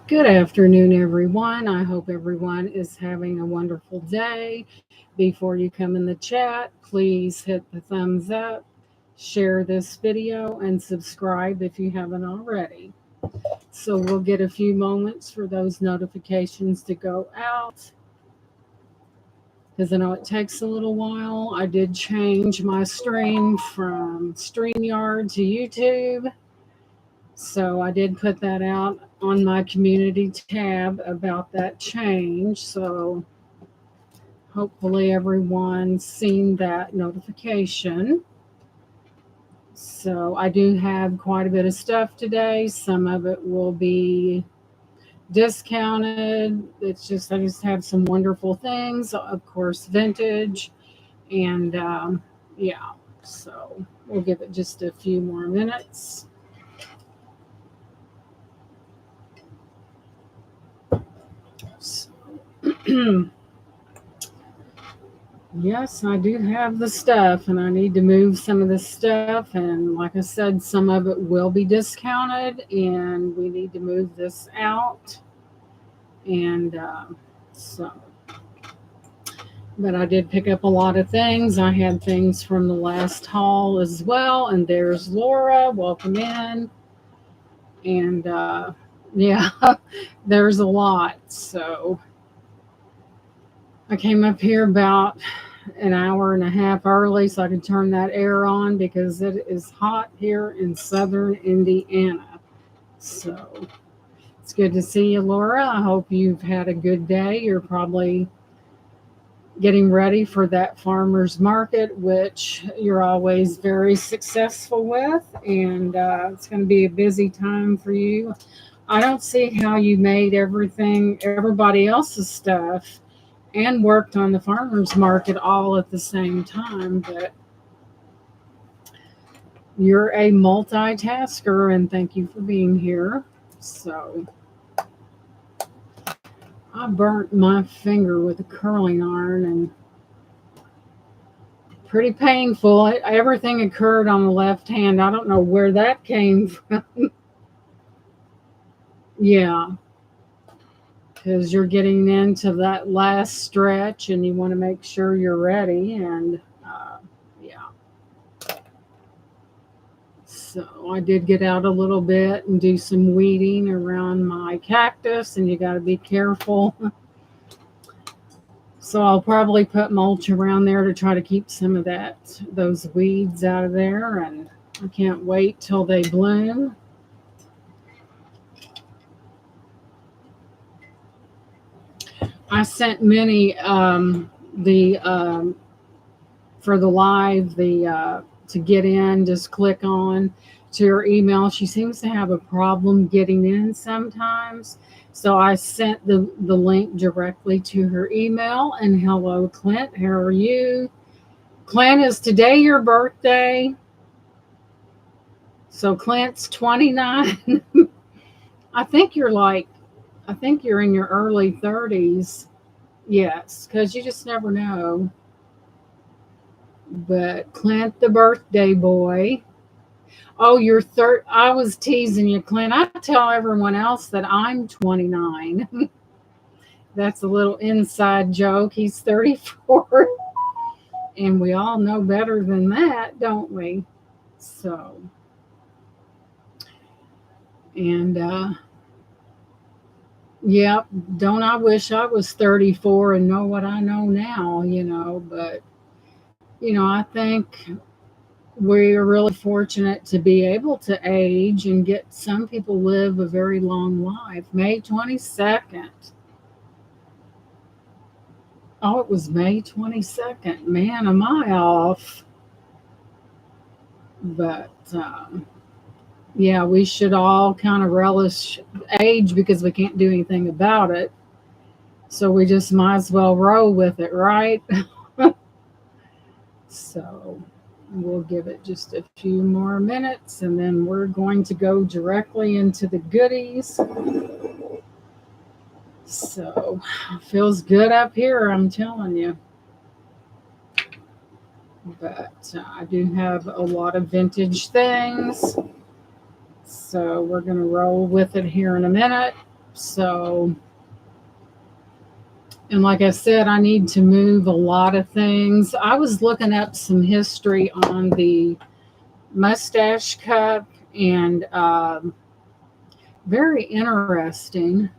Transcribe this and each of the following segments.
Good afternoon, everyone. I hope everyone is having a wonderful day. Before you come in the chat, please hit the thumbs up, share this video, and subscribe if you haven't already. So we'll get a few moments for those notifications to go out because I know it takes a little while. I did change my stream from StreamYard to YouTube. So I did put that out on my community tab about that change. So hopefully everyone's seen that notification. So I do have quite a bit of stuff today. Some of it will be discounted. I just have some wonderful things, of course, vintage. And yeah, so we'll give it just a few more minutes. So, yes, I do have the stuff, and I need to move some of the stuff. And like I said, some of it will be discounted, and we need to move this out. And so, but I did pick up a lot of things. I had things from the last haul as well. And there's Laura. Welcome in. And yeah, there's a lot. So I came up here about an hour and a half early so I could turn that air on because it is hot here in southern Indiana. So it's good to see you, Laura. I hope you've had a good day. You're probably getting ready for that farmer's market, which you're always very successful with, and it's going to be a busy time for you. I don't see how you made everybody else's stuff, and worked on the farmer's market all at the same time, but you're a multitasker, and thank you for being here. So I burnt my finger with a curling iron, and pretty painful. Everything occurred on the left hand. I don't know where that came from. Yeah, because you're getting into that last stretch and you want to make sure you're ready. And yeah, so I did get out a little bit and do some weeding around my cactus, and you got to be careful. So I'll probably put mulch around there to try to keep some of those weeds out of there. And I can't wait till they bloom. I sent Minnie the for the live to get in. Just click on to her email. She seems to have a problem getting in sometimes, so I sent the link directly to her email. And hello, Clint. How are you, Clint? Is today your birthday? So Clint's 29. I think you're in your early 30s. Yes, because you just never know. But Clint, the birthday boy. Oh, you're third. I was teasing you, Clint. I tell everyone else that I'm 29. That's a little inside joke. He's 34. And we all know better than that, don't we? So, and yep, don't I wish I was 34 and know what I know now, but I think we're really fortunate to be able to age and get some people live a very long life. May 22nd. Oh, it was May 22nd. Man, am I off? But yeah, we should all kind of relish age because we can't do anything about it. So we just might as well roll with it, right? So we'll give it just a few more minutes, and then we're going to go directly into the goodies. So feels good up here, I'm telling you. But I do have a lot of vintage things. So we're going to roll with it here in a minute. So, and like I said, I need to move a lot of things. I was looking up some history on the mustache cup, and very interesting.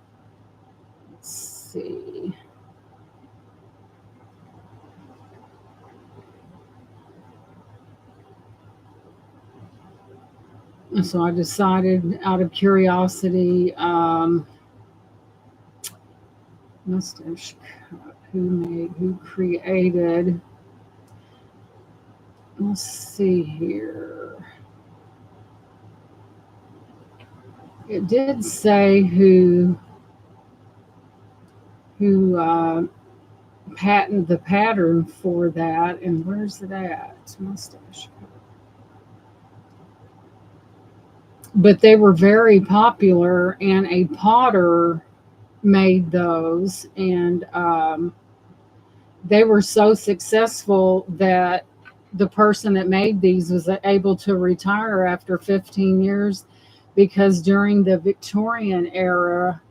Let's see. So I decided, out of curiosity, mustache cup. Who created? Let's see here. It did say who patented the pattern for that, and where's it at? Mustache cup. But they were very popular, and a potter made those, and they were so successful that the person that made these was able to retire after 15 years, because during the Victorian era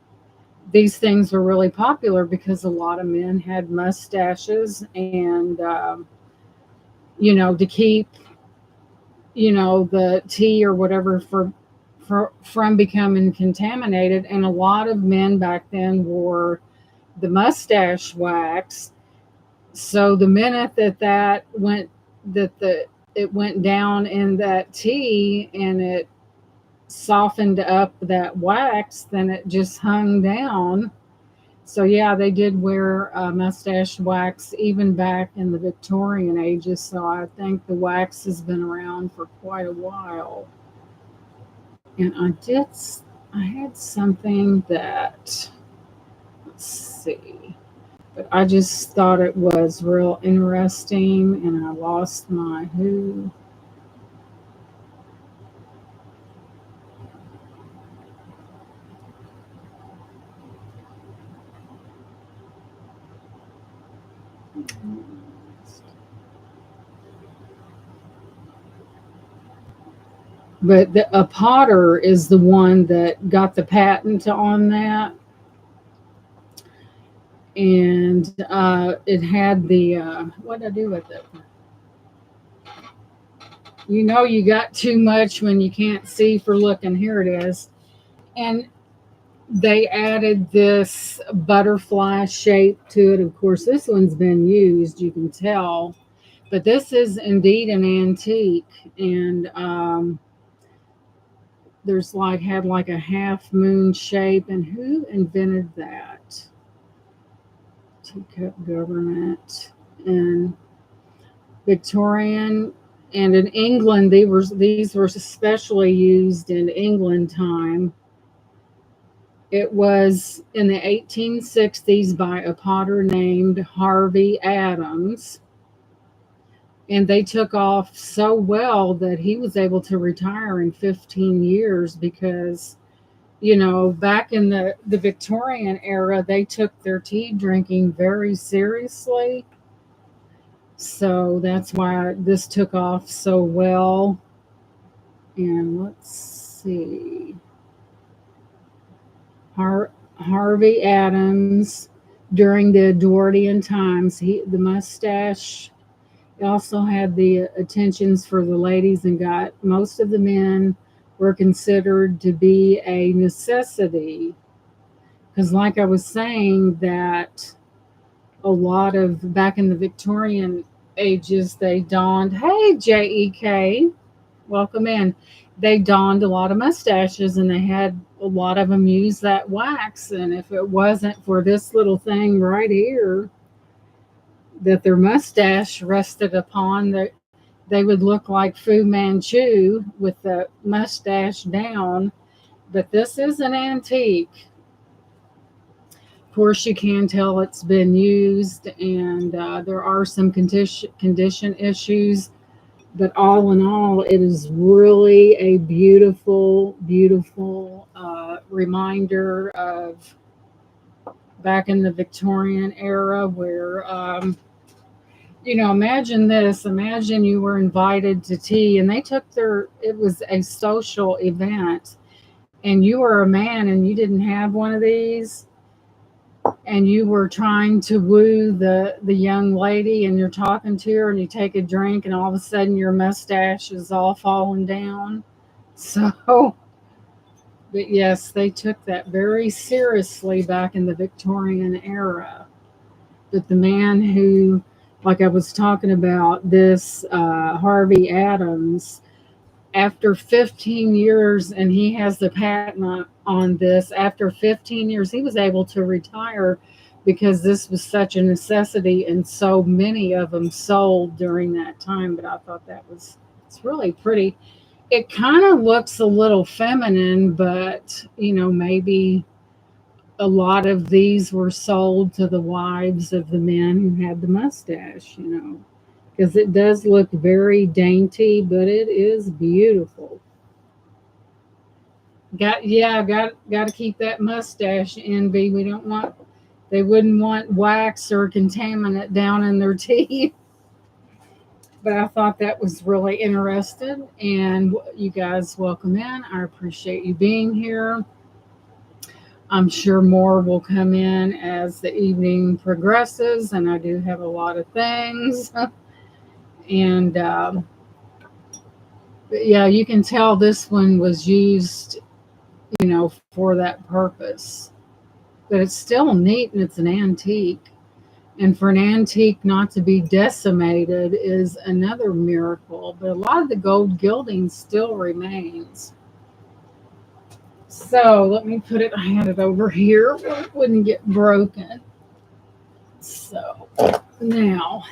these things were really popular because a lot of men had mustaches, and to keep the tea or whatever from becoming contaminated. And a lot of men back then wore the mustache wax. So the minute that it went down in that tea and it softened up that wax, then it just hung down. So yeah, they did wear mustache wax even back in the Victorian ages. So I think the wax has been around for quite a while. And I had something that, let's see, but I just thought it was real interesting, and I lost my who. But a potter is the one that got the patent on that, and it had the what did I do with it? You got too much when you can't see for looking. Here it is, and they added this butterfly shape to it. Of course, this one's been used, you can tell, but this is indeed an antique, and there's had like a half moon shape. And who invented that? Teacup government and Victorian. And in England, these were especially used in England time. It was in the 1860s by a potter named Harvey Adams, and they took off so well that he was able to retire in 15 years because, back in the Victorian era, they took their tea drinking very seriously. So that's why this took off so well. And let's see. Harvey Adams, during the Edwardian times, the mustache also had the attentions for the ladies, and got most of the men were considered to be a necessity. Because, like I was saying, that a lot of back in the Victorian ages, they donned, hey, JEK, welcome in. They donned a lot of mustaches, and they had a lot of them use that wax. And if it wasn't for this little thing right here that their mustache rested upon, they would look like Fu Manchu with the mustache down. But this is an antique. Of course, you can tell it's been used, and there are some condition issues. But all in all, it is really a beautiful, beautiful reminder of back in the Victorian era, where imagine this. Imagine you were invited to tea, and it was a social event, and you were a man and you didn't have one of these, and you were trying to woo the young lady, and you're talking to her and you take a drink and all of a sudden your mustache is all falling down. So, but yes, they took that very seriously back in the Victorian era. But the man who, like I was talking about, this Harvey Adams, after 15 years, and he has the patent on this, after 15 years, he was able to retire because this was such a necessity, and so many of them sold during that time. But I thought that was, it's really pretty. It kind of looks a little feminine, but maybe a lot of these were sold to the wives of the men who had the mustache, because it does look very dainty, but it is beautiful. Got to keep that mustache envy. We don't want, they wouldn't want wax or contaminant down in their teeth. But I thought that was really interesting, and you guys welcome in. I appreciate you being here. I'm sure more will come in as the evening progresses, and I do have a lot of things. And but yeah, you can tell this one was used, for that purpose. But it's still neat and it's an antique. And for an antique not to be decimated is another miracle. But a lot of the gold gilding still remains. So let me put it, I had it over here where it wouldn't get broken. So now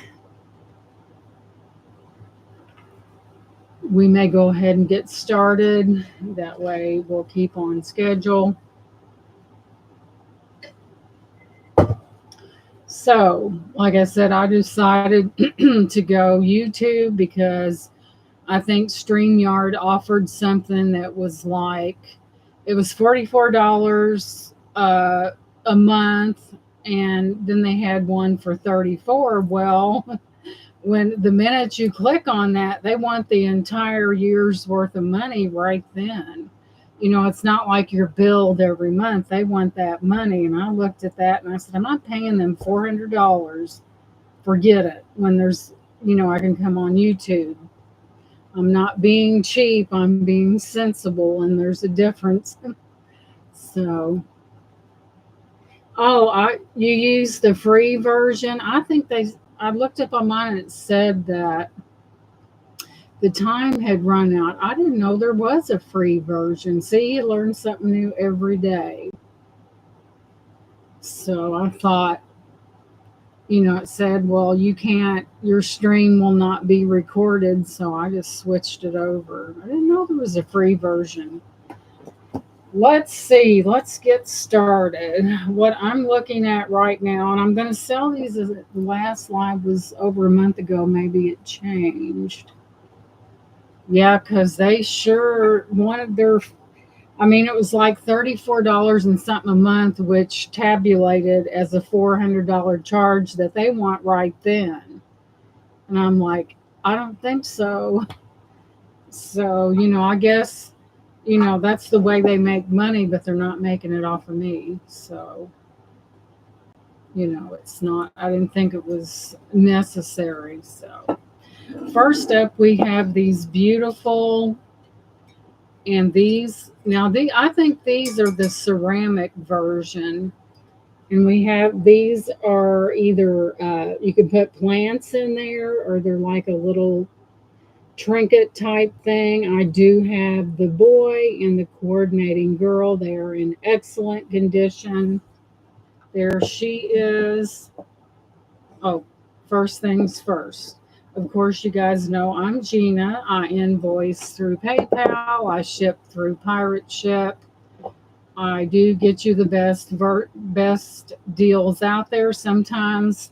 we may go ahead and get started. That way we'll keep on schedule. So, like I said, I decided to go YouTube because I think StreamYard offered something that was like, it was $44 a month, and then they had one for 34. Well, when the minute you click on that, they want the entire year's worth of money right then. It's not like you're billed every month. They want that money. And I looked at that and I said, I'm not paying them $400. Forget it. When I can come on YouTube. I'm not being cheap. I'm being sensible. And there's a difference. So, you use the free version. I looked up on mine and it said that the time had run out. I didn't know there was a free version. See, you learn something new every day. So I thought, it said, well, you can't, your stream will not be recorded. So I just switched it over. I didn't know there was a free version. Let's see, let's get started. What I'm looking at right now, and I'm going to sell these, as the last live was over a month ago. Maybe it changed. Yeah, because they sure wanted it was like $34 and something a month, which tabulated as a $400 charge that they want right then. And I'm like, I don't think so. So, I guess, that's the way they make money, but they're not making it off of me. So, it's not, I didn't think it was necessary. So, first up, we have these beautiful, and I think these are the ceramic version. And we have, these are either, you can put plants in there, or they're like a little trinket type thing. I do have the boy and the coordinating girl. They are in excellent condition. There she is. Oh, first things first. Of course, you guys know I'm Gina. I invoice through PayPal. I ship through Pirate Ship. I do get you the best deals out there. Sometimes,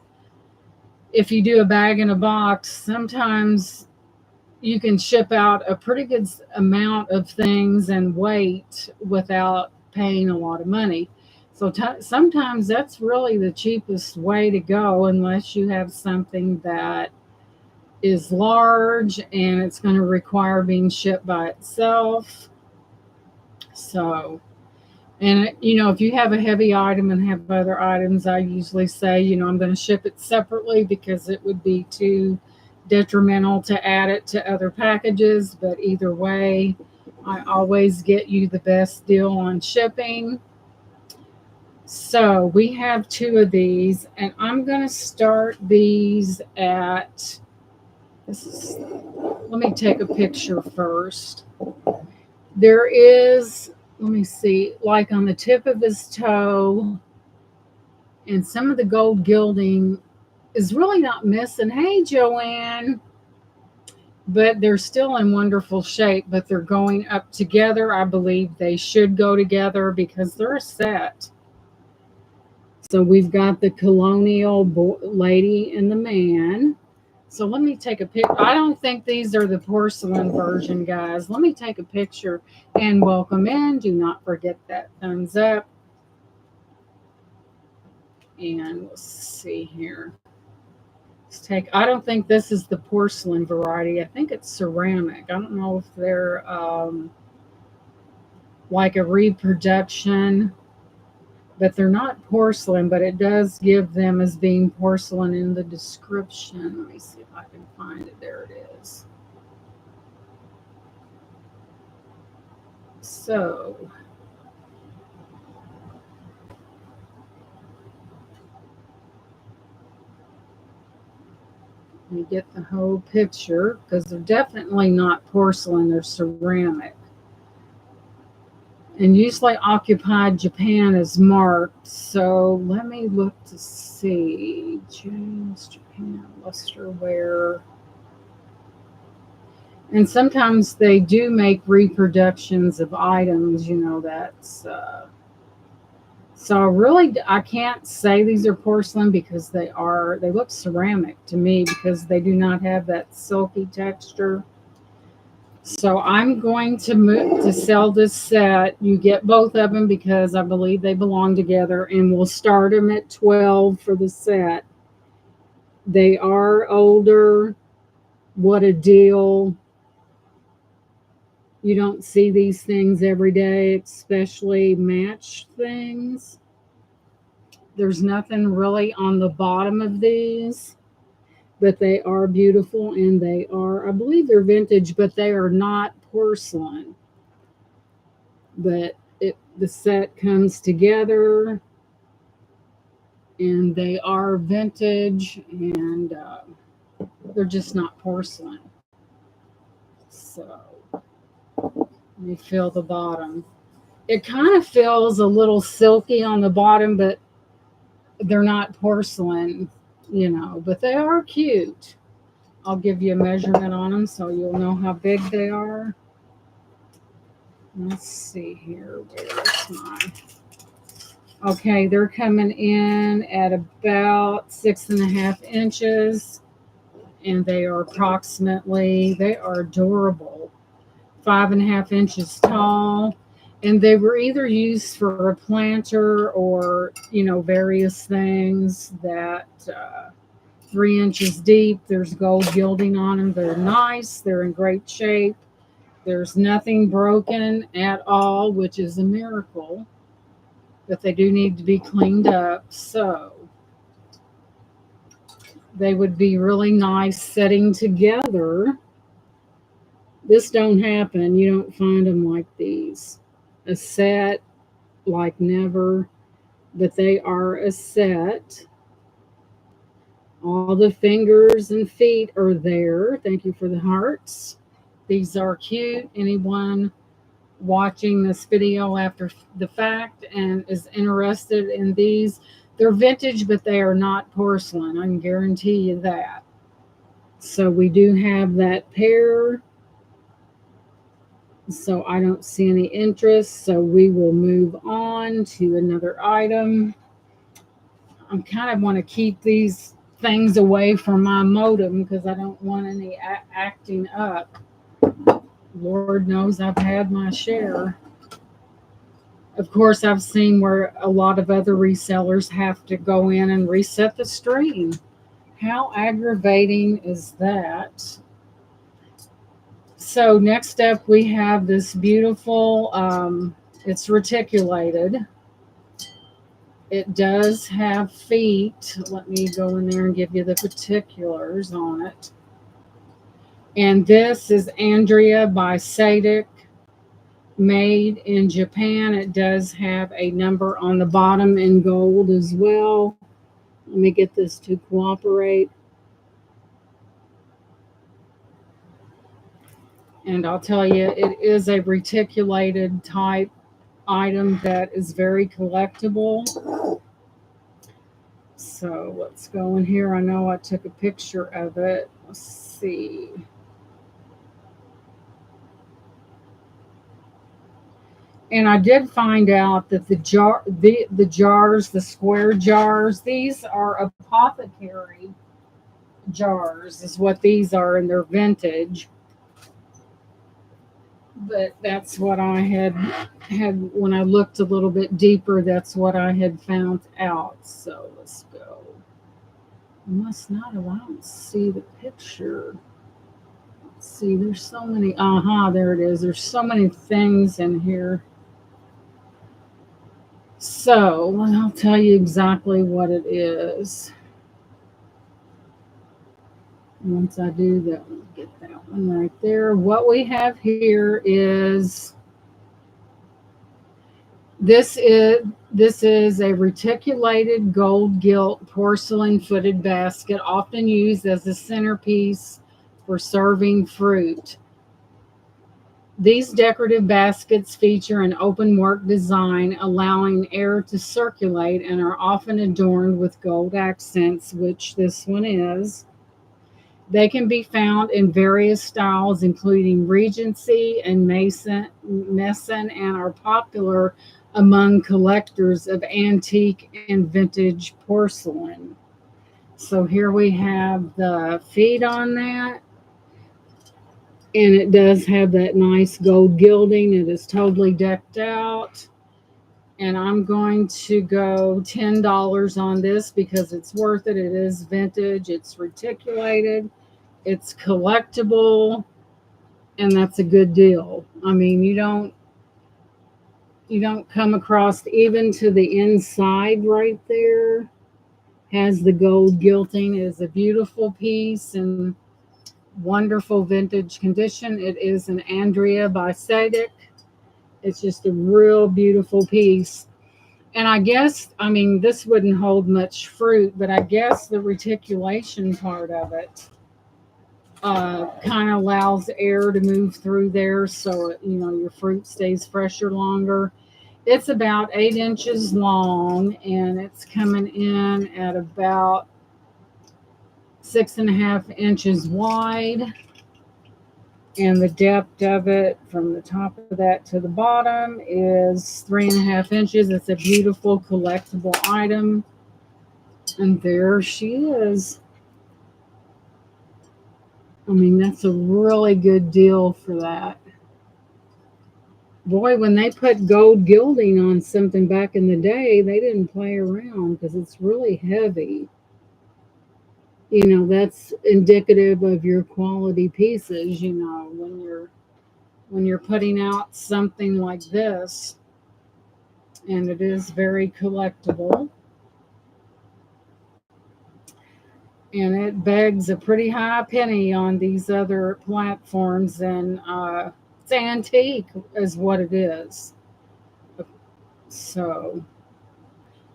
if you do a bag in a box, sometimes you can ship out a pretty good amount of things and wait without paying a lot of money. So sometimes that's really the cheapest way to go, unless you have something that is large and it's going to require being shipped by itself. So, and you know, if you have a heavy item and have other items, I usually say, you know, I'm going to ship it separately because it would be too detrimental to add it to other packages. But either way, I always get you the best deal on shipping. So we have two of these, and I'm going to start these at this is, let me take a picture first. There is, let me see, like on the tip of his toe, and some of the gold gilding is really not missing. Hey, Joanne. But they're still in wonderful shape, but they're going up together. I believe they should go together because they're a set. So we've got the colonial lady and the man. So let me take a pic. I don't think these are the porcelain version, guys. Let me take a picture and welcome in. Do not forget that thumbs up. And let's see here. Let's take. I don't think this is the porcelain variety. I think it's ceramic. I don't know if they're like a reproduction, but they're not porcelain. But it does give them as being porcelain in the description. Let me see if I can find it. There it is. So let me get the whole picture because they're definitely not porcelain, they're ceramic. And usually occupied Japan is marked. So let me look to see. James, Japan, lusterware. And sometimes they do make reproductions of items, you know, that's so really I can't say these are porcelain because they look ceramic to me because they do not have that silky texture. So I'm going to move to sell this set. You get both of them because I believe they belong together, and we'll start them at 12 for the set. They are older. What a deal. You don't see these things every day, especially matched things. There's nothing really on the bottom of these, but they are beautiful and they are, I believe they're vintage, but they are not porcelain. But the set comes together and they are vintage and they're just not porcelain. So let me feel the bottom. It kind of feels a little silky on the bottom, but they're not porcelain, you know, but they are cute. I'll give you a measurement on them so you'll know how big they are. Let's see here. Where's my. Okay, they're coming in at about 6.5 inches, and they are adorable, 5.5 inches tall. And they were either used for a planter or, you know, various things that 3 inches deep. There's gold gilding on them. They're nice. They're in great shape. There's nothing broken at all, which is a miracle. But they do need to be cleaned up. So they would be really nice setting together. This don't happen. You don't find them like these. A set like never, but they are a set. All the fingers and feet are there. Thank you for the hearts. These are cute. Anyone watching this video after the fact and is interested in these, they're vintage, but they are not porcelain. I can guarantee you that. So we do have that pair. So I don't see any interest. So we will move on to another item. I kind of want to keep these things away from my modem because I don't want any acting up. Lord knows I've had my share. Of course, I've seen where a lot of other resellers have to go in and reset the stream. How aggravating is that? So next up, we have this beautiful It's reticulated. It does have feet. Let me go in there and give you the particulars on it. And this is Andrea by Sadek, made in Japan. It does have a number on the bottom in gold as well. Let me get this to cooperate. And I'll tell you, it is a reticulated type item that is very collectible. So let's go in here. I know I took a picture of it. Let's see. And I did find out that the jars, the square jars, these are apothecary jars, is what these are, and they're vintage. But that's what I had when I looked a little bit deeper. That's what I had found out. So let's go. I must not allow to see the picture. Let's see, there's so many. There it is. There's so many things in here. So I'll tell you exactly what it is. Once I do that, get that one right there. What we have here is this is a reticulated gold gilt porcelain footed basket, often used as a centerpiece for serving fruit. These decorative baskets feature an open work design, allowing air to circulate, and are often adorned with gold accents, which this one is. They can be found in various styles, including Regency and Mason, and are popular among collectors of antique and vintage porcelain. So here we have the feet on that. And it does have that nice gold gilding. It is totally decked out. And I'm going to go $10 on this because it's worth it. It is vintage. It's reticulated. It's collectible. And that's a good deal. I mean, you don't come across, even to the inside right there has the gold gilding. It is a beautiful piece and wonderful vintage condition. It is an Andrea by Sadek. It's just a real beautiful piece. And I guess, I mean, this wouldn't hold much fruit, but I guess the reticulation part of it kind of allows air to move through there, so your fruit stays fresher longer. It's about 8 inches long, and it's coming in at about 6.5 inches wide. And the depth of it from the top of that to the bottom is 3.5 inches. It's a beautiful collectible item. And there she is. I mean, that's a really good deal for that. Boy, when they put gold gilding on something back in the day, they didn't play around because it's really heavy. That's indicative of your quality pieces, when you're putting out something like this. And it is very collectible. And it begs a pretty high penny on these other platforms. And it's antique is what it is. So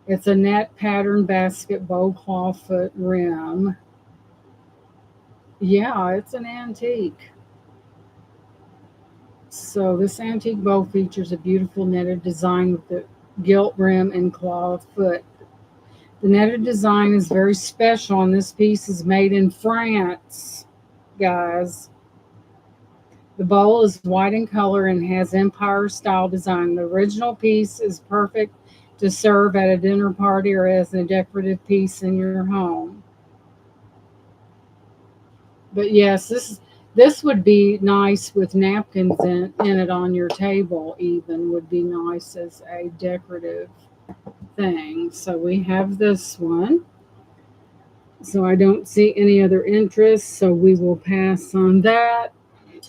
it's a net pattern basket bow claw foot rim. Yeah, it's an antique. So this antique bow features a beautiful netted design with the gilt rim and claw foot. The netted design is very special, and this piece is made in France, guys. The bowl is white in color and has empire-style design. The original piece is perfect to serve at a dinner party or as a decorative piece in your home. But yes, this would be nice with napkins in it on your table. Even would be nice as a decorative thing. So we have this one. So I don't see any other interest, so we will pass on that.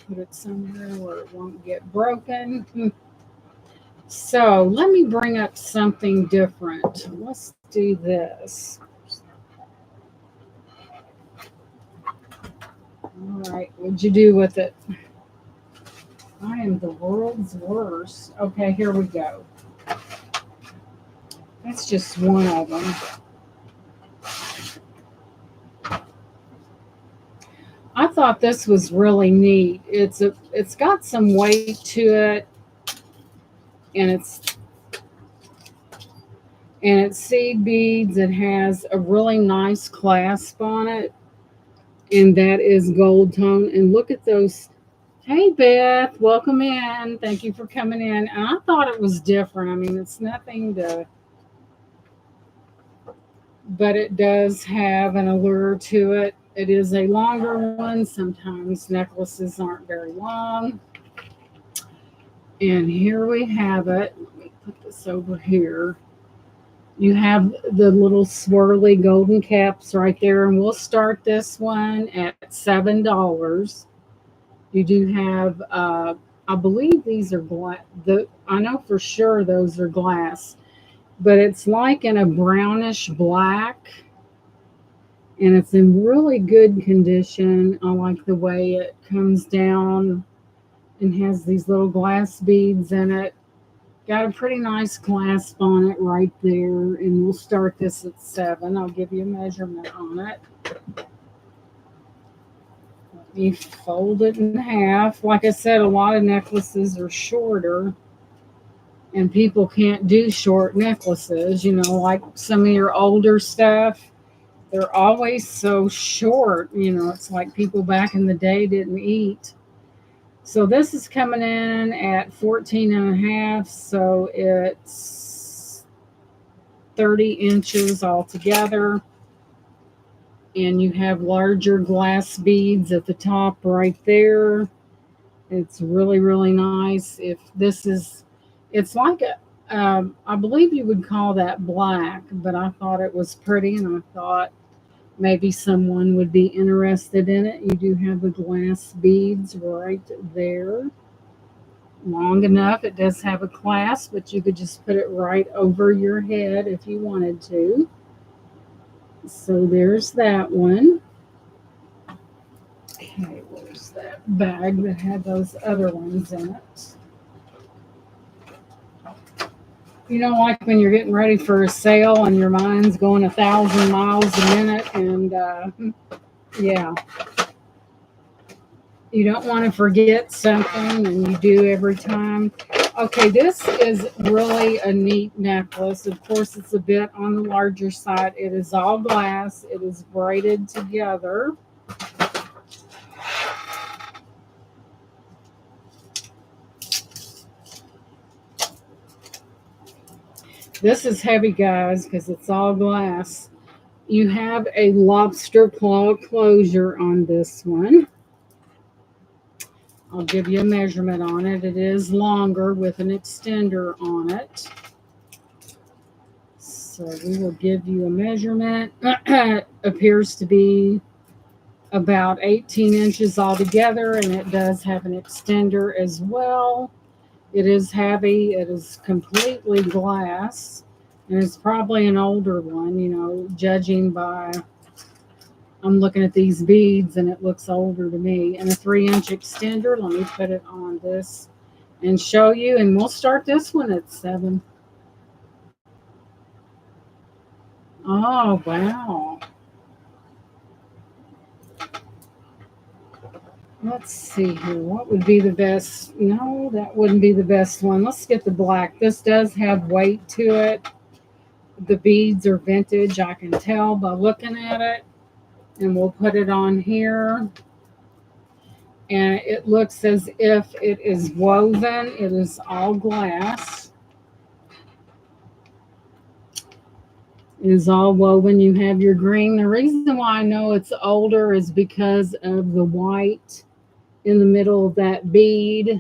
Put it somewhere where it won't get broken. So let me bring up something different. Let's do this. All right, what'd you do with it? I am the world's worst. Okay, here we go. That's just one of them. I thought this was really neat. It's got some weight to it, and it's seed beads. It has a really nice clasp on it, and that is gold tone. And look at those. Hey Beth, welcome in. Thank you for coming in. And I thought it was different. I mean, it's nothing to, but it does have an allure to it. It is a longer one. Sometimes necklaces aren't very long. And here we have it. Let me put this over here. You have the little swirly golden caps right there, and we'll start this one at $7. You do have, I believe these are glass. I know for sure those are glass, but it's like in a brownish black, and it's in really good condition. I like the way it comes down and has these little glass beads in it. Got a pretty nice clasp on it right there, and we'll start this at 7. I'll give you a measurement on it. Let me fold it in half. Like I said, a lot of necklaces are shorter, and people can't do short necklaces. You know, like some of your older stuff, they're always so short. You know, it's like people back in the day didn't eat. So this is coming in at 14 and a half, so it's 30 inches altogether. And you have larger glass beads at the top right there. It's really, really nice. If this is, it's like I believe you would call that black, but I thought it was pretty, and I thought maybe someone would be interested in it. You do have the glass beads right there. Long enough. It does have a clasp, but you could just put it right over your head if you wanted to. So there's that one. Okay, where's that bag that had those other ones in it? You know, like when you're getting ready for a sale and your mind's going 1,000 miles a minute, and yeah, you don't want to forget something, and you do every time. Okay, this is really a neat necklace. Of course, it's a bit on the larger side. It is all glass. It is braided together. This is heavy, guys, because it's all glass. You have a lobster claw closure on this one. I'll give you a measurement on it. It is longer with an extender on it. So we will give you a measurement. Appears to be about 18 inches altogether, and it does have an extender as well. It is heavy. It is completely glass, and it's probably an older one, you know, judging by, I'm looking at these beads and it looks older to me. And a 3-inch extender. Let me put it on this and show you, and we'll start this one at 7. Oh, wow. Let's see here. What would be the best? No, that wouldn't be the best one. Let's get the black. This does have weight to it. The beads are vintage. I can tell by looking at it. And we'll put it on here. And it looks as if it is woven. It is all glass. It is all woven. You have your green. The reason why I know it's older is because of the white in the middle of that bead.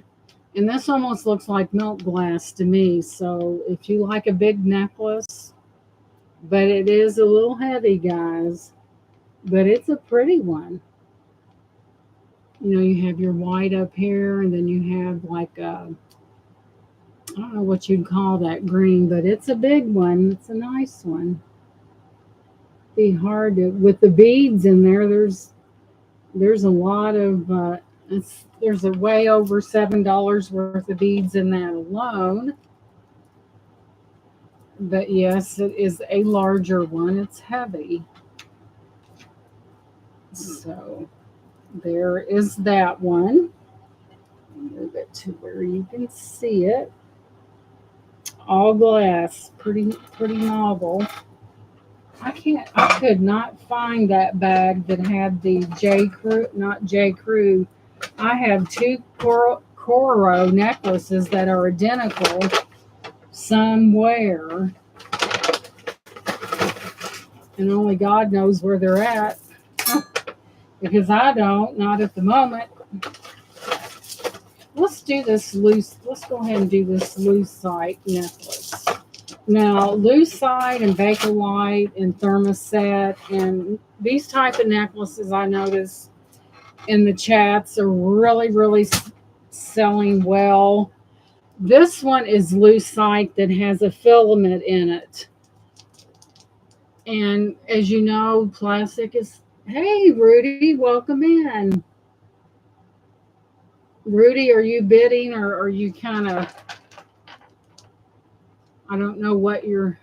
And this almost looks like milk glass to me. So if you like a big necklace, but it is a little heavy, guys, but it's a pretty one. You know, you have your white up here, and then you have like I don't know what you'd call that green, but it's a big one. It's a nice one. Be hard to with the beads in there. There's a lot of there's a way over $7 worth of beads in that alone. But yes, it is a larger one. It's heavy. So there is that one. Move it to where you can see it. All glass, pretty novel. I could not find that bag that had the J Crew, not J Crew. I have two Coro necklaces that are identical somewhere, and only God knows where they're at because I don't, not at the moment. Let's do this loose. Let's go ahead and do this lucite necklace. Now, lucite and Bakelite and thermoset and these type of necklaces, I notice in the chats are really selling well. This one is lucite that has a filament in it. And as you know, plastic is. Hey, Rudy, welcome in. Rudy, are you bidding or are you kind of. I don't know what your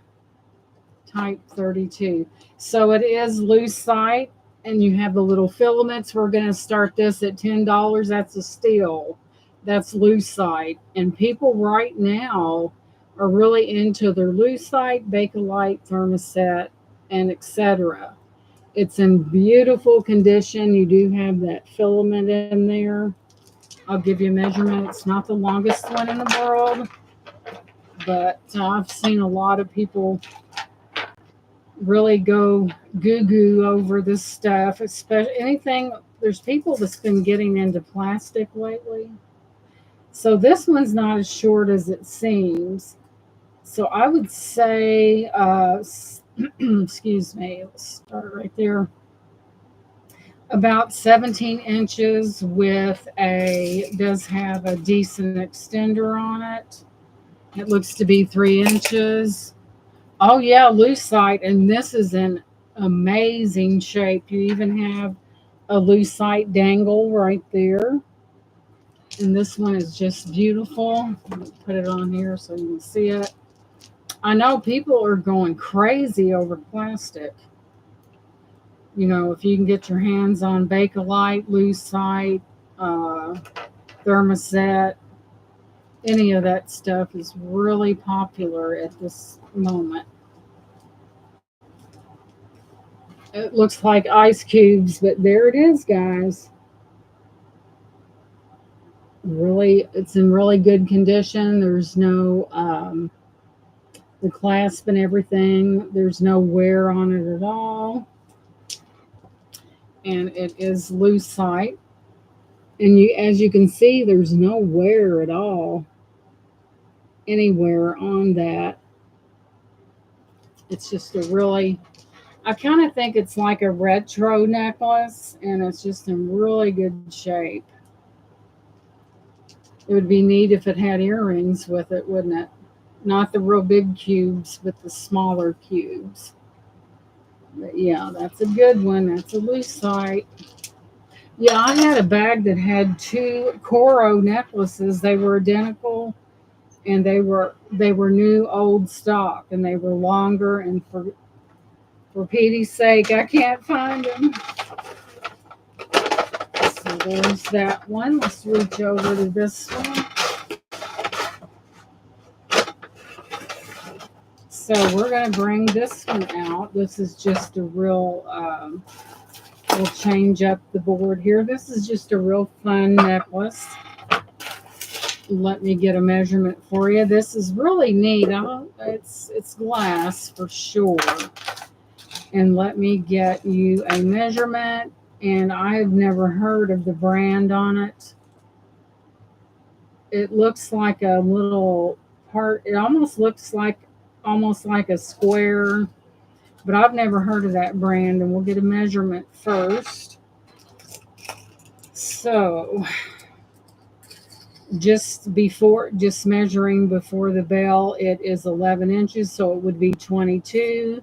type 32. So it is lucite and you have the little filaments. We're going to start this at $10. That's a steal. That's lucite. And people right now are really into their lucite, Bakelite, thermoset, and etc. It's in beautiful condition. You do have that filament in there. I'll give you a measurement. It's not the longest one in the world, but I've seen a lot of people really go goo goo over this stuff, especially anything. There's people that's been getting into plastic lately. So this one's not as short as it seems. So I would say, excuse me, let's start right there. About 17 inches does have a decent extender on it. It looks to be 3 inches. Oh yeah, lucite, and this is in amazing shape. You even have a lucite dangle right there. And this one is just beautiful. Put it on here so you can see it. I know people are going crazy over plastic. You know, if you can get your hands on Bakelite, lucite, uh, thermoset, any of that stuff is really popular at this moment. It looks like ice cubes, but there it is, guys. Really, it's in really good condition. There's no the clasp and everything. There's no wear on it at all, and it is lucite. And as you can see, there's no wear at all anywhere on that. It's just a really, I kind of think it's like a retro necklace, and it's just in really good shape. It would be neat if it had earrings with it, wouldn't it? Not the real big cubes, but the smaller cubes. But yeah, that's a good one. That's a lucite. Yeah, I had a bag that had two Coro necklaces. They were identical, and they were new old stock, and they were longer. And for Petey's sake, I can't find them. So there's that one. Let's reach over to this one. So we're going to bring this one out. This is just a real, we'll change up the board here. This is just a real fun necklace. Let me get a measurement for you. This is really neat. It's glass for sure. And let me get you a measurement. And I've never heard of the brand on it. It looks like a little part. It almost like a square, but I've never heard of that brand, and we'll get a measurement first. So just measuring before the bell, it is 11 inches, so it would be 22.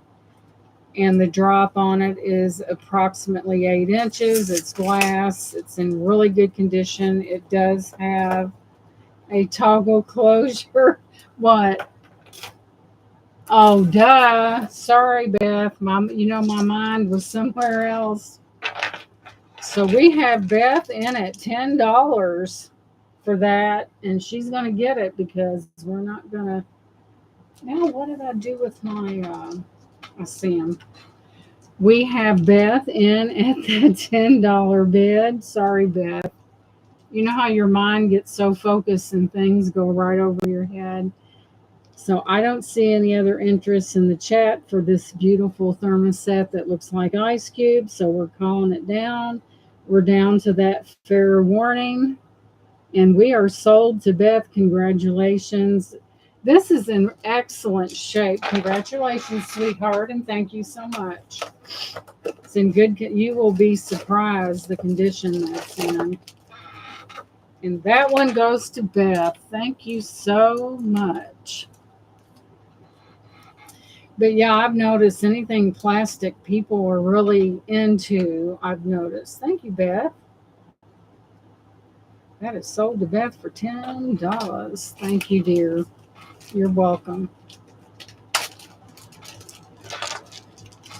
And the drop on it is approximately 8 inches. It's glass. It's in really good condition. It does have a toggle closure. What? Oh, duh. Sorry, Beth. My mind was somewhere else. So we have Beth in at $10 for that, and she's going to get it because we're not going to. Now, what did I do with my? I see 'em. We have Beth in at the $10 bid. Sorry, Beth. You know how your mind gets so focused and things go right over your head. So I don't see any other interest in the chat for this beautiful thermostat that looks like ice cubes. So we're calling it down. We're down to that fair warning. And we are sold to Beth. Congratulations. This is in excellent shape. Congratulations, sweetheart, and thank you so much. It's in good. You will be surprised the condition that's in. And that one goes to Beth. Thank you so much. But yeah, I've noticed anything plastic people are really into. I've noticed. Thank you, Beth. That is sold to Beth for $10. Thank you, dear. You're welcome.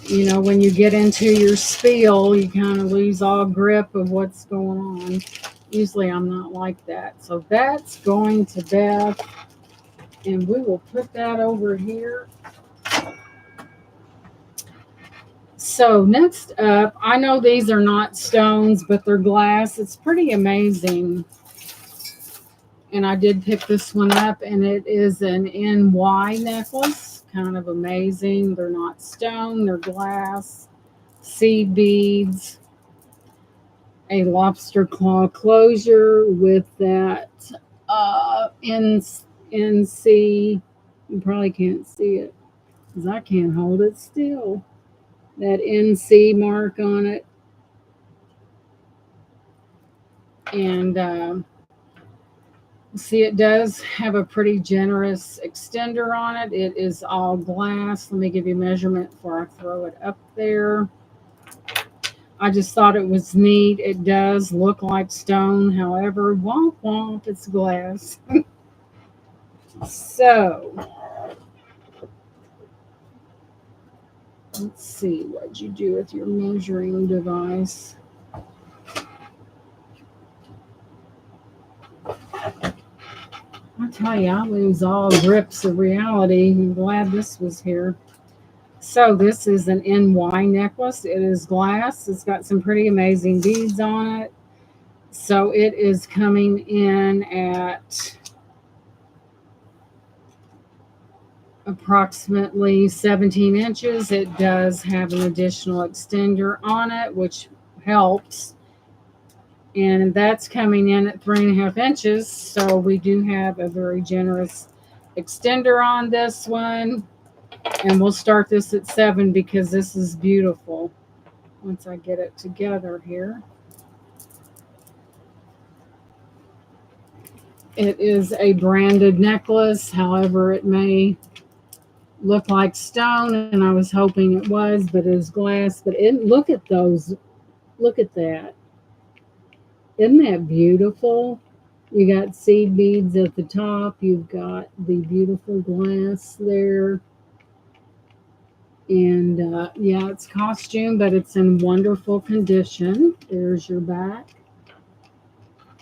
You know, when you get into your spiel, you kind of lose all grip of what's going on. Usually I'm not like that. So that's going to Beth. And we will put that over here. So next up, I know these are not stones, but they're glass. It's pretty amazing. And I did pick this one up, and it is an NY necklace. Kind of amazing. They're not stone, they're glass. Seed beads. A lobster claw closure with that NC. You probably can't see it because I can't hold it still. That NC mark on it. And see, it does have a pretty generous extender on it. It is all glass. Let me give you a measurement before I throw it up there. I just thought it was neat. It does look like stone. However, womp womp, it's glass. So, let's see what you do with your measuring device. I tell you, I lose all grips of reality. I'm glad this was here. So this is an NY necklace. It is glass. It's got some pretty amazing beads on it. So it is coming in at approximately 17 inches. It does have an additional extender on it, which helps. And that's coming in at 3.5 inches. So we do have a very generous extender on this one. And we'll start this at 7 because this is beautiful. Once I get it together here. It is a branded necklace. However, it may look like stone, and I was hoping it was, but it is glass. But look at those. Look at that. Isn't that beautiful? You got seed beads at the top. You've got the beautiful glass there. And yeah, it's costume, but it's in wonderful condition. There's your back.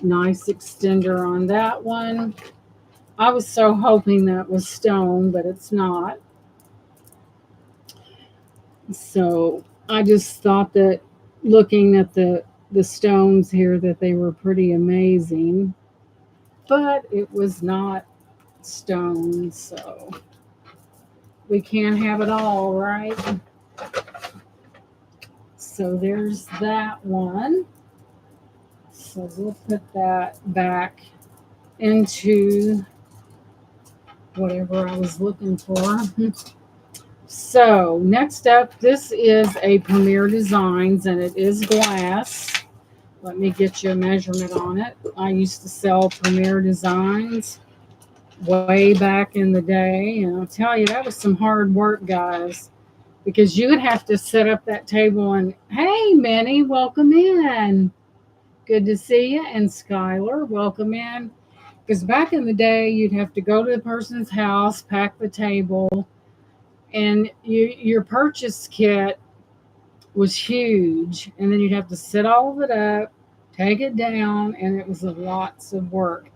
Nice extender on that one. I was so hoping that was stone, but it's not. So I just thought that looking at the stones here that they were pretty amazing, but it was not stone, so we can't have it all, right? So there's that one. So we'll put that back into whatever I was looking for. So next up, this is a Premier Designs, and it is glass. Let me get you a measurement on it. I used to sell Premier Designs way back in the day, and I'll tell you, that was some hard work, guys, because you would have to set up that table and, hey, Minnie, welcome in. Good to see you. And Skylar, welcome in. Because back in the day, you'd have to go to the person's house, pack the table, and your purchase kit was huge. And then you'd have to set all of it up, take it down, and it was lots of work.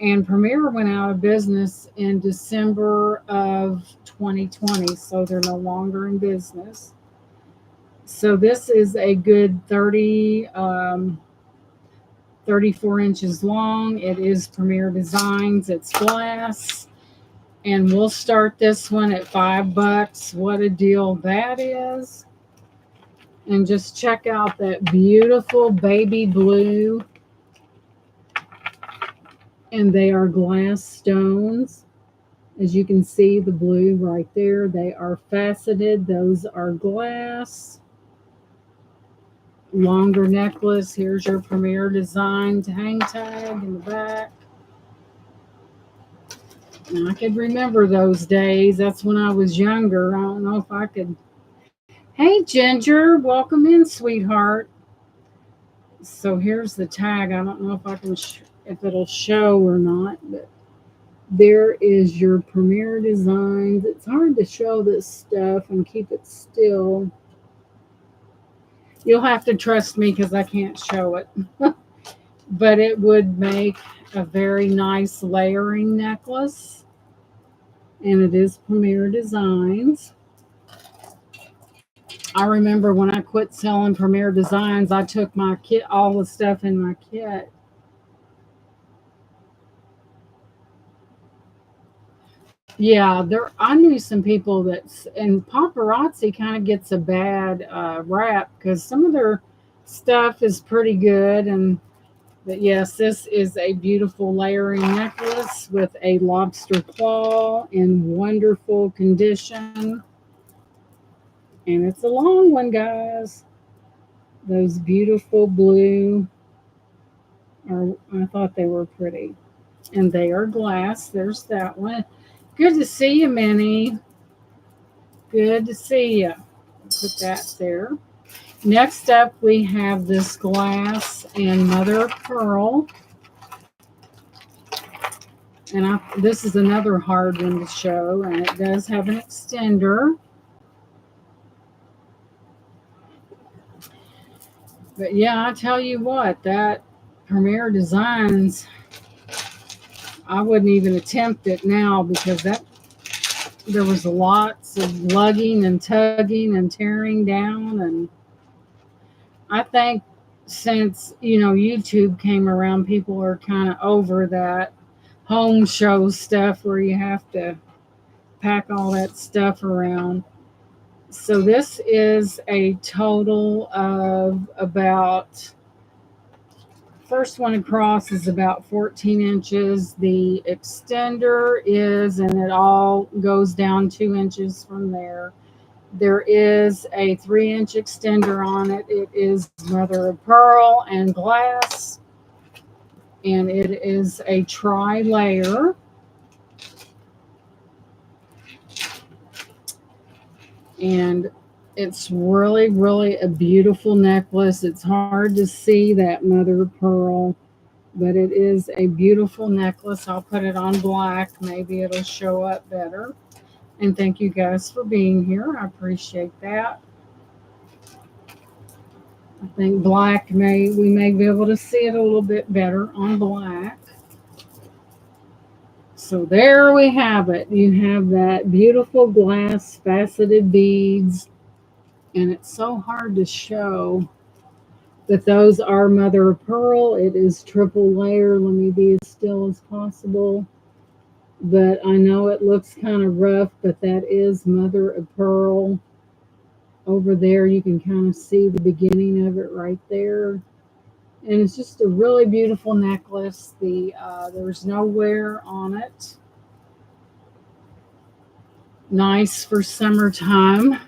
And Premier went out of business in December of 2020, so they're no longer in business. So this is a good 34 inches long. It is Premier Designs. It's glass. And we'll start this one at $5. What a deal that is. And just check out that beautiful baby blue. And they are glass stones. As you can see, the blue right there, they are faceted. Those are glass. Longer necklace. Here's your Premier Designs hang tag in the back. And I could remember those days. That's when I was younger. I don't know if I could. Hey, Ginger, welcome in, sweetheart. So here's the tag. I don't know if I can, if it'll show or not, but there is your Premier Designs. It's hard to show this stuff and keep it still. You'll have to trust me because I can't show it. But it would make a very nice layering necklace. And it is Premier Designs. I remember when I quit selling Premier Designs, I took my kit, all the stuff in my kit. Yeah, there. I knew some people and paparazzi kind of gets a bad rap because some of their stuff is pretty good. But yes, this is a beautiful layering necklace with a lobster claw in wonderful condition. And it's a long one, guys. Those beautiful blue I thought they were pretty. And they are glass. There's that one. Good to see you, Minnie. Good to see you. Put that there. Next up, we have this glass and mother of pearl. And this is another hard one to show, and it does have an extender. But yeah, I tell you what, that Premier Designs, I wouldn't even attempt it now because there was lots of lugging and tugging and tearing down. And I think since, YouTube came around, people are kind of over that home show stuff where you have to pack all that stuff around. So this is a total of about, first one across is about 14 inches. The extender is, and it all goes down 2 inches from there. There is a 3-inch extender on it. It is mother of pearl and glass. And it is a tri-layer. And it's really, really a beautiful necklace. It's hard to see that mother of pearl, but it is a beautiful necklace. I'll put it on black. Maybe it'll show up better. And thank you guys for being here. I appreciate that. I think black we may be able to see it a little bit better on black. So there we have it. You have that beautiful glass faceted beads. And it's so hard to show that those are mother of pearl. It is triple layer. Let me be as still as possible. But I know it looks kind of rough, but that is mother of pearl. Over there, you can kind of see the beginning of it right there. And it's just a really beautiful necklace. There's no wear on it. Nice for summertime.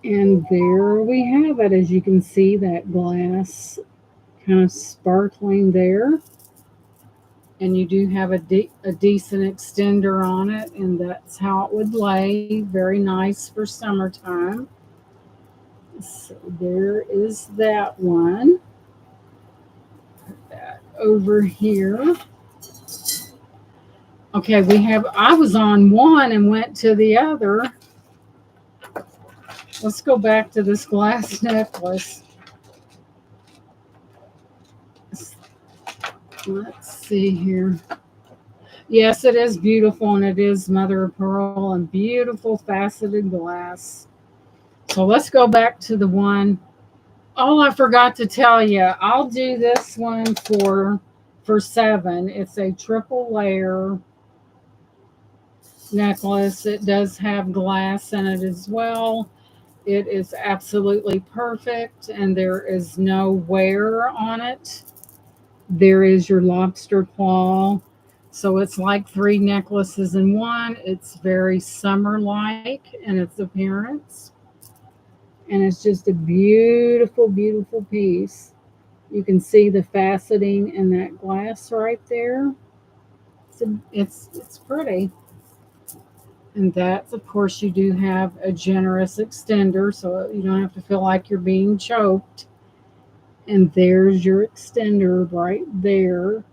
And there we have it. As you can see, that glass kind of sparkling there. And you do have a decent extender on it, and that's how it would lay. Very nice for summertime. So there is that one. That over here. Okay, I was on one and went to the other. Let's go back to this glass necklace. Let's see here. Yes, it is beautiful, and it is mother of pearl and beautiful faceted glass. So let's go back to the one. Oh, I forgot to tell you. I'll do this one for 7. It's a triple layer necklace. It does have glass in it as well. It is absolutely perfect, and there is no wear on it. There is your lobster claw. So it's like 3 necklaces in one. It's very summer like in its appearance. And it's just a beautiful, beautiful piece. You can see the faceting in that glass right there. It's pretty. And that, of course, you do have a generous extender, so you don't have to feel like you're being choked. And there's your extender right there.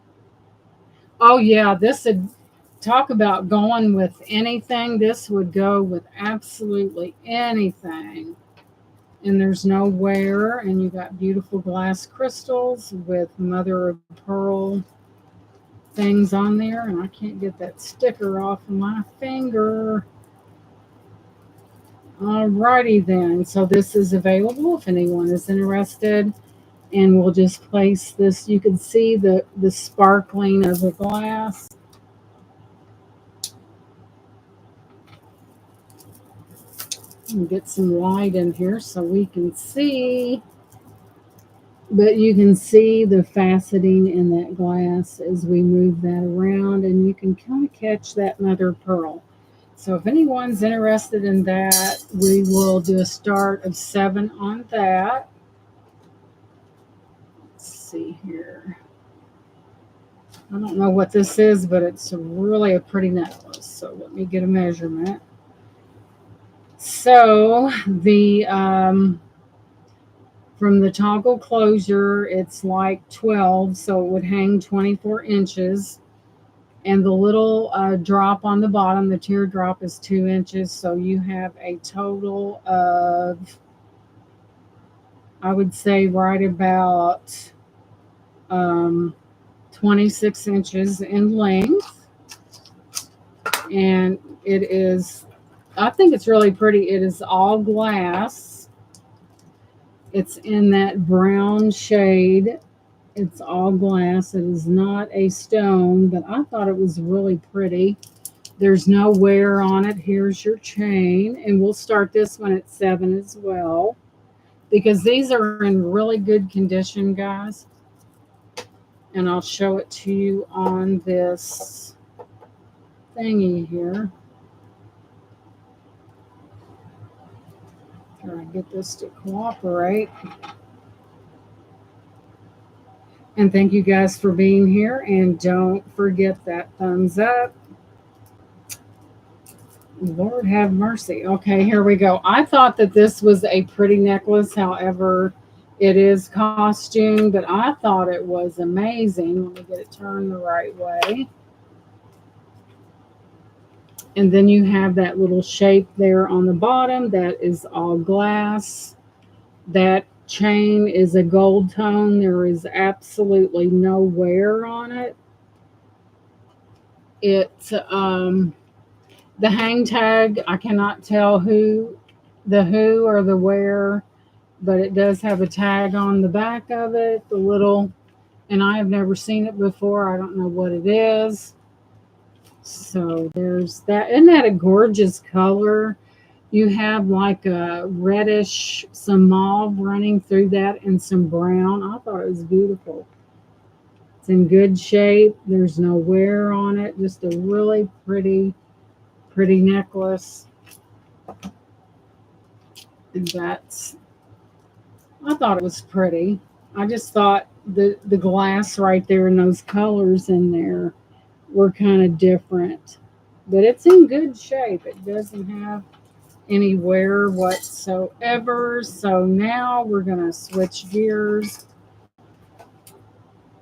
Oh yeah, this would talk about going with anything. This would go with absolutely anything. And there's no wear, and you got beautiful glass crystals with mother of pearl things on there, and I can't get that sticker off of my finger. Alrighty then, so this is available if anyone is interested, and we'll just place this. You can see the sparkling of the glass. And get some light in here so we can see. But you can see the faceting in that glass as we move that around, and you can kind of catch that mother of pearl. So if anyone's interested in that, we will do a start of 7 on that. Let's see here. I don't know what this is, but it's really a pretty necklace. So let me get a measurement. So the from the toggle closure, it's like 12, so it would hang 24 inches. And the little drop on the bottom, the teardrop, is 2 inches. So you have a total of, I would say, right about 26 inches in length. And it is, I think it's really pretty. It is all glass. It's in that brown shade. It's all glass. It is not a stone, but I thought it was really pretty. There's no wear on it. Here's your chain, and we'll start this one at 7 as well, because these are in really good condition, guys. And I'll show it to you on this thingy here. Try to get this to cooperate. And thank you guys for being here. And don't forget that thumbs up. Lord have mercy. Okay, here we go. I thought that this was a pretty necklace. However, it is costume, but I thought it was amazing. Let me get it turned the right way. And then you have that little shape there on the bottom that is all glass. That chain is a gold tone. There is absolutely no wear on it. It's the hang tag, I cannot tell who or the where, but it does have a tag on the back of it, the little, and I have never seen it before. I don't know what it is. So there's that. Isn't that a gorgeous color? You have like a reddish, some mauve running through that, and some brown. I thought it was beautiful. It's in good shape. There's no wear on it. Just a really pretty necklace. And I thought it was pretty. I just thought the glass right there and those colors in there were kind of different. But it's in good shape. It doesn't have any wear whatsoever. So now we're going to switch gears.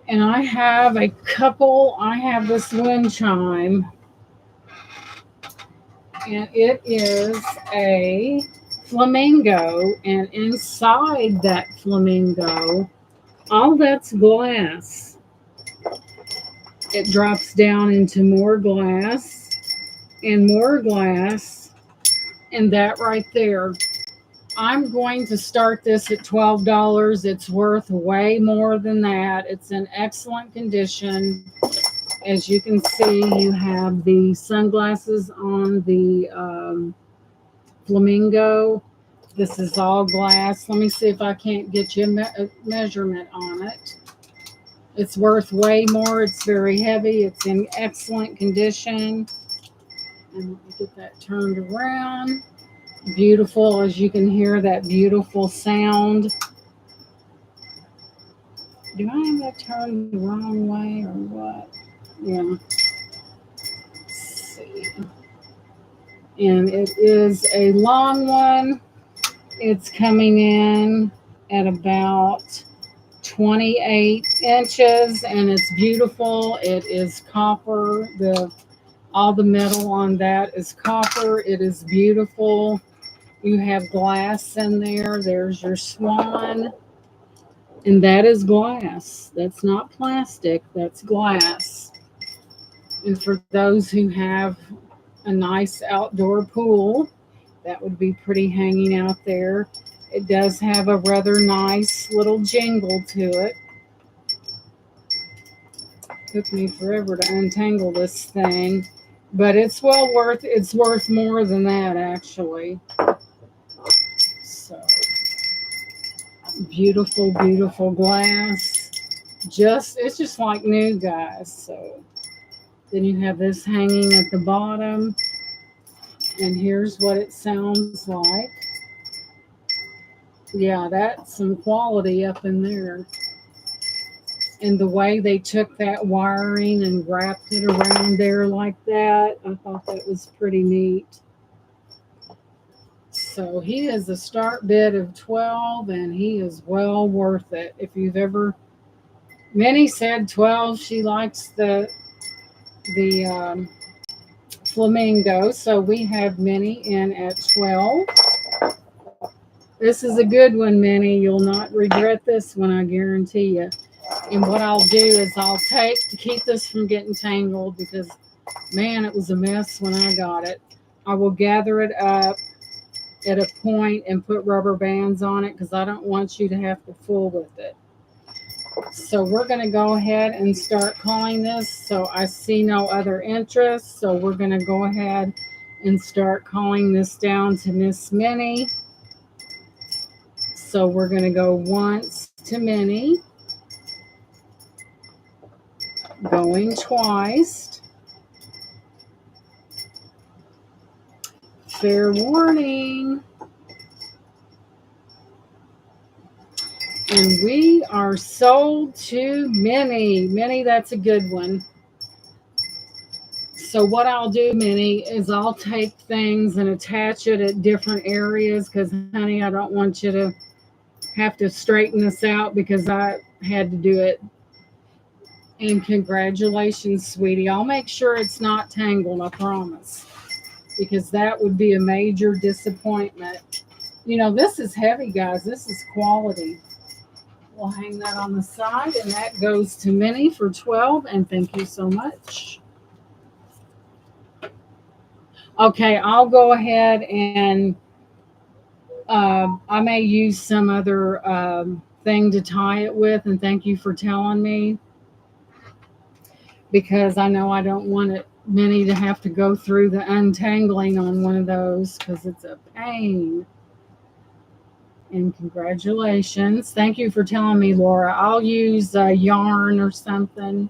And I have this wind chime, and it is a flamingo. And inside that flamingo, all that's glass. It drops down into more glass and more glass, and that right there. I'm going to start this at $12. It's worth way more than that. It's in excellent condition. As you can see, you have the sunglasses on the flamingo. This is all glass. Let me see if I can't get you a measurement on it. It's worth way more. It's very heavy. It's in excellent condition. And let me get that turned around. Beautiful, as you can hear that beautiful sound. Do I have that turned the wrong way or what? Yeah. Let's see. And it is a long one. It's coming in at about 28 inches, and it's beautiful. It is copper. All the metal on that is copper. It is beautiful. You have glass in there. There's your swan. And that is glass. That's not plastic. That's glass. And for those who have a nice outdoor pool, that would be pretty hanging out there. It does have a rather nice little jingle to it. Took me forever to untangle this thing, but it's worth more than that actually. So beautiful, beautiful glass. It's just like new, guys. So then you have this hanging at the bottom, and here's what it sounds like. Yeah, that's some quality up in there. And the way they took that wiring and wrapped it around there like that, I thought that was pretty neat. So he is a start bid of 12, and he is well worth it. If you've ever, Minnie said 12. She likes the flamingo, so we have Minnie in at 12. This is a good one, Minnie. You'll not regret this one, I guarantee you. And what I'll do is to keep this from getting tangled, because man, it was a mess when I got it. I will gather it up at a point and put rubber bands on it, because I don't want you to have to fool with it. So we're going to go ahead and start calling this. So I see no other interest. So we're going to go ahead and start calling this down to Miss Minnie. So we're going to go once to Minnie. Going twice. Fair warning. And we are sold to Minnie. Minnie, that's a good one. So what I'll do, Minnie, is I'll take things and attach it at different areas, because, honey, I don't want you to have to straighten this out, because I had to do it. And congratulations, sweetie. I'll make sure it's not tangled, I promise, because that would be a major disappointment. You know, this is heavy, guys. This is quality. We'll hang that on the side, and that goes to Minnie for 12, and thank you so much. Okay, I'll go ahead and I may use some other thing to tie it with, and thank you for telling me, because I know I don't want Minnie to have to go through the untangling on one of those, because it's a pain. And congratulations. Thank you for telling me, Laura. I'll use yarn or something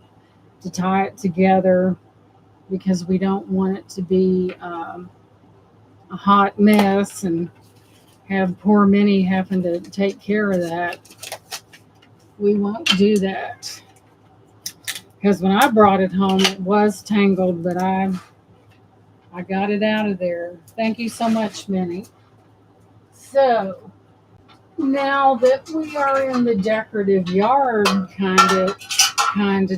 to tie it together, because we don't want it to be a hot mess. And have poor Minnie having to take care of that. We won't do that. Because when I brought it home, it was tangled, but I got it out of there. Thank you so much, Minnie. So now that we are in the decorative yard kind of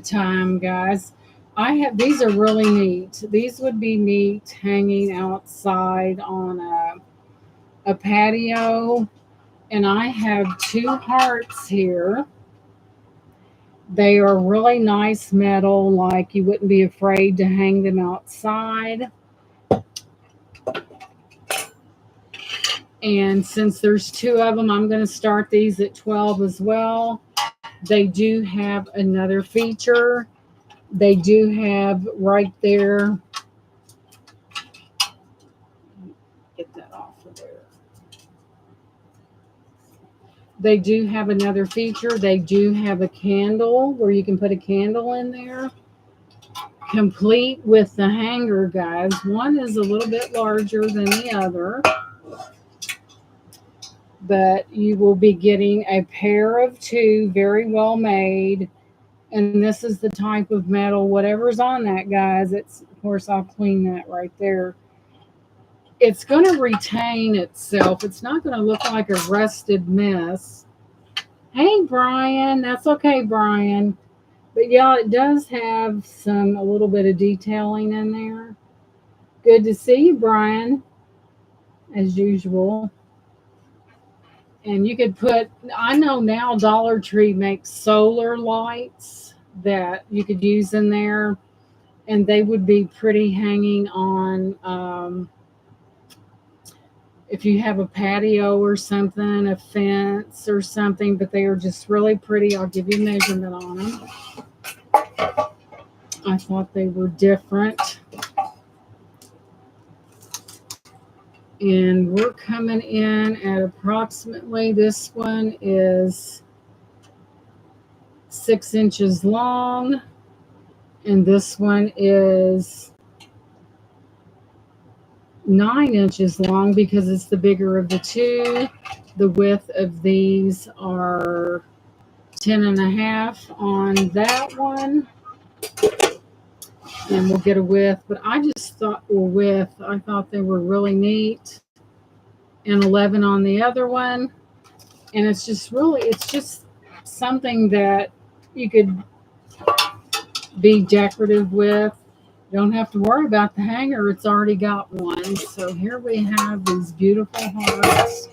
time, guys, I have these are really neat. These would be neat hanging outside on a patio, and I have two hearts here. They are really nice metal, like you wouldn't be afraid to hang them outside. And since there's two of them, I'm going to start these at 12 as well. They do have another feature. They do have right there, get that off of there. They do have another feature. They do have a candle where you can put a candle in there, complete with the hanger, guys. One is a little bit larger than the other, but you will be getting a pair of two, very well made. And this is the type of metal, whatever's on that, guys. It's, of course, I'll clean that right there. It's going to retain itself. It's not going to look like a rusted mess. Hey, Brian. That's okay, Brian. But yeah, it does have a little bit of detailing in there. Good to see you, Brian, as usual. And you could put, I know now Dollar Tree makes solar lights that you could use in there, and they would be pretty hanging on if you have a patio or something, a fence or something, but they are just really pretty. I'll give you a measurement on them. I thought they were different. And we're coming in at approximately, this one is 6 inches long, and this one is 9 inches long because it's the bigger of the two. The width of these are 10.5 on that one, and we'll get a width. But I just thought, I thought they were really neat, and 11 on the other one. And it's just something that you could be decorative with. Don't have to worry about the hanger. It's already got one. So here we have these beautiful hearts.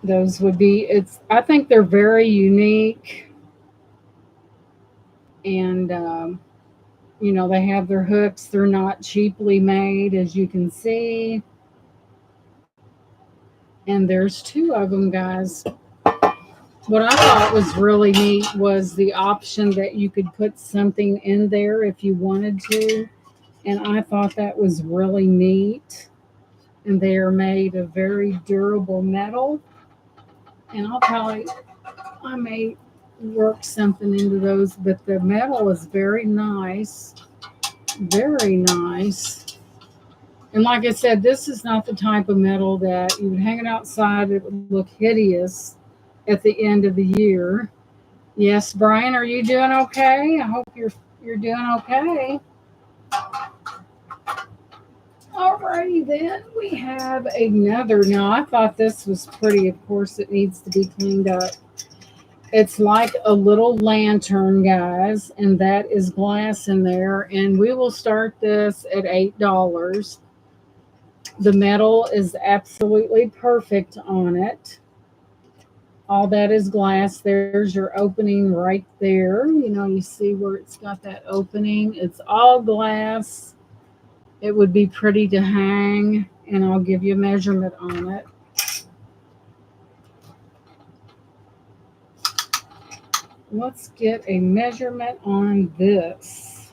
Those would be, I think they're very unique. And, they have their hooks. They're not cheaply made, as you can see. And there's two of them, guys. What I thought was really neat was the option that you could put something in there if you wanted to. And I thought that was really neat. And they are made of very durable metal. And I may work something into those, but the metal is very nice. Very nice. And like I said, this is not the type of metal that you would hang it outside. It would look hideous at the end of the year. Yes, Brian, are you doing okay? I hope you're doing okay. Alrighty then, we have another. Now, I thought this was pretty. Of course, it needs to be cleaned up. It's like a little lantern, guys, and that is glass in there. And we will start this at $8. The metal is absolutely perfect on it. All that is glass. There's your opening right there. You see where it's got that opening. It's all glass. It would be pretty to hang, and I'll give you a measurement on it. Let's get a measurement on this.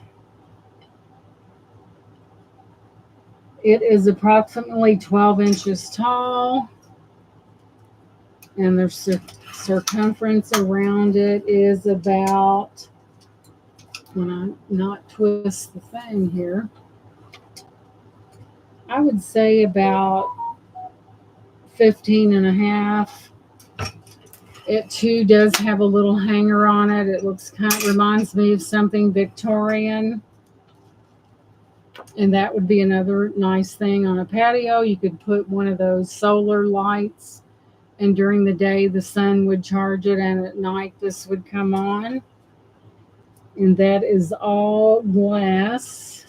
It is approximately 12 inches tall, and the circumference around it is about, when I not twist the thing here, I would say about 15 and a half. It too does have a little hanger on it. It looks kind of reminds me of something Victorian. And that would be another nice thing on a patio. You could put one of those solar lights, and during the day the sun would charge it, and at night this would come on. And that is all glass.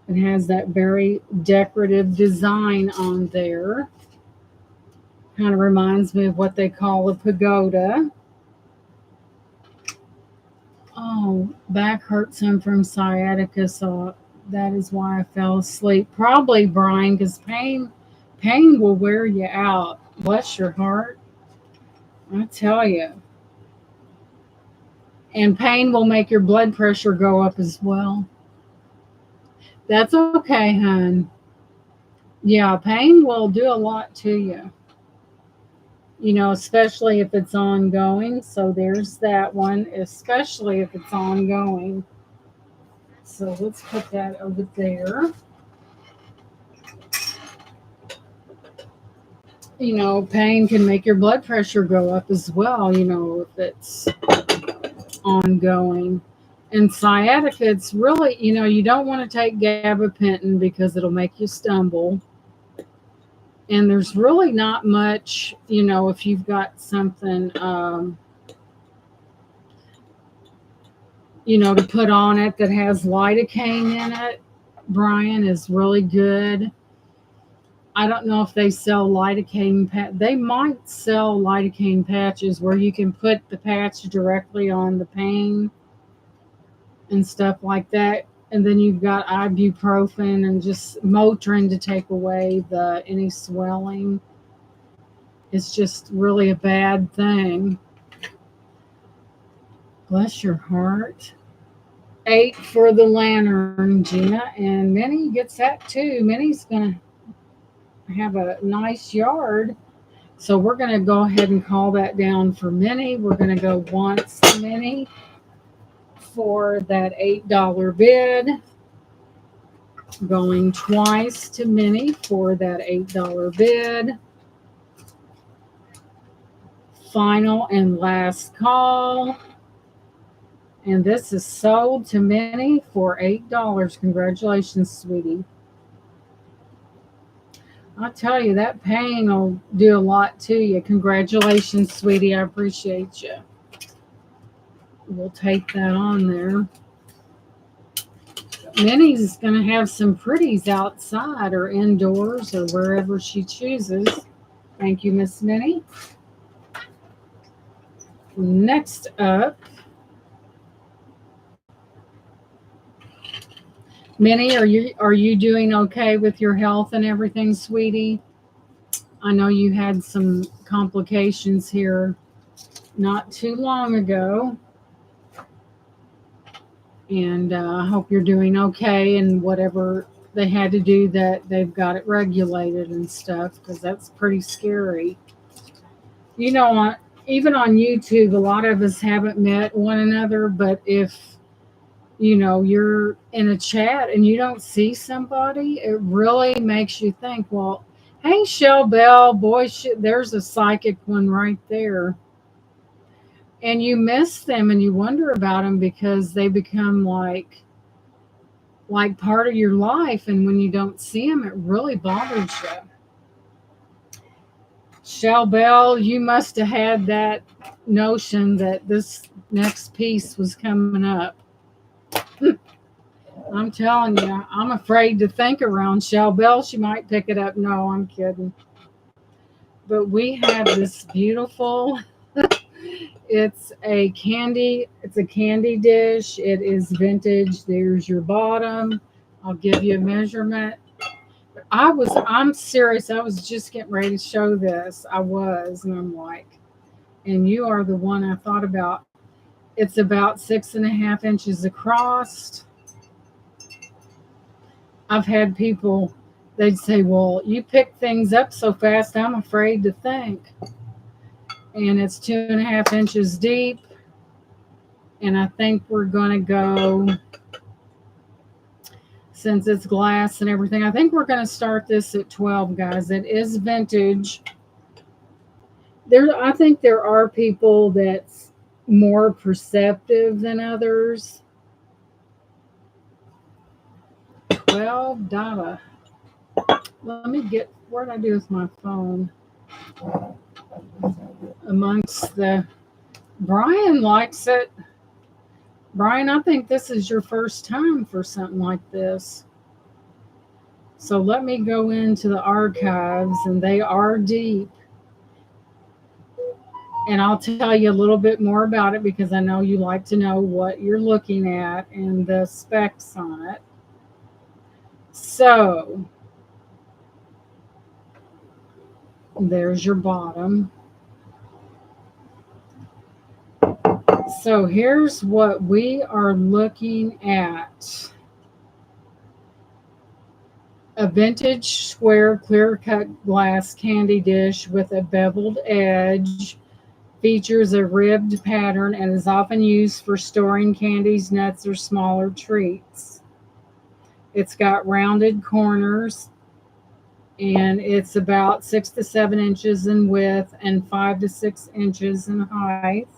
It has that very decorative design on there. Kind of reminds me of what they call a pagoda. Oh, back hurts some from sciatica, so that is why I fell asleep. Probably, Brian, because pain will wear you out. Bless your heart, I tell you. And pain will make your blood pressure go up as well. That's okay, hon. Yeah, pain will do a lot to you. Especially if it's ongoing. So there's that one, especially if it's ongoing. So let's put that over there. Pain can make your blood pressure go up as well, if it's ongoing. And sciatica, it's really, you don't want to take gabapentin because it'll make you stumble. And there's really not much, if you've got something, to put on it that has lidocaine in it. Brian is really good. I don't know if they sell lidocaine they might sell lidocaine patches where you can put the patch directly on the pain and stuff like that. And then you've got ibuprofen and just Motrin to take away any swelling. It's just really a bad thing. Bless your heart. 8 for the lantern, Gina, and Minnie gets that too. Minnie's gonna have a nice yard. So we're going to go ahead and call that down for Minnie. We're going to go once to Minnie for that $8 bid. Going twice to Minnie for that $8 bid. Final and last call. And this is sold to Minnie for $8. Congratulations, sweetie. I'll tell you, that pain will do a lot to you. Congratulations, sweetie. I appreciate you. We'll take that on there. Minnie's going to have some pretties outside or indoors or wherever she chooses. Thank you, Miss Minnie. Next up, Minnie, are you doing okay with your health and everything, sweetie? I know you had some complications here not too long ago. And I hope you're doing okay, and whatever they had to do, that they've got it regulated and stuff, because that's pretty scary. Even on YouTube, a lot of us haven't met one another, but if you're in a chat and you don't see somebody, it really makes you think, well, hey, Shell Bell, boy, there's a psychic one right there. And you miss them and you wonder about them because they become like part of your life. And when you don't see them, it really bothers you. Shell Bell, you must have had that notion that this next piece was coming up. I'm telling you, I'm afraid to think around Shell Bell. She might pick it up. No, I'm kidding. But we have this beautiful, it's a candy dish. It is vintage. There's your bottom. I'll give you a measurement. I'm serious. I was just getting ready to show this. And I'm like, and you are the one I thought about. It's about 6.5 inches across. I've had people, they'd say, well, you pick things up so fast, I'm afraid to think. And it's 2.5 inches deep. And I think we're going to go since it's glass and everything. I think we're going to start this at 12, guys. It is vintage. I think there are people that's more perceptive than others. 12 data. Let me get, what did I do with my phone? Amongst the, Brian likes it. Brian, I think this is your first time for something like this. So let me go into the archives, and they are deep. And I'll tell you a little bit more about it because I know you like to know what you're looking at and the specs on it. So there's your bottom. So here's what we are looking at. A vintage square clear-cut glass candy dish with a beveled edge. Features a ribbed pattern and is often used for storing candies, nuts, or smaller treats. It's got rounded corners, and it's about 6 to 7 inches in width and 5 to 6 inches in height.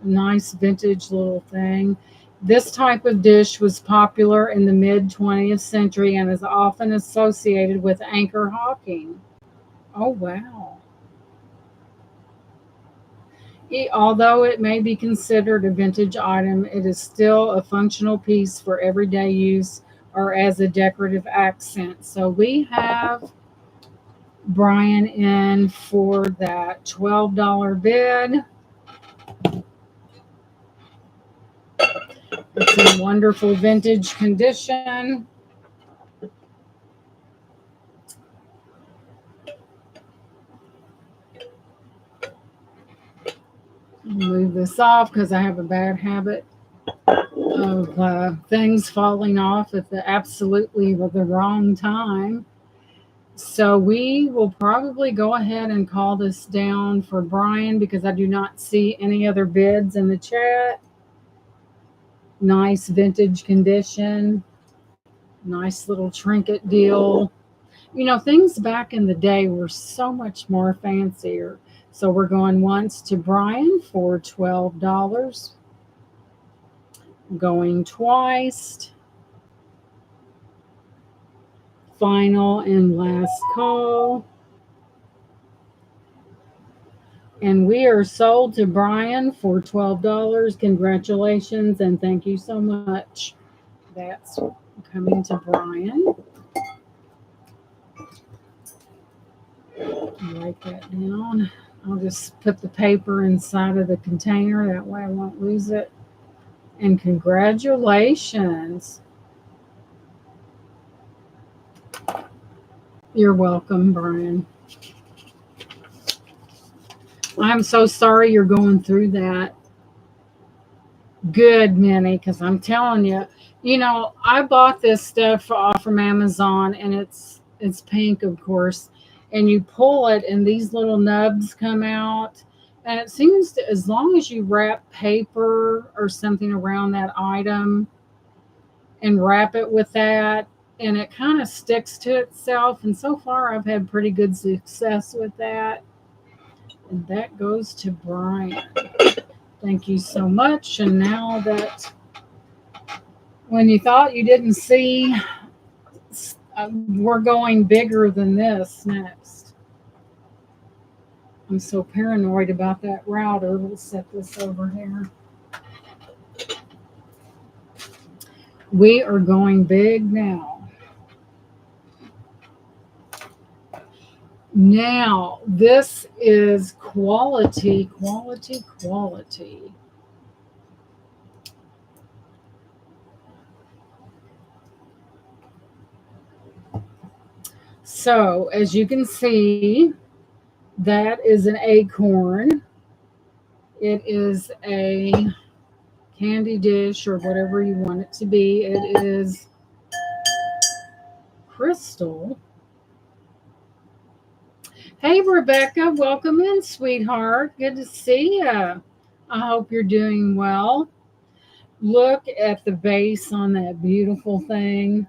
Nice vintage little thing. This type of dish was popular in the mid-20th century and is often associated with anchor hawking. Oh, wow. Although it may be considered a vintage item, it is still a functional piece for everyday use or as a decorative accent. So we have Brian in for that $12 bid. It's in wonderful vintage condition. Move this off because I have a bad habit of things falling off at the absolutely the wrong time. So we will probably go ahead and call this down for Brian because I do not see any other bids in the chat. Nice vintage condition. Nice little trinket deal. You know, things back in the day were so much more fancier. So we're going once to Brian for $12. Going twice. Final and last call. And we are sold to Brian for $12. Congratulations and thank you so much. That's coming to Brian. Write that down. I'll just put the paper inside of the container. That way I won't lose it. And congratulations. You're welcome, Brian. I'm so sorry you're going through that. Good, Minnie, because I'm telling you, you know, I bought this stuff off from Amazon, and it's pink, of course, and you pull it, and these little nubs come out, and it seems to, as long as you wrap paper or something around that item and wrap it with that, and it kind of sticks to itself, and so far I've had pretty good success with that. And that goes to Brian. Thank you so much. And now that when you thought you didn't see, we're going bigger than this next. I'm so paranoid about that router. We'll set this over here. We are going big now. Now, this is quality, quality, quality. So, as you can see, that is an acorn. It is a candy dish or whatever you want it to be. It is crystal. Hey, Rebecca, welcome in, sweetheart. Good to see you. I hope you're doing well. Look at the base on that beautiful thing.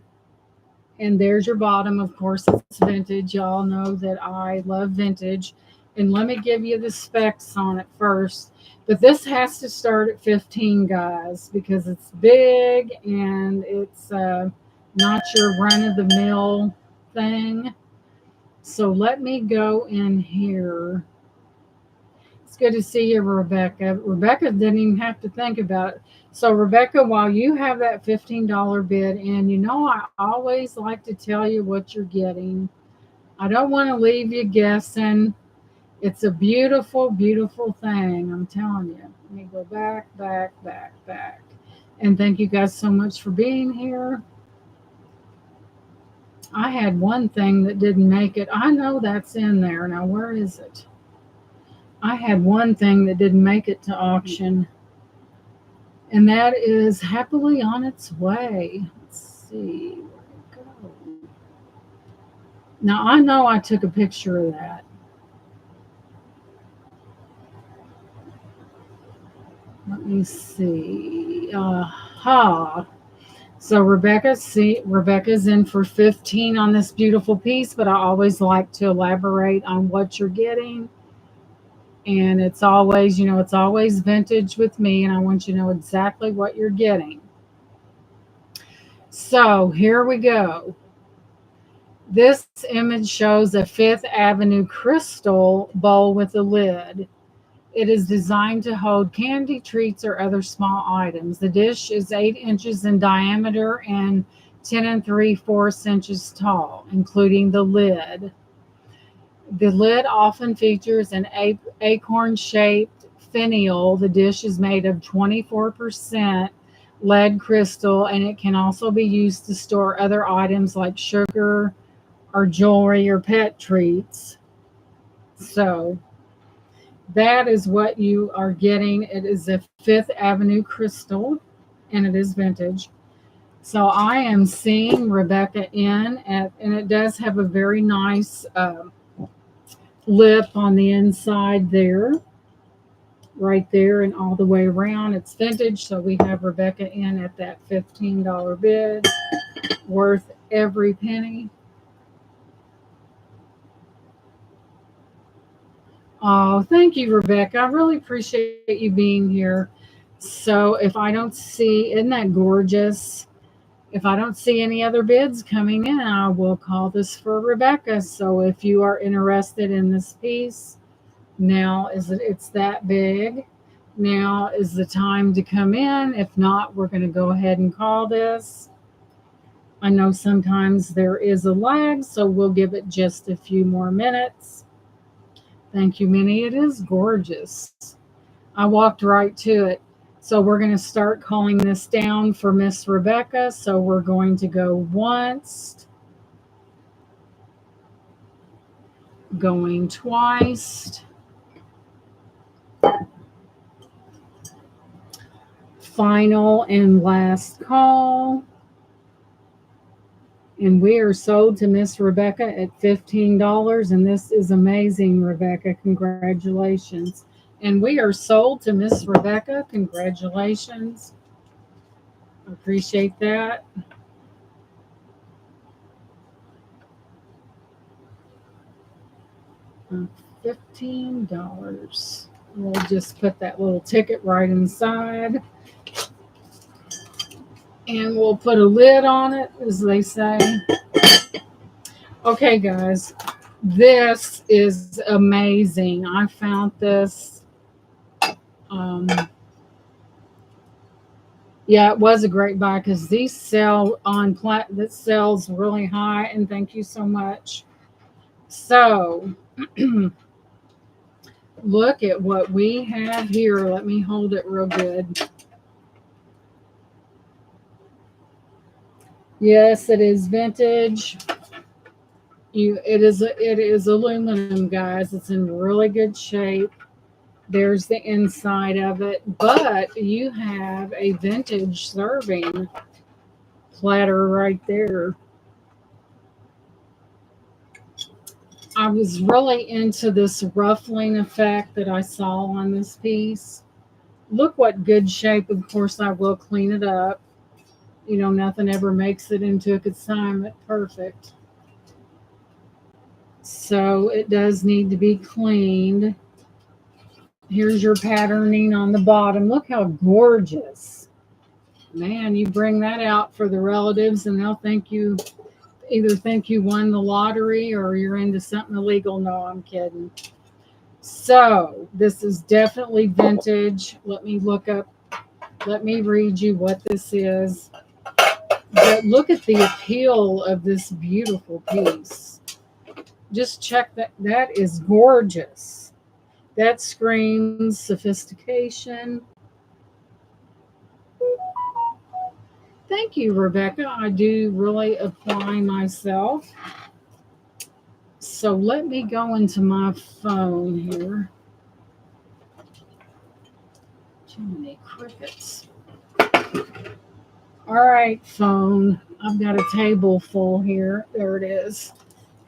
And there's your bottom. Of course, it's vintage. Y'all know that I love vintage. And let me give you the specs on it first. But this has to start at 15, guys, because it's big and it's not your run of the mill thing. So let me go in here. It's good to see you, Rebecca. Rebecca didn't even have to think about it. So, Rebecca, while you have that $15 bid in, I always like to tell you what you're getting. I don't want to leave you guessing. It's a beautiful, beautiful thing. I'm telling you. Let me go back, back, back, back. And thank you guys so much for being here. I had one thing that didn't make it. I know that's in there. Now, where is it? I had one thing that didn't make it to auction, and that is happily on its way. Let's see where it go. Now, I know I took a picture of that. Let me see. Aha. So Rebecca's in for 15 on this beautiful piece, but I always like to elaborate on what you're getting. And it's always vintage with me, and I want you to know exactly what you're getting. So here we go. This image shows a Fifth Avenue crystal bowl with a lid. It is designed to hold candy, treats, or other small items. The dish is 8 inches in diameter and 10 and 3/4 inches tall, including the lid. The lid often features an acorn-shaped finial. The dish is made of 24% lead crystal, and it can also be used to store other items like sugar or jewelry or pet treats. So that is what you are getting. It is a Fifth Avenue crystal, and it is vintage. So I am seeing Rebecca and it does have a very nice lip on the inside there, right there, and all the way around. It's vintage, so we have Rebecca in at that $15 bid, worth every penny. Oh, thank you, Rebecca. I really appreciate you being here. So if I don't see, isn't that gorgeous? If I don't see any other bids coming in, I will call this for Rebecca. So if you are interested in this piece, it's that big. Now is the time to come in. If not, we're going to go ahead and call this. I know sometimes there is a lag, so we'll give it just a few more minutes. Thank you, Minnie. It is gorgeous. I walked right to it. So we're going to start calling this down for Miss Rebecca. So we're going to go once, going twice, final and last call. And we are sold to Miss Rebecca at $15. And this is amazing, Rebecca. Congratulations. And we are sold to Miss Rebecca. Congratulations. Appreciate that. $15. We'll just put that little ticket right inside. And we'll put a lid on it, as they say. Okay, guys. This is amazing. I found this. Um, yeah, it was a great buy because these sell on that sells really high. And thank you so much. So, look at what we have here. Let me hold it real good. Yes, it is vintage. It is aluminum, guys. It's in really good shape. There's the inside of it, but you have a vintage serving platter right there. I was really into this ruffling effect that I saw on this piece. Look what good shape. Of course, I will clean it up. You know, nothing ever makes it into a consignment perfect. So it does need to be cleaned. Here's your patterning on the bottom. Look how gorgeous. Man, you bring that out for the relatives and they'll either think you won the lottery or you're into something illegal. No, I'm kidding. So this is definitely vintage. Let me read you what this is. But look at the appeal of this beautiful piece. Just check that. That is gorgeous. That screams sophistication. Thank you, Rebecca. I do really apply myself. So let me go into my phone here. Too many crickets. All right, phone. I've got a table full here. There it is.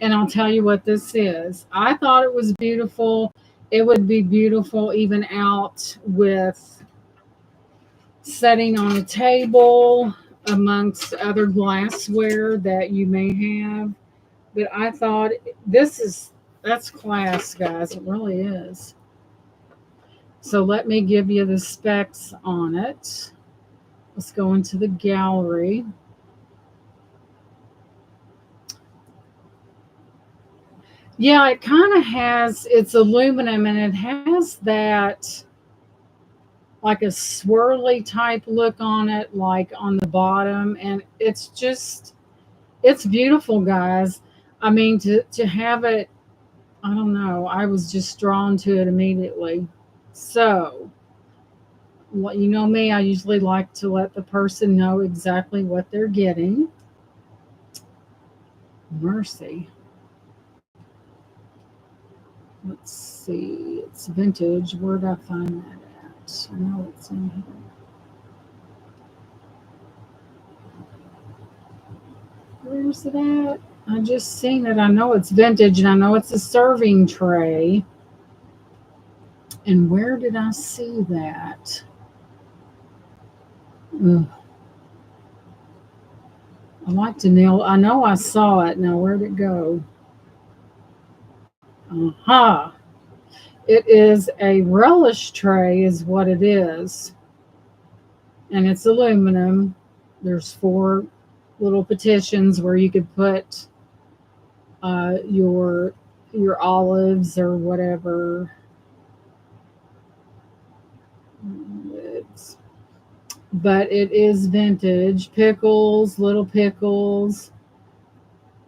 And I'll tell you what this is. I thought it was beautiful. It would be beautiful even out with setting on a table amongst other glassware that you may have. But I thought that's class, guys. It really is. So let me give you the specs on it. Let's go into the gallery. Yeah, it kind of has, it's aluminum and it has that like a swirly type look on it, like on the bottom. And it's beautiful, guys. I mean, to have it, I don't know, I was just drawn to it immediately. So, well, you know me, I usually like to let the person know exactly what they're getting. Mercy. Let's see. It's vintage. Where'd I find that at? I know it's in here. Where's it at? I just seen it. I know it's vintage and I know it's a serving tray. And where did I see that? Ugh. I like to nail. I know I saw it. Now where'd it go? Aha. It is a relish tray, is what it is. And it's aluminum. There's four little petitions where you could put your olives or whatever. It's, but it is vintage. Pickles, little pickles.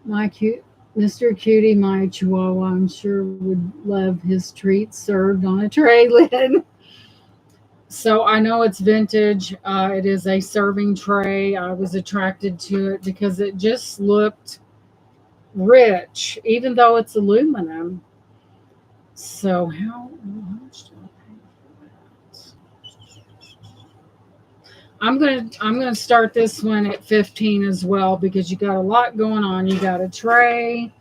My cute Mr. Cutie, my Chihuahua, I'm sure would love his treats served on a tray lid. So I know it's vintage. It is a serving tray. I was attracted to it because it just looked rich, even though it's aluminum. So how much do I pay for that? I'm gonna start this one at 15 as well because you got a lot going on. You got a tray,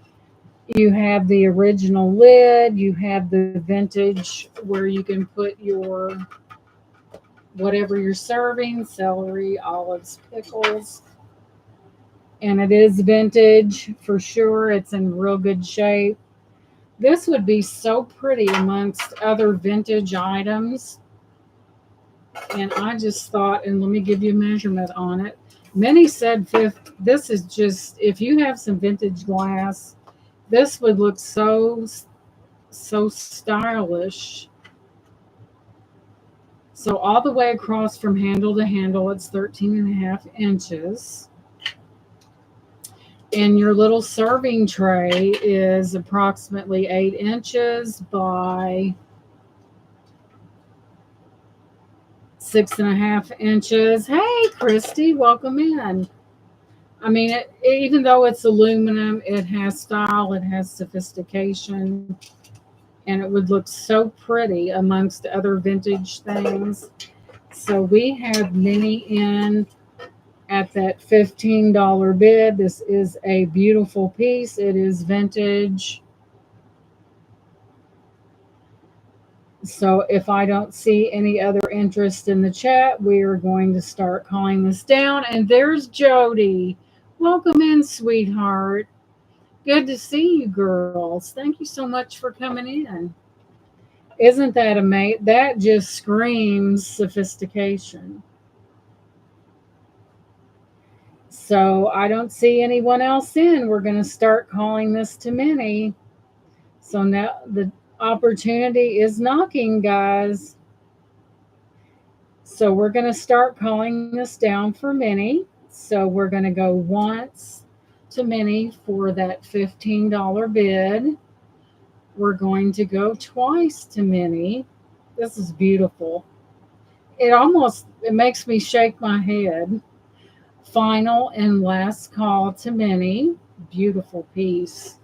you have the original lid, you have the vintage where you can put your whatever you're serving, celery, olives, pickles. And it is vintage for sure. It's in real good shape. This would be so pretty amongst other vintage items. And I just thought, and let me give you a measurement on it. Many said fifth. This is just, if you have some vintage glass, this would look so stylish. So all the way across from handle to handle, it's 13 and a half inches. And your little serving tray is approximately 8 inches by 6.5 inches. Hey, Christy, welcome in. I mean, even though it's aluminum, it has style, it has sophistication, and it would look so pretty amongst other vintage things. So we have many in at that $15 bid. This is a beautiful piece. It is vintage. So if I don't see any other interest in the chat, we are going to start calling this down. And there's Jody. Welcome in, sweetheart. Good to see you, girls. Thank you so much for coming in. Isn't that amazing? That just screams sophistication. So I don't see anyone else in. We're going to start calling this to many. So now the opportunity is knocking, guys. So we're going to start calling this down for many. So we're going to go once to many for that $15 bid. We're going to go twice to many. This is beautiful. It makes me shake my head. Final and last call to many. Beautiful piece.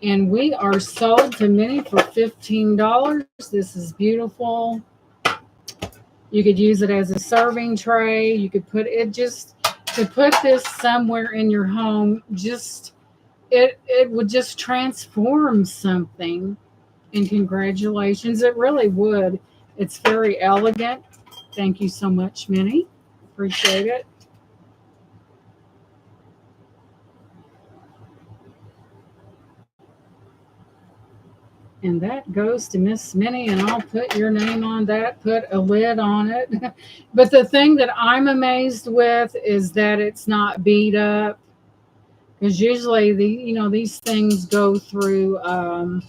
And we are sold to many for $15. This is beautiful. You could use it as a serving tray. You could put it just to put this somewhere in your home. Just it would just transform something. And congratulations, it really would. It's very elegant. Thank you so much, Minnie. Appreciate it. And that goes to Miss Minnie, and I'll put your name on that, put a lid on it. But the thing that I'm amazed with is that it's not beat up. Because usually these things go through a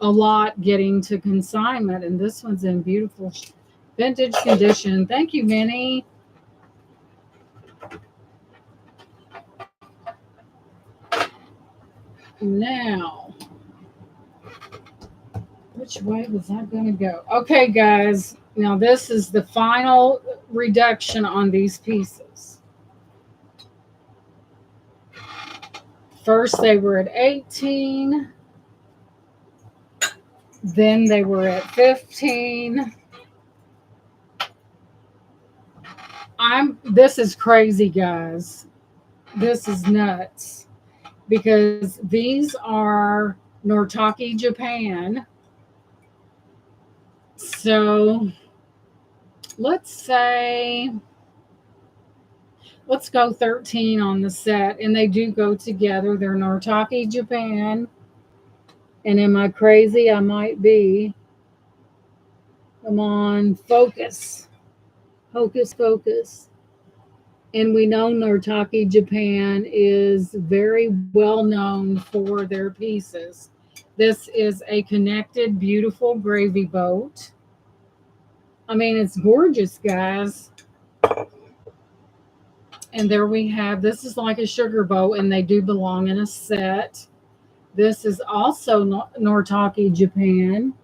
lot getting to consignment, and this one's in beautiful vintage condition. Thank you, Minnie. Now, which way was I going to go? Okay, guys. Now, this is the final reduction on these pieces. First, they were at 18. Then they were at 15. This is crazy, guys. This is nuts. Because these are Nortaki, Japan. So let's go 13 on the set, and they do go together. They're Nortaki, Japan. And am I crazy? I might be. Come on, focus. Hocus pocus. And we know Nortaki, Japan is very well known for their pieces. This is a connected, beautiful gravy boat. I mean, it's gorgeous, guys. And there we have, this is like a sugar boat, and they do belong in a set. This is also Nortaki, Japan.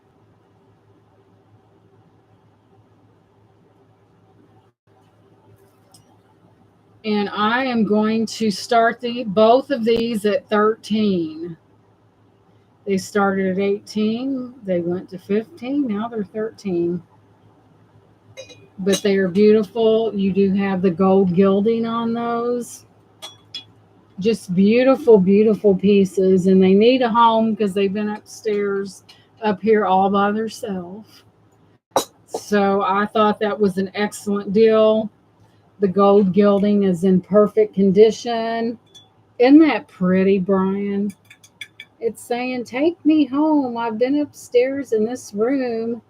And I am going to start both of these at 13. They started at 18, they went to 15, now they're 13. But they are beautiful. You do have the gold gilding on those. Just beautiful, beautiful pieces. And they need a home because they've been up here all by themselves. So I thought that was an excellent deal. The gold gilding is in perfect condition. Isn't that pretty, Brian? It's saying, take me home. I've been upstairs in this room.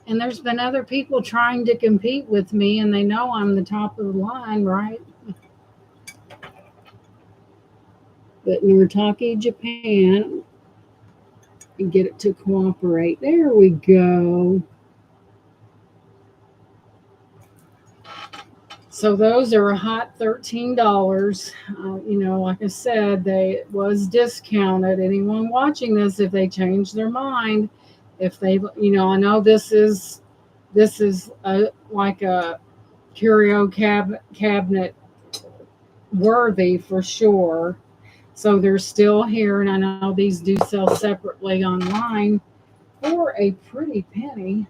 And there's been other people trying to compete with me, and they know I'm the top of the line, right? But Nortaki, Japan, and get it to cooperate. There we go. So those are a hot $13. Like I said, it was discounted. Anyone watching this, if they change their mind, if they, I know this is like a curio cabinet worthy for sure. So they're still here, and I know these do sell separately online for a pretty penny.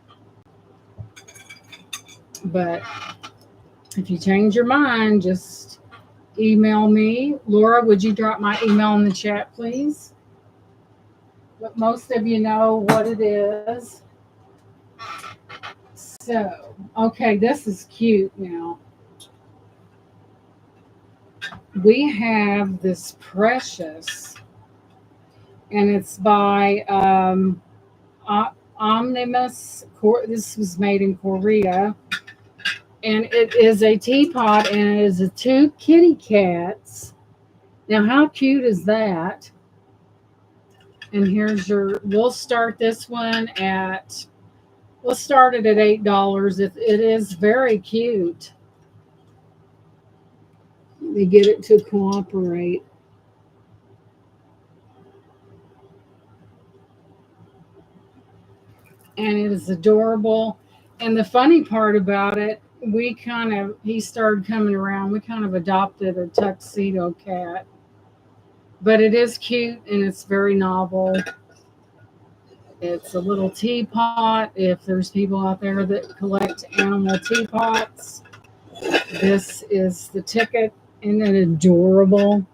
But if you change your mind, just email me. Laura, would you drop my email in the chat, please? but most of you know what it is. So, okay, this is cute now. We have this precious, and it's by Omnibus. This was made in Korea, and it is a teapot, and it is a two kitty cats. Now, how cute is that? And here's your. We'll start this one at. We'll start it at $8. It is very cute. They get it to cooperate. And it is adorable. And the funny part about it, he started coming around. We kind of adopted a tuxedo cat, but it is cute and it's very novel. It's a little teapot. If there's people out there that collect animal teapots, this is the ticket. Isn't it adorable?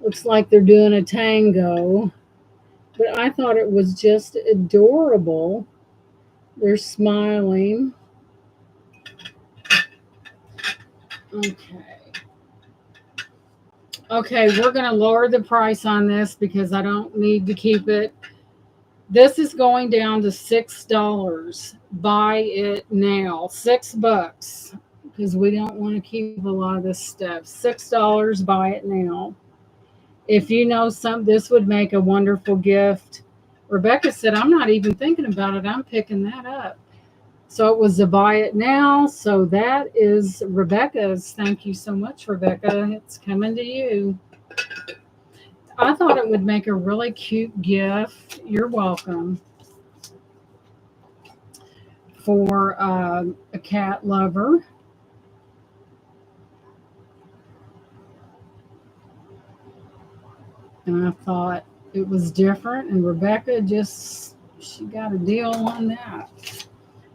Looks like they're doing a tango, but I thought it was just adorable. They're smiling. Okay. Okay, we're going to lower the price on this because I don't need to keep it. This is going down to $6. Buy it now. $6 because we don't want to keep a lot of this stuff. $6, buy it now. If you know this would make a wonderful gift. Rebecca said, I'm not even thinking about it. I'm picking that up. So it was a buy it now. So that is Rebecca's. Thank you so much, Rebecca. It's coming to you. I thought it would make a really cute gift. You're welcome. For a cat lover. And I thought it was different. And Rebecca she got a deal on that.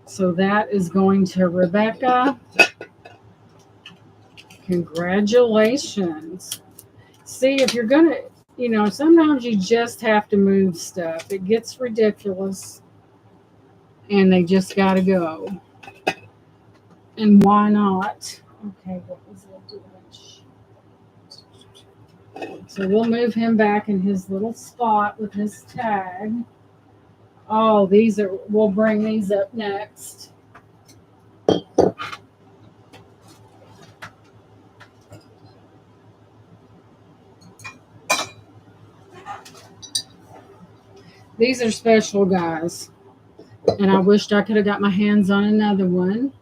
So that is going to Rebecca. Congratulations. See, if you're going to, sometimes you just have to move stuff. It gets ridiculous. And they just got to go. And why not? Okay, what was I doing? So we'll move him back in his little spot with his tag. Oh, we'll bring these up next. These are special, guys. And I wished I could have got my hands on another one.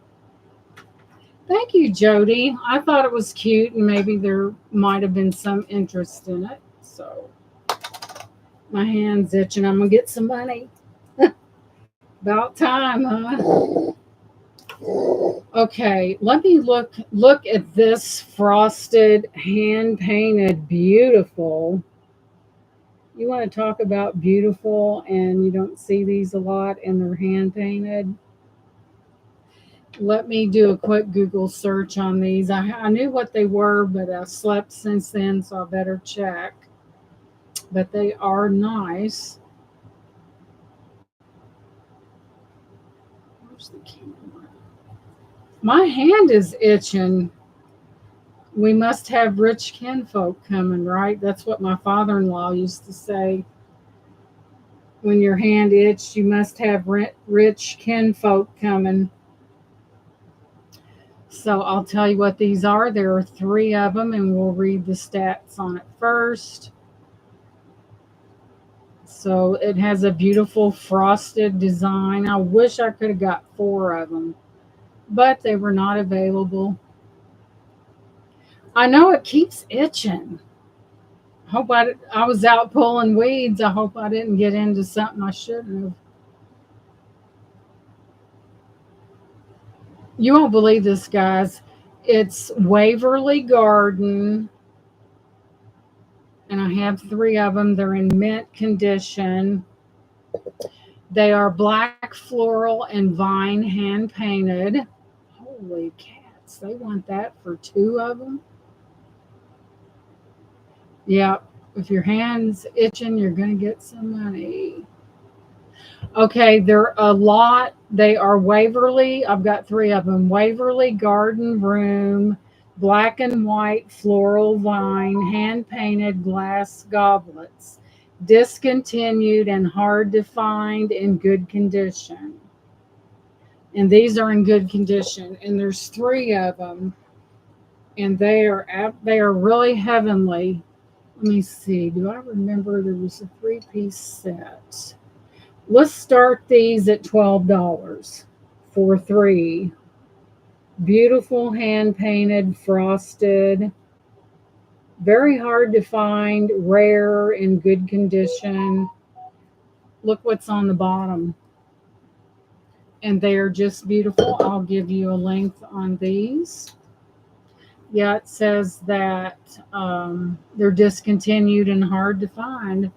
Thank you, Jody. I thought it was cute and maybe there might have been some interest in it. So my hand's itching. I'm going to get some money. About time, huh? Okay, let me look at this frosted, hand-painted, beautiful. You want to talk about beautiful and you don't see these a lot and they're hand-painted? Let me do a quick Google search on these. I knew what they were, but I slept since then, so I better check. But they are nice. Where's the camera? My hand is itching. We must have rich kinfolk coming, right? That's what my father-in-law used to say. When your hand itched, you must have rich kinfolk coming. So I'll tell you what these are. There are 3 of them, and we'll read the stats on it first. So it has a beautiful frosted design. I wish I could have got 4 of them, but they were not available. I know it keeps itching. Hope I was out pulling weeds. I hope I didn't get into something I shouldn't have. You won't believe this, guys. It's Waverly Garden, and I have 3 of them. They're in mint condition. They are black floral and vine hand painted. Holy cats! They want that for 2 of them. Yeah, If your hand's itching, you're going to get some money. Okay, they're a lot. They are Waverly. I've got three of them. Waverly Garden Room, black and white floral vine, hand painted glass goblets, discontinued and hard to find in good condition. And these are in good condition. And there's three of them, and they are really heavenly. Let me see. Do I remember there was a three-piece set? Let's start these at $12 for three. Beautiful hand painted, frosted, very hard to find, rare, in good condition. Look what's on the bottom. And they are just beautiful. I'll give you a length on these. Yeah, it says that they're discontinued and hard to find.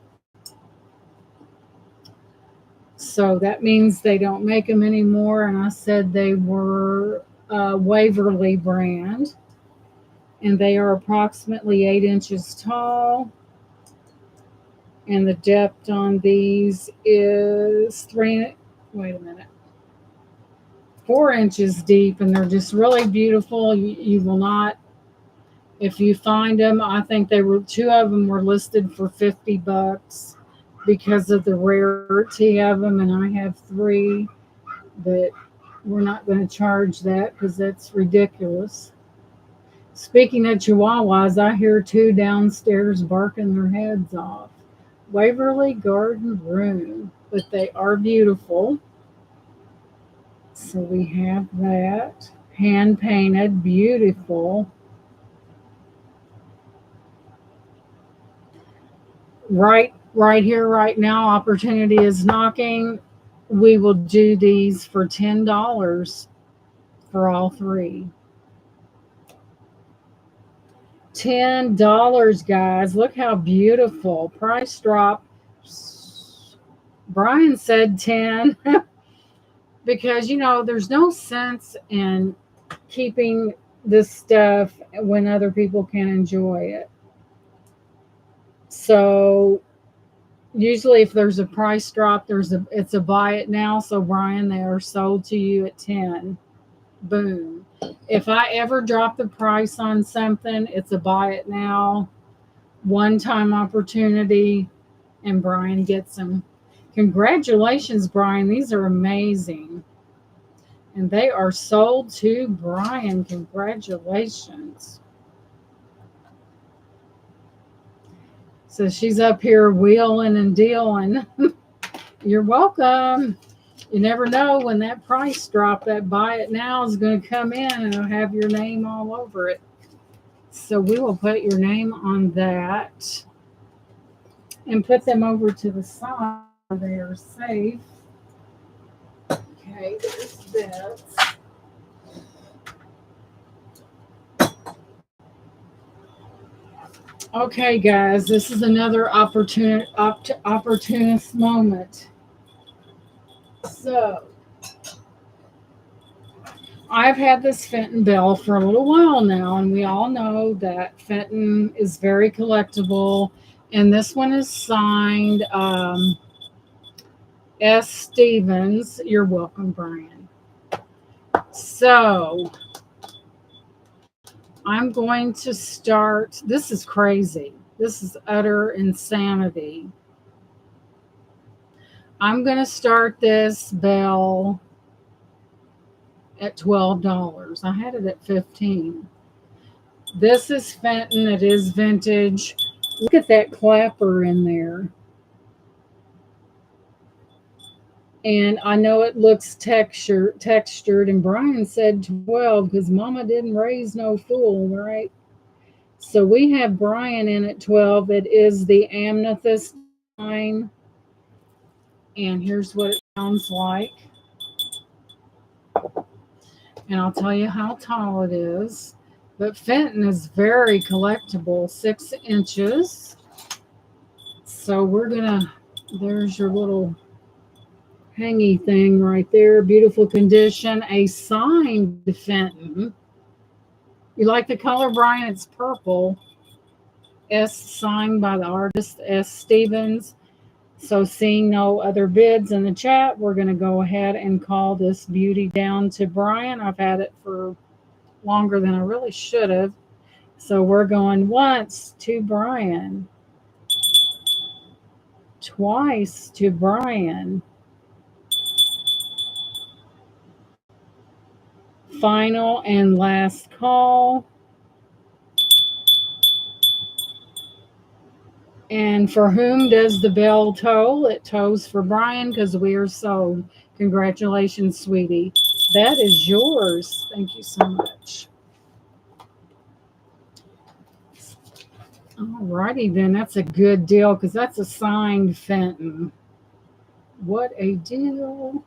So that means they don't make them anymore. And I said they were Waverly brand. And they are approximately 8 inches tall. And the depth on these is 4 inches deep. And they're just really beautiful. You will not, if you find them, I think they were, two of them were listed for $50 because of the rarity of them, and I have three, but we're not going to charge that because that's ridiculous. Speaking of Chihuahuas, I hear two downstairs barking their heads off. Waverly Garden Room, but they are beautiful. So we have that. Hand painted, beautiful. Right here, right now, opportunity is knocking. We will do these for $10 for all three. $10, guys. Look how beautiful. Price drop. Brian said 10 because, you know, there's no sense in keeping this stuff when other people can enjoy it. So usually if there's a price drop, it's a buy it now. So Brian, they are sold to you at 10. Boom. If I ever drop the price on something, it's a buy it now, one time opportunity, and Brian gets them. Congratulations, Brian. These are amazing. And they are sold to Brian. Congratulations. So she's up here wheeling and dealing. You're welcome. You never know when that price drop, that buy it now is going to come in and it'll have your name all over it. So we will put your name on that and put them over to the side where they are safe. Okay, there's this. Okay, guys, this is another opportunist moment. So, I've had this Fenton bell for a little while now, and we all know that Fenton is very collectible. And this one is signed S. Stevens. You're welcome, Brian. So, I'm going to start. This is crazy. This is utter insanity. I'm going to start this bell at $12. I had it at $15. This is Fenton. It is vintage. Look at that clapper in there. And I know it looks textured, and Brian said 12 because Mama didn't raise no fool, right? So we have Brian in at 12. It is the amethyst line. And here's what it sounds like. And I'll tell you how tall it is. But Fenton is very collectible, 6 inches. So we're going to, there's your little hangy thing right there. Beautiful condition. A signed Fenton. You like the color, Brian? It's purple. S signed by the artist S. Stevens. So, seeing no other bids in the chat, we're going to go ahead and call this beauty down to Brian. I've had it for longer than I really should have. So, we're going once to Brian, twice to Brian, final and last call. And for whom does the bell toll? It tolls for Brian because we are sold. Congratulations, sweetie. That is yours. Thank you so much. Alrighty then, that's a good deal because that's a signed Fenton. What a deal.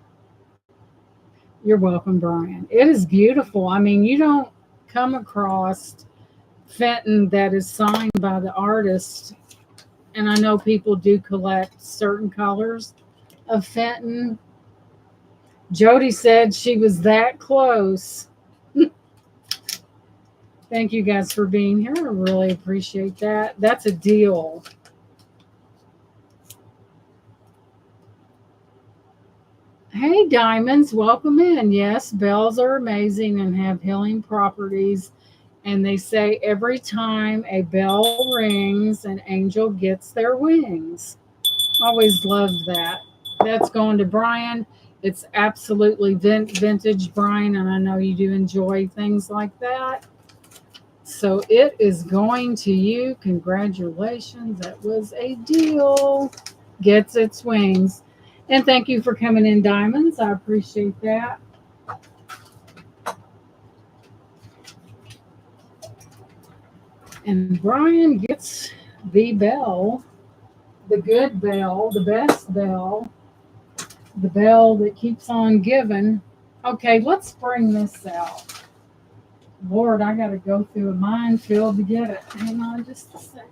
You're welcome, Brian. It is beautiful. I mean, you don't come across Fenton that is signed by the artist. And I know people do collect certain colors of Fenton. Jody said she was that close. Thank you guys for being here. I really appreciate that. That's a deal. Hey, diamonds, welcome in. Yes, bells are amazing and have healing properties. And they say every time a bell rings, an angel gets their wings. Always loved that. That's going to Brian. It's absolutely vintage, Brian, and I know you do enjoy things like that. So it is going to you. Congratulations. That was a deal. Gets its wings. And thank you for coming in, Diamonds. I appreciate that. And Brian gets the bell, the good bell, the best bell, the bell that keeps on giving. Okay, let's bring this out. Lord, I got to go through a minefield to get it. Hang on just a second.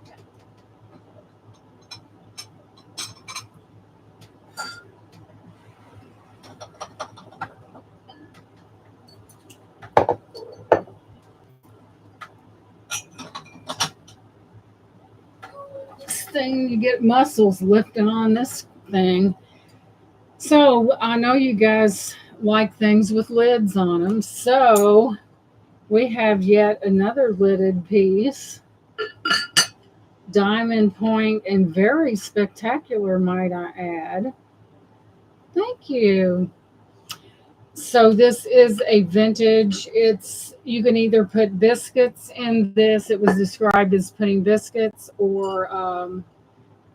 This thing, you get muscles lifting on this thing. So I know you guys like things with lids on them. So we have yet another lidded piece. Diamond point and very spectacular, might I add. Thank you. So this is a vintage. It's you can either put biscuits in this. It was described as putting biscuits or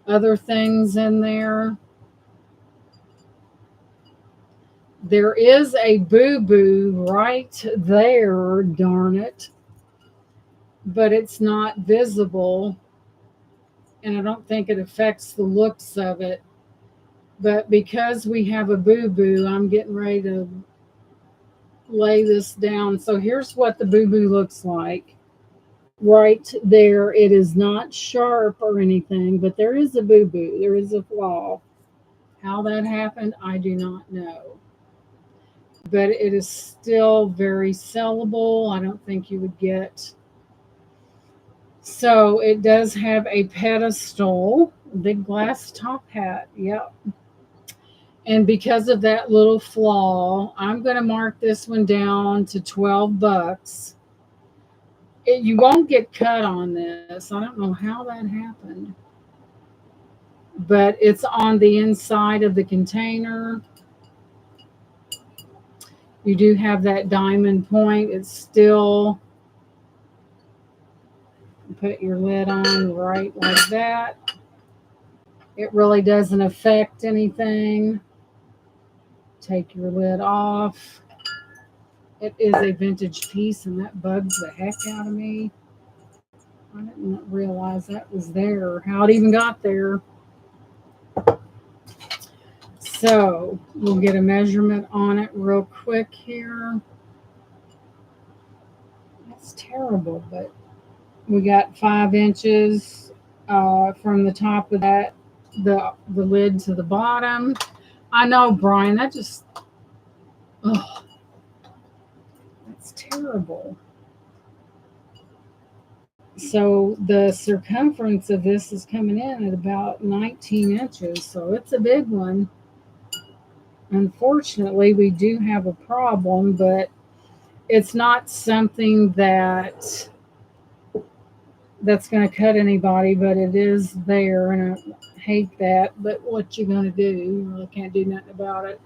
other things in there. There is a boo-boo right there, darn it. But it's not visible. And I don't think it affects the looks of it. But because we have a boo-boo, I'm getting ready to lay this down. So here's what the boo-boo looks like. Right there, it is not sharp or anything, but there is a boo-boo. There is a flaw. How that happened, I do not know. But it is still very sellable. I don't think you would get. So it does have a pedestal, big glass top hat. Yep. And because of that little flaw, I'm going to mark this one down to $12. You won't get cut on this. I don't know how that happened. But it's on the inside of the container. You do have that diamond point. It's still, put your lid on right like that. It really doesn't affect anything. Take your lid off. It is a vintage piece, and that bugs the heck out of me. I didn't realize that was there, how it even got there. So we'll get a measurement on it real quick here. That's terrible, but we got 5 inches from the top of that, the lid to the bottom. I know, Brian, that just, that's terrible. So the circumference of this is coming in at about 19 inches. So it's a big one. Unfortunately, we do have a problem, but it's not something that's going to cut anybody, but it is there, and I hate that. But what you going to do? You really can't do nothing about it.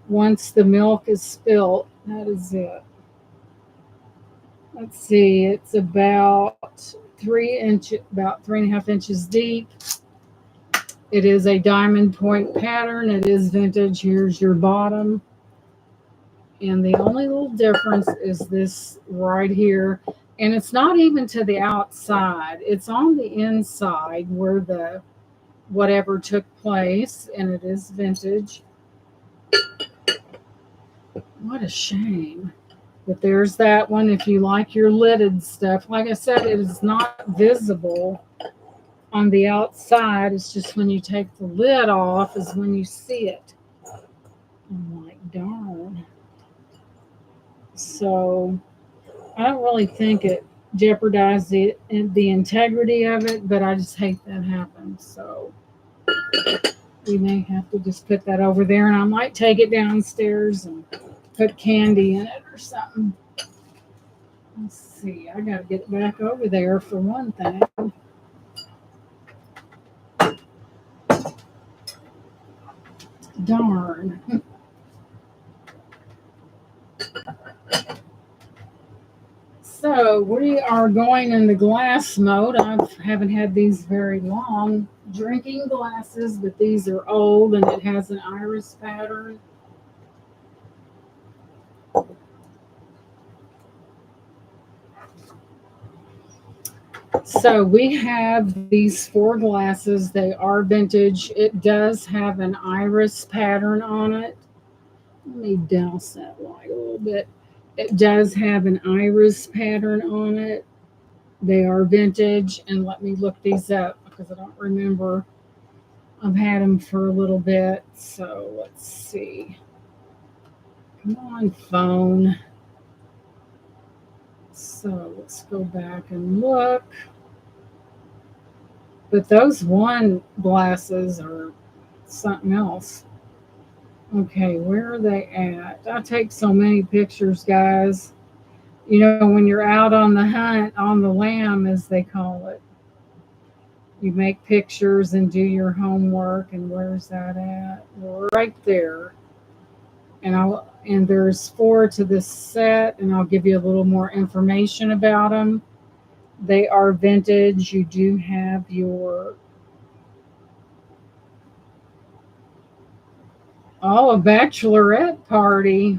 Once the milk is spilt, that is it. Let's see, it's about 3 inches, about 3.5 inches deep. It is a diamond point pattern. It is vintage. Here's your bottom. And the only little difference is this right here. And it's not even to the outside. It's on the inside where the whatever took place. And it is vintage. What a shame. But there's that one if you like your lidded stuff. Like I said, it is not visible on the outside. It's just when you take the lid off is when you see it. I'm like, darn. So I don't really think it jeopardized the integrity of it, but I just hate that happens. So we may have to just put that over there, and I might take it downstairs and put candy in it or something. Let's see. I got to get it back over there for one thing. Darn. So we are going in the glass mode. I haven't had these very long drinking glasses, but these are old and it has an iris pattern. So we have these 4 glasses. They are vintage. It does have an iris pattern on it. Let me douse that light a little bit. It does have an iris pattern on it. They are vintage. And let me look these up because I don't remember. I've had them for a little bit. So let's see. Come on, phone. So let's go back and look. But those 1 glasses are something else. Okay, where are they at? I take so many pictures, guys. You know, when you're out on the hunt, on the lamb, as they call it, you make pictures and do your homework. And where's that at? Right there. And there's 4 to this set, and I'll give you a little more information about them. They are vintage. You do have your a bachelorette party.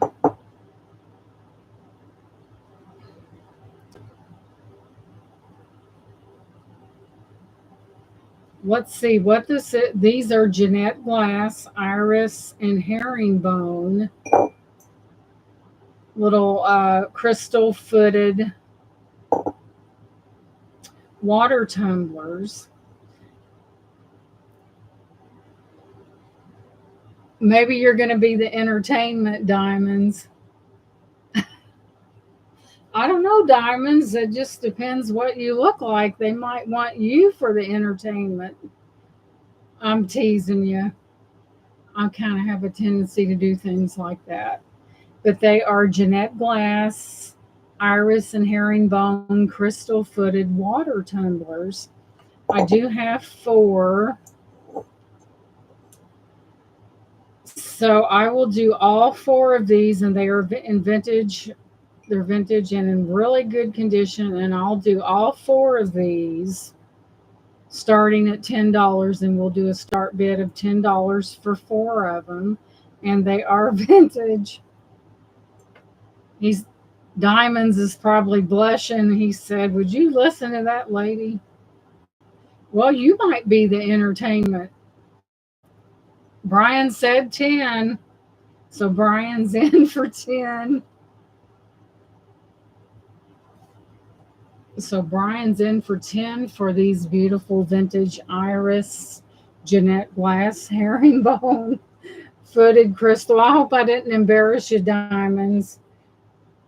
Let's see what this is. These are Jeanette Glass, iris, and herringbone. Little crystal footed water tumblers. Maybe you're going to be the entertainment, Diamonds. I don't know, Diamonds. It just depends what you look like. They might want you for the entertainment. I'm teasing you. I kind of have a tendency to do things like that. But they are Jeanette Glass, iris, and herringbone crystal footed water tumblers. I do have 4. So I will do all 4 of these, and they are in vintage. They're vintage and in really good condition. And I'll do all 4 of these starting at $10, and we'll do a start bid of $10 for 4 of them. And they are vintage. Diamonds is probably blushing. He said, "Would you listen to that lady?" Well, you might be the entertainment. Brian said 10. So Brian's in for 10. So Brian's in for 10 for these beautiful vintage iris, Jeanette Glass, herringbone, footed crystal. I hope I didn't embarrass you, Diamonds.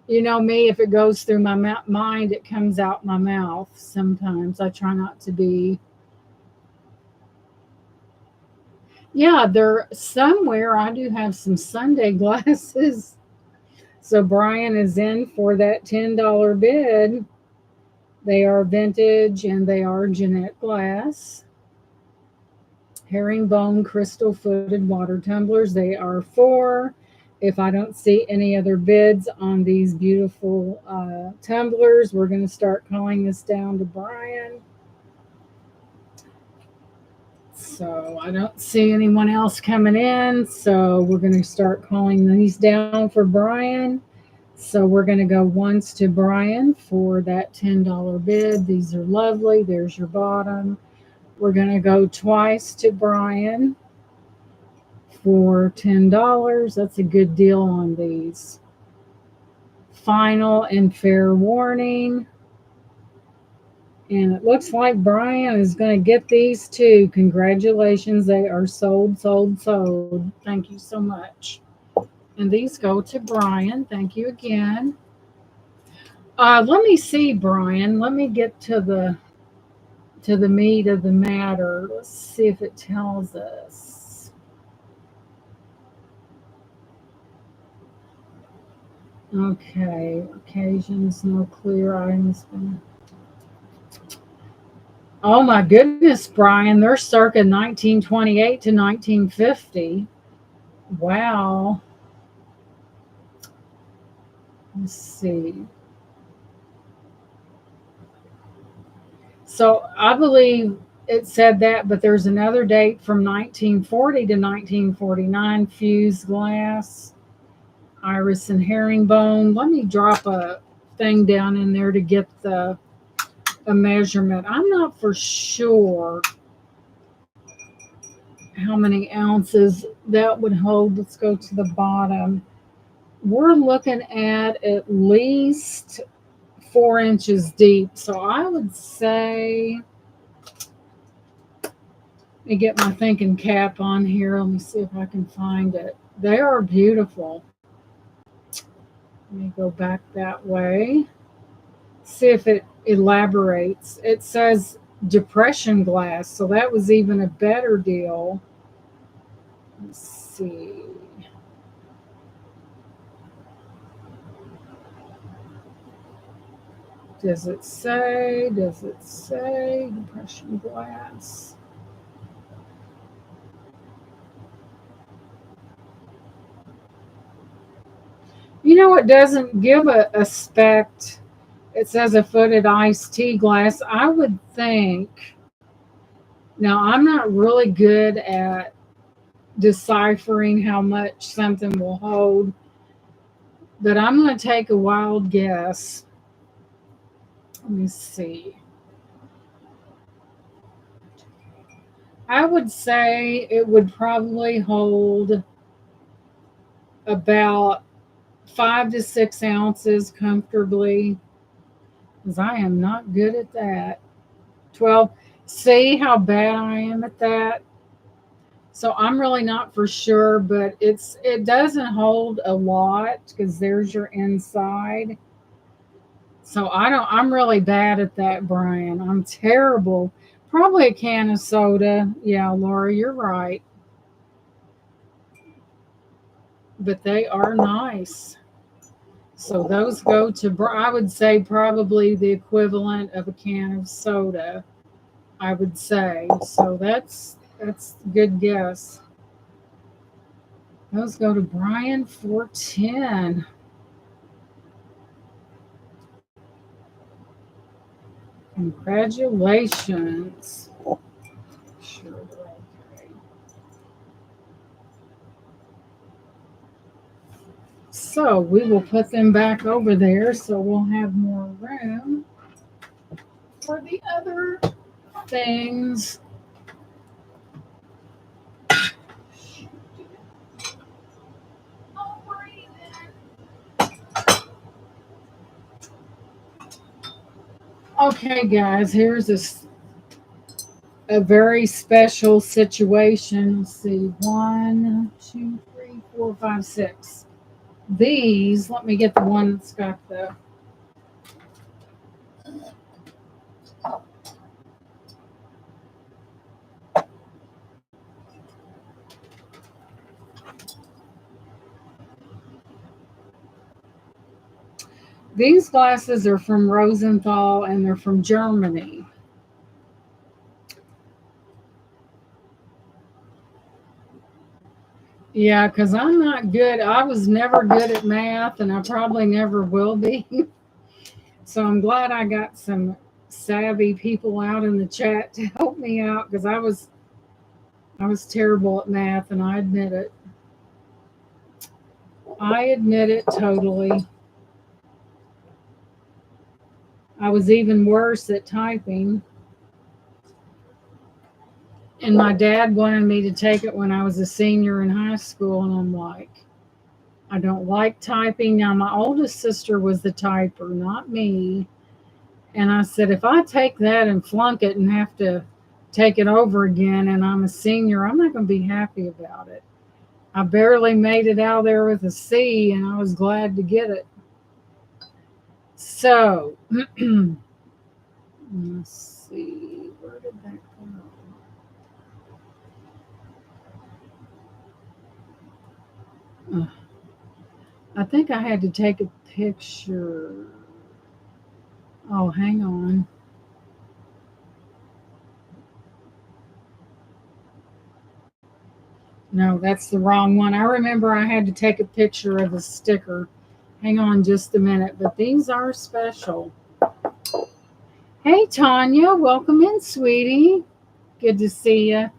You know me, if it goes through my mind, it comes out my mouth sometimes. I try not to be. Yeah, they're somewhere. I do have some Sunday glasses. So Brian is in for that $10 bid. They are vintage and they are Jeanette glass. Herringbone crystal footed water tumblers. They are for, if I don't see any other bids on these beautiful tumblers, we're going to start calling this down to Brian. So I don't see anyone else coming in. So we're going to start calling these down for Brian. So we're going to go once to Brian for that $10 bid. These are lovely. There's your bottom. We're going to go twice to Brian for $10. That's a good deal on these. Final and fair warning. And it looks like Brian is going to get these too. Congratulations. They are sold, sold, sold. Thank you so much. And these go to Brian. Thank you again. Let me see, Brian. Let me get to the meat of the matter. Let's see if it tells us. Okay, occasions, no clear items. Oh my goodness, Brian, they're circa 1928 to 1950. Wow. Let's see. So I believe it said that, but there's another date from 1940 to 1949, fused glass, iris and herringbone. Let me drop a thing down in there to get a measurement. I'm not for sure how many ounces that would hold. Let's go to the bottom. We're looking at least 4 inches deep. So I would say, let me get my thinking cap on here. Let me see if I can find it. They are beautiful. Let me go back that way. See if it elaborates. It says depression glass, so that was even a better deal. Let's see. Does it say? Does it say depression glass? You know, it doesn't give a spec. It says a footed iced tea glass. I would think. Now, I'm not really good at deciphering how much something will hold, but I'm going to take a wild guess. Let me see. I would say it would probably hold about 5 to 6 ounces comfortably, because I am not good at that. 12. See how bad I am at that? So I'm really not for sure, but it doesn't hold a lot because there's your inside. So I'm really bad at that, Brian. I'm terrible. Probably a can of soda. Yeah, Laura, you're right. But they are nice. So those go to, I would say, probably the equivalent of a can of soda, I would say. So that's a good guess. Those go to Brian 410. Congratulations. Sure. Okay. So we will put them back over there so we'll have more room for the other things. Okay, guys, here's a very special situation. Let's see, 1, 2, 3, 4, 5, 6. These, let me get the one that's got these glasses are from Rosenthal and they're from Germany. Yeah, because I'm not good. I was never good at math and I probably never will be. So I'm glad I got some savvy people out in the chat to help me out because I was terrible at math and I admit it. I admit it totally. I was even worse at typing. And my dad wanted me to take it when I was a senior in high school. And I'm like, I don't like typing. Now, my oldest sister was the typer, not me. And I said, if I take that and flunk it and have to take it over again and I'm a senior, I'm not going to be happy about it. I barely made it out there with a C and I was glad to get it. So, let's see, where did that go? I think I had to take a picture. Oh, hang on. No, that's the wrong one. I remember I had to take a picture of the sticker. Hang on just a minute, but these are special. Hey, Tanya, welcome in, sweetie. Good to see you.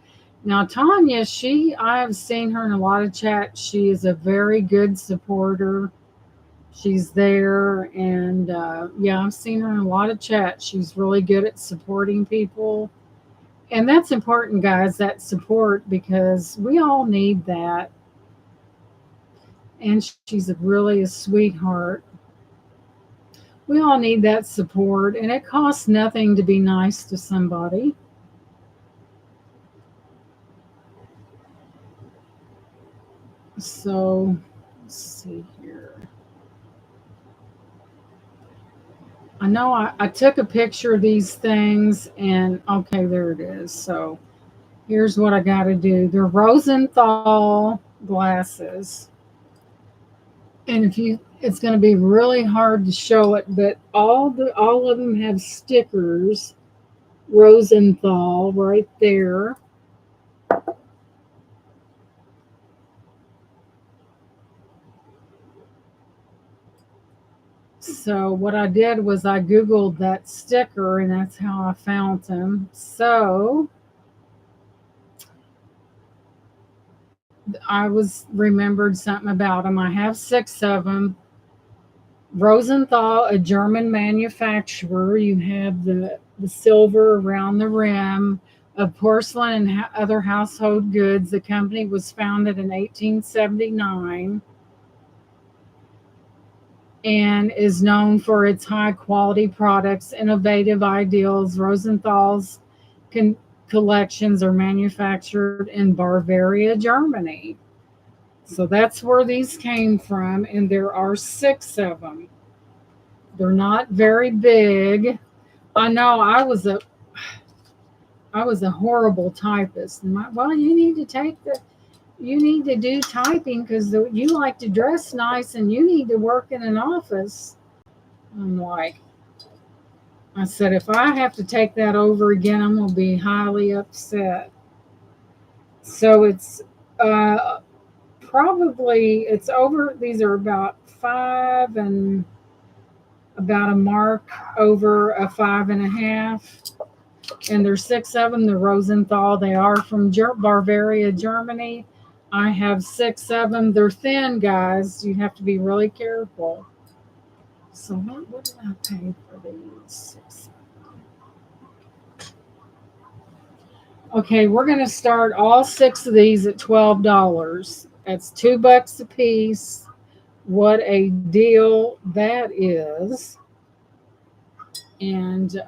Now, Tanya, I've seen her in a lot of chats. She is a very good supporter. She's there, and yeah, I've seen her in a lot of chats. She's really good at supporting people. And that's important, guys, that support, because we all need that. And she's really a sweetheart. We all need that support, and it costs nothing to be nice to somebody. So, let's see here. I know I took a picture of these things, and okay, there it is. So, here's what I got to do. They're Rosenthal glasses. And it's going to be really hard to show it, but all of them have stickers. Rosenthal right there. So what I did was I googled that sticker, and that's how I found them. So I was remembered something about them. I have 6 of them. Rosenthal, a German manufacturer. You have the silver around the rim of porcelain and other household goods. The company was founded in 1879 and is known for its high quality products, innovative ideals. Rosenthal's collections are manufactured in Bavaria, Germany. So that's where these came from, and there are 6 of them. They're not very big. I know I was a horrible typist. Well, you need to do typing because you like to dress nice and you need to work in an office. I'm like, I said, if I have to take that over again, I'm going to be highly upset. So uh, it's over. These are about 5 and about a mark over a 5.5. And there's 6 of them. The Rosenthal, they are from Bavaria, Germany. I have 6 of them. They're thin, guys. You have to be really careful. So what did I pay for these 6? Okay, we're going to start all 6 of these at $12. That's $2 a piece. What a deal that is. And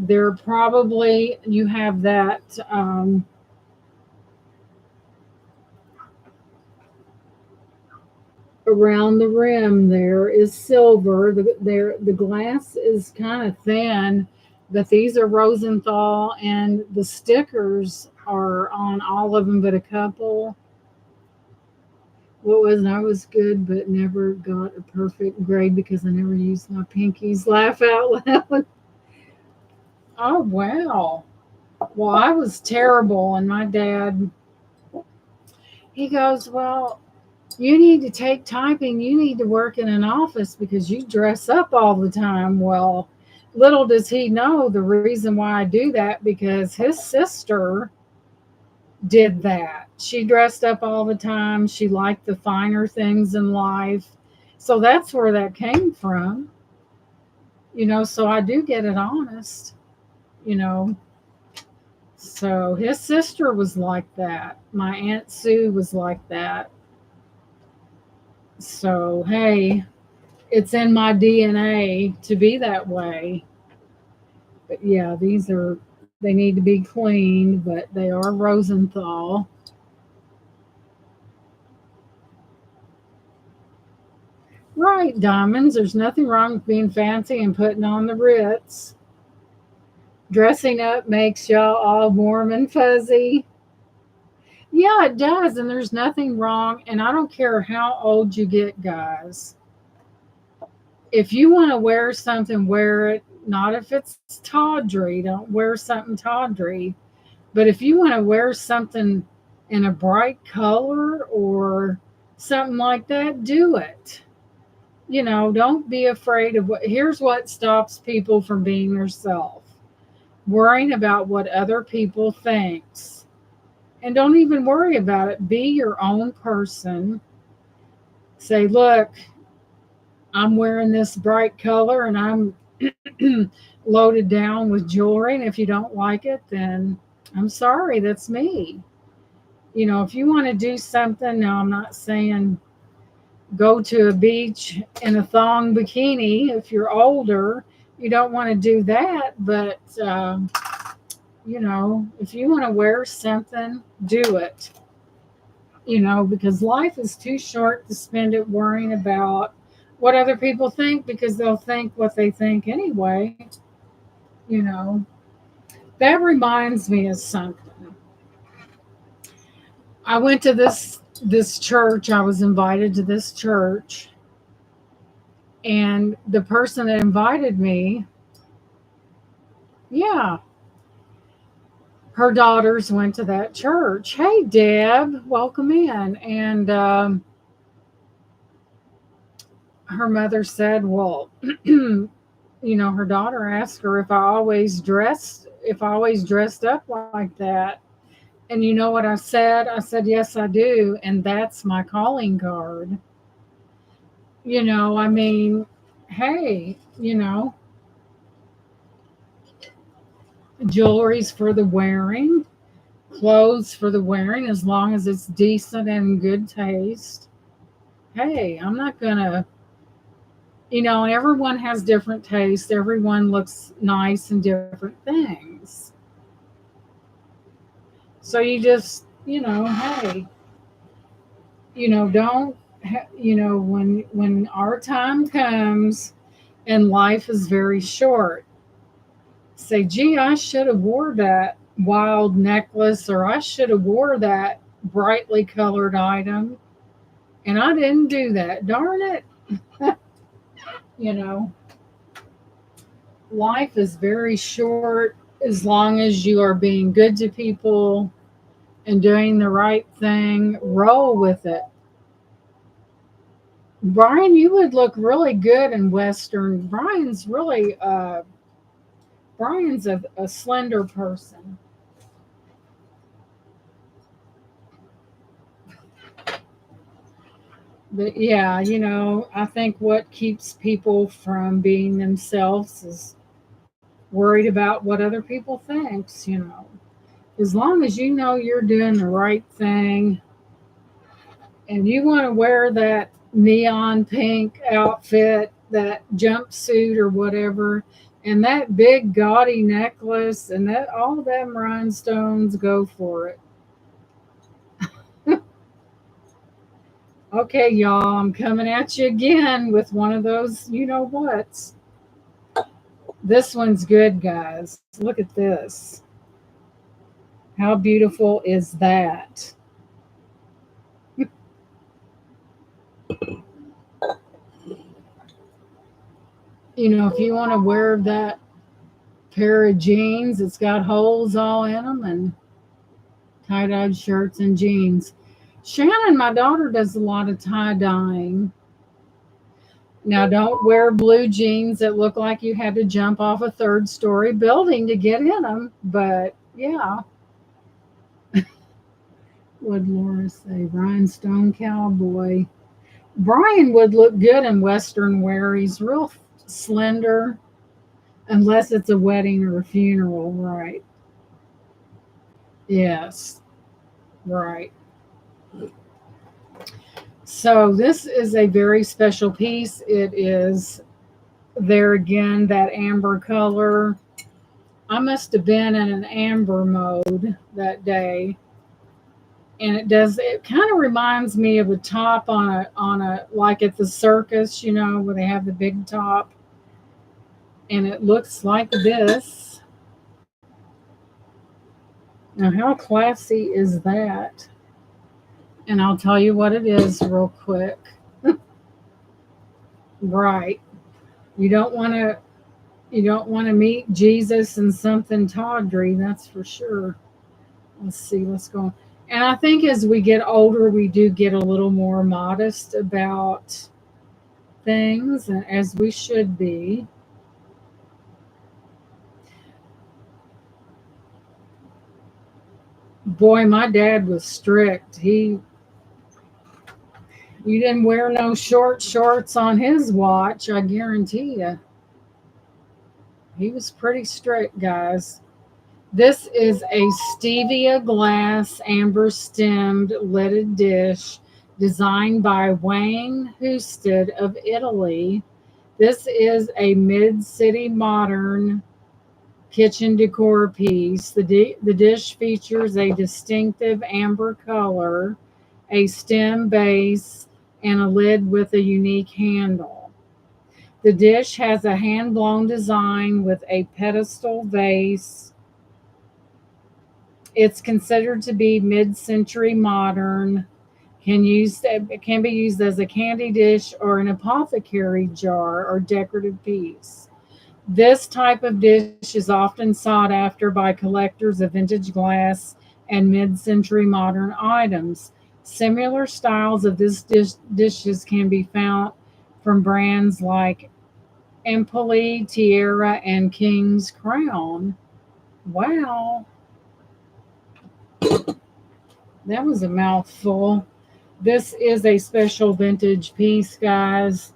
they're probably, you have that. around the rim there is silver. The glass is kind of thin, but these are Rosenthal, and the stickers are on all of them but a couple. What was I was good, but never got a perfect grade because I never used my pinkies. Laugh out loud. Oh wow. Well, I was terrible, and my dad, he goes, "Well, you need to take typing. You need to work in an office because you dress up all the time." Well, little does he know the reason why I do that, because his sister did that. She dressed up all the time. She liked the finer things in life. So that's where that came from. So I do get it honest, you know. So his sister was like that. My Aunt Sue was like that. So, hey, it's in my DNA to be that way. But yeah, they need to be cleaned, but they are Rosenthal. Right, diamonds. There's nothing wrong with being fancy and putting on the Ritz. Dressing up makes y'all all warm and fuzzy. Yeah, it does. And there's nothing wrong. And I don't care how old you get, guys. If you want to wear something, wear it. Not if it's tawdry. Don't wear something tawdry. But if you want to wear something in a bright color or something like that, do it. Don't be afraid of what. Here's what stops people from being themselves: worrying about what other people thinks. And don't even worry about it. Be your own person. Say, look, I'm wearing this bright color and I'm loaded down with jewelry. And if you don't like it, then I'm sorry, that's me. If you want to do something, now I'm not saying go to a beach in a thong bikini. If you're older, you don't want to do that. But, if you want to wear something, do it. Because life is too short to spend it worrying about what other people think, because they'll think what they think anyway. You know, that reminds me of something. I went to this church. I was invited to this church, and the person that invited me, yeah, her daughters went to that church. Hey, Deb, welcome in. And her mother said, well, her daughter asked her if I always dressed up like that. And you know what I said? I said, yes, I do. And that's my calling card. I mean, hey, jewelry's for the wearing, clothes for the wearing, as long as it's decent and good taste. Hey, I'm not gonna, and everyone has different tastes. Everyone looks nice in different things. So you just, hey, don't, when our time comes and life is very short, say, gee, I should have wore that wild necklace, or I should have wore that brightly colored item, and I didn't do that. Darn it. you know, Life is very short. As long as you are being good to people and doing the right thing, roll with it. Brian, you would look really good in Western. Brian's a slender person. But yeah, I think what keeps people from being themselves is worried about what other people thinks. As long as you know you're doing the right thing and you want to wear that neon pink outfit, that jumpsuit or whatever, and that big gaudy necklace and that all them rhinestones, go for it. Okay, y'all, I'm coming at you again with one of those you know what's. This one's good, guys. Look at this. How beautiful is that? You know, if you want to wear that pair of jeans, it's got holes all in them, and tie-dyed shirts and jeans. Shannon, my daughter, does a lot of tie-dyeing. Now, don't wear blue jeans that look like you had to jump off a third-story building to get in them. But yeah, would Laura say rhinestone cowboy? Brian would look good in Western wear. He's real slender, unless it's a wedding or a funeral, right? Yes, right. So this is a very special piece. It is there again, that amber color. I must have been in an amber mode that day. And it kind of reminds me of a top on a like at the circus, you know, where they have the big top. And it looks like this. Now how classy is that? And I'll tell you what it is real quick. Right. You don't want to you don't want to meet Jesus in something tawdry, that's for sure. Let's see what's going. And I think as we get older, we do get a little more modest about things, and as we should be. Boy, my dad was strict. You didn't wear no short shorts on his watch, I guarantee you. He was pretty strict, guys. This is a stevia glass amber stemmed leaded dish designed by Wayne Husted of Italy. This is a mid city modern kitchen decor piece. The dish features a distinctive amber color, a stem base, and a lid with a unique handle. The dish has a hand blown design with a pedestal vase. It's considered to be mid-century modern. It can be used as a candy dish or an apothecary jar or decorative piece. This type of dish is often sought after by collectors of vintage glass and mid-century modern items. Similar styles of dishes can be found from brands like Empoli, Tierra, and King's Crown. Wow, that was a mouthful. This is a special vintage piece, guys.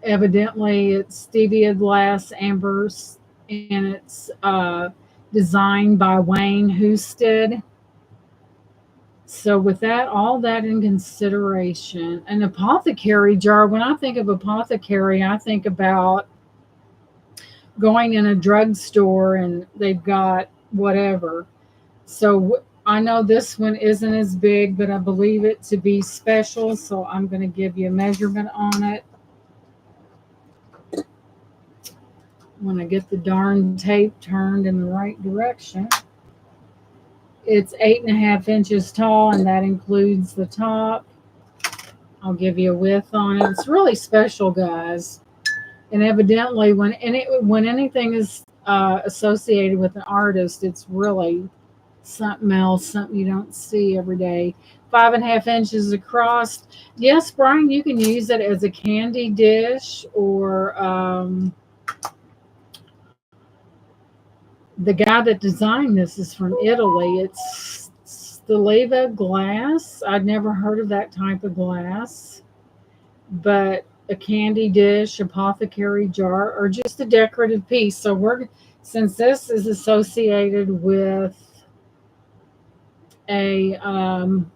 Evidently, it's stevia glass ambers, and it's designed by Wayne Husted. So, with that, all that in consideration, an apothecary jar. When I think of apothecary, I think about going in a drugstore and they've got whatever. So I know this one isn't as big, but I believe it to be special. So I'm going to give you a measurement on it when I get the darn tape turned in the right direction. It's 8.5 inches tall, and that includes the top. I'll give you a width on it. It's really special, guys. And evidently, when anything is associated with an artist, it's really something else, something you don't see every day. 5.5 inches across. Yes, Brian, you can use it as a candy dish, or the guy that designed this is from Italy. It's Steliva glass. I'd never heard of that type of glass, but a candy dish, apothecary jar, or just a decorative piece. So since this is associated with a, um,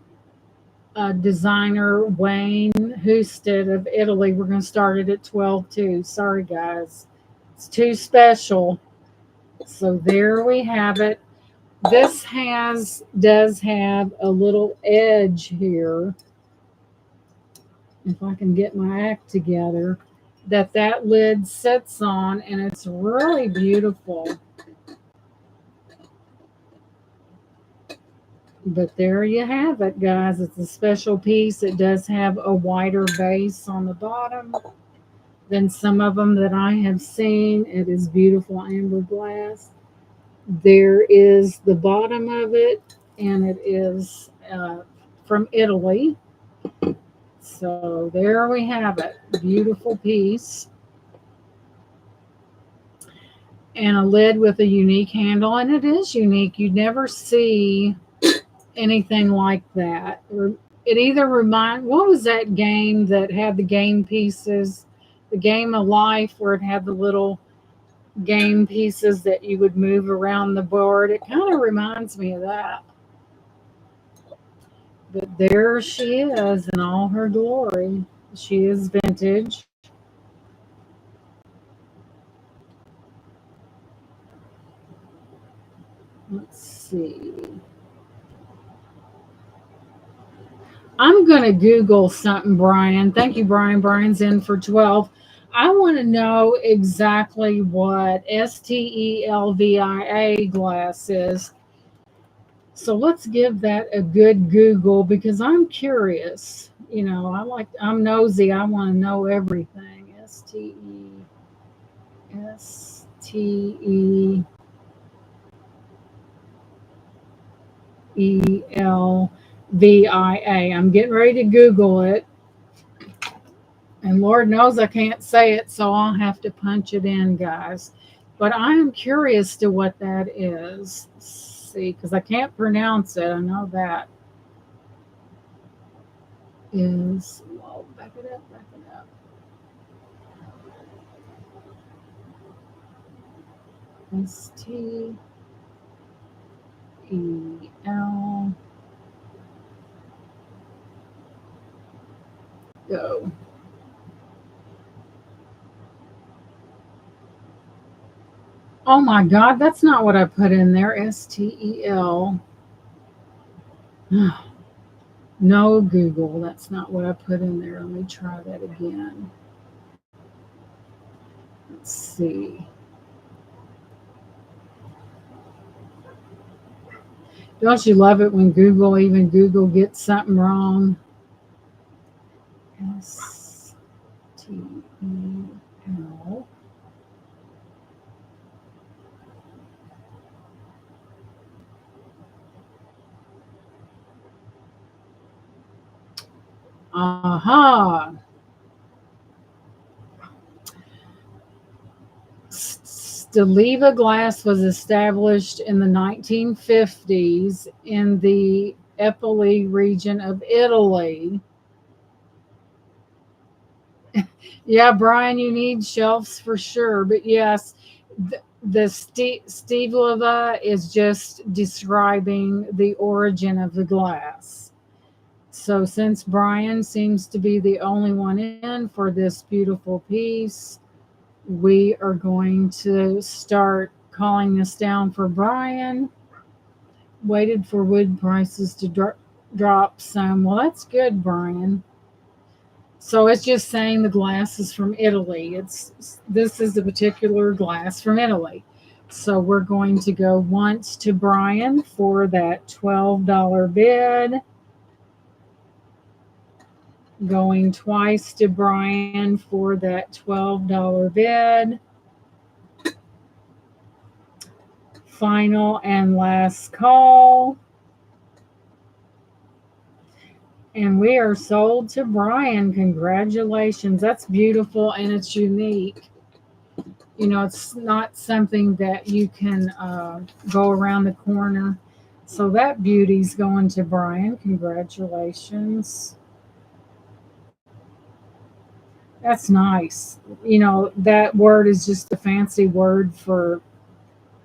a designer, Wayne Husted of Italy, we're going to start it at 12 too. Sorry, guys, it's too special. So there we have it. This does have a little edge here. if I can get my act together, that lid sits on, and it's really beautiful. But there you have it, guys. It's a special piece. It does have a wider base on the bottom than some of them that I have seen. It is beautiful amber glass. There is the bottom of it, and it is from Italy. So there we have it. Beautiful piece. And a lid with a unique handle. And it is unique. You never see anything like that. It either what was that game that had the game pieces? The Game of Life, where it had the little game pieces that you would move around the board. It kind of reminds me of that. But there she is in all her glory. She is vintage. Let's see. I'm going to Google something, Brian. Thank you, Brian. Brian's in for 12. I want to know exactly what STELVIA glass is. So let's give that a good Google because I'm curious. I'm nosy. I want to know everything. STELVIA. I'm getting ready to Google it. And Lord knows I can't say it, so I'll have to punch it in, guys. But I am curious to what that is. Let's see, because I can't pronounce it. I know that is. Well, back it up, back it up. STEL. Go. Oh my God, that's not what I put in there. STEL. No, Google, that's not what I put in there. Let me try that again. Let's see. Don't you love it when Google gets something wrong? STEL. Aha. Steliva glass was established in the 1950s in the Epoli region of Italy. Yeah, Brian, you need shelves for sure. But yes, the Steliva is just describing the origin of the glass. So since Brian seems to be the only one in for this beautiful piece, we are going to start calling this down for Brian. Waited for wood prices to drop some. Well, that's good, Brian. So it's just saying the glass is from Italy. This is a particular glass from Italy. So we're going to go once to Brian for that $12 bid. Going twice to Brian for that $12 bid. Final and last call. And we are sold to Brian. Congratulations. That's beautiful and it's unique. It's not something that you can go around the corner. So that beauty's going to Brian. Congratulations. That's nice. That word is just a fancy word for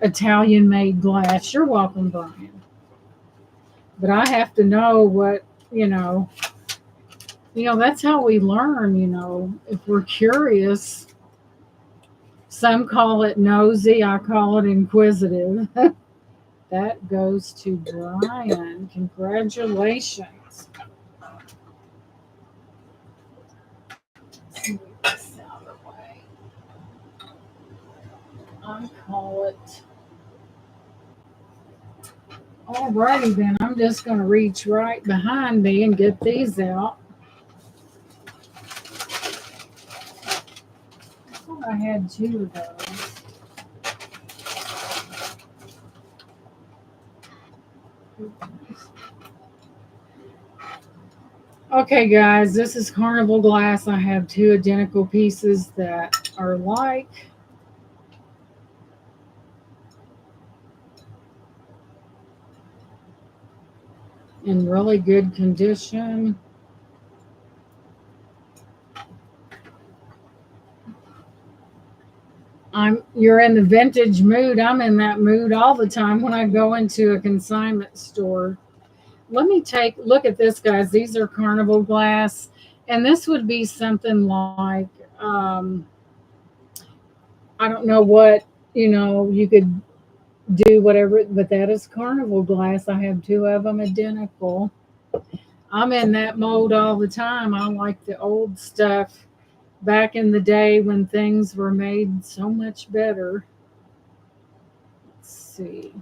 Italian made glass. You're welcome, Brian. But I have to know what, that's how we learn, if we're curious. Some call it nosy, I call it inquisitive. That goes to Brian. Congratulations. I call it. Alrighty then, I'm just going to reach right behind me and get these out. I thought I had two of those. Okay, guys, this is Carnival glass. I have two identical pieces that are like. In really good condition. You're in the vintage mood. I'm in that mood all the time when I go into a consignment store. Let me look at this, guys. These are Carnival glass, and this would be something like I don't know what, you could do whatever, but that is Carnival glass. I have two of them identical. I'm in that mode all the time. I like the old stuff back in the day when things were made so much better. Let's see.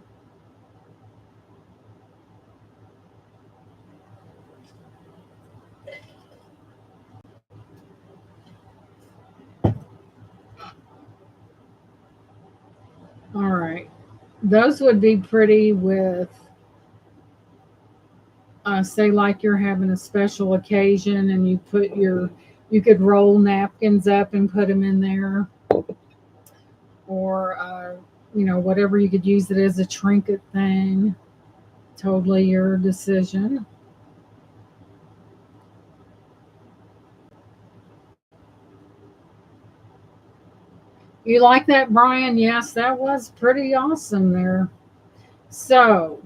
All right. Those would be pretty with, say, like you're having a special occasion and you could roll napkins up and put them in there, or, whatever you could use it as a trinket thing. Totally your decision. You like that, Brian? Yes, that was pretty awesome there. So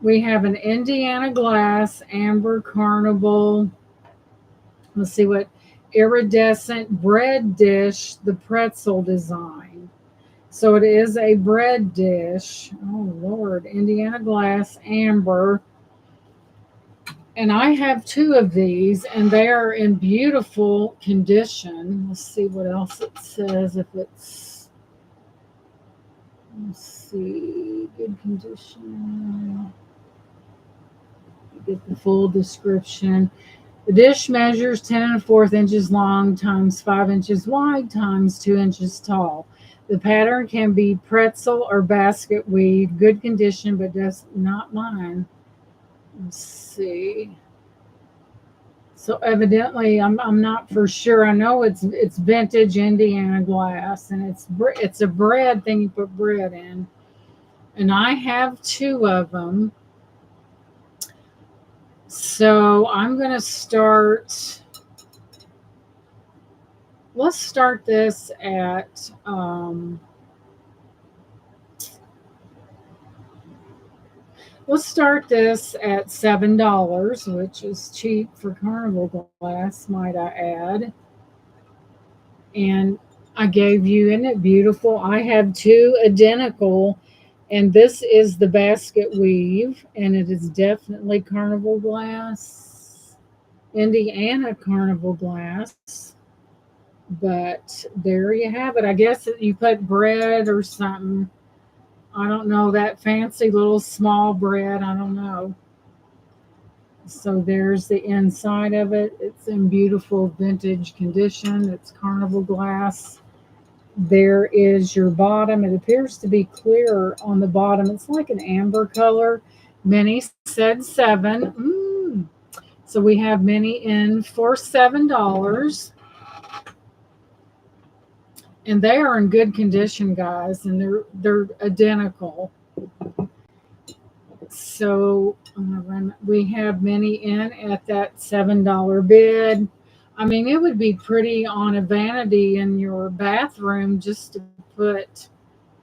we have an Indiana glass amber carnival. Let's see what iridescent bread dish, the pretzel design. So it is a bread dish. Oh Lord, Indiana glass amber. And I have two of these, and they are in beautiful condition. Let's see what else it says. If it's, let's see, good condition. You get the full description. The dish measures 10 1/4 inches long times 5 inches wide times 2 inches tall. The pattern can be pretzel or basket weave, good condition, but does not mine. Let's see. So evidently, I'm not for sure. I know it's vintage Indiana glass, and it's a bread thing you put bread in. And I have two of them. So I'm gonna start. Let's start this at. Let's start this at $7, which is cheap for Carnival glass, might I add. And I gave you, isn't it beautiful? I have two identical, and this is the basket weave, and it is definitely Carnival glass, Indiana Carnival glass. But there you have it. I guess you put bread or something. I don't know, that fancy little small bread. I don't know. So there's the inside of it. It's in beautiful vintage condition. It's Carnival glass. There is your bottom. It appears to be clear on the bottom. It's like an amber color. Minnie said seven. So we have Minnie in for $7. And they are in good condition, guys, and they're identical. So we have Minnie in at that $7 bid. I mean, it would be pretty on a vanity in your bathroom just to put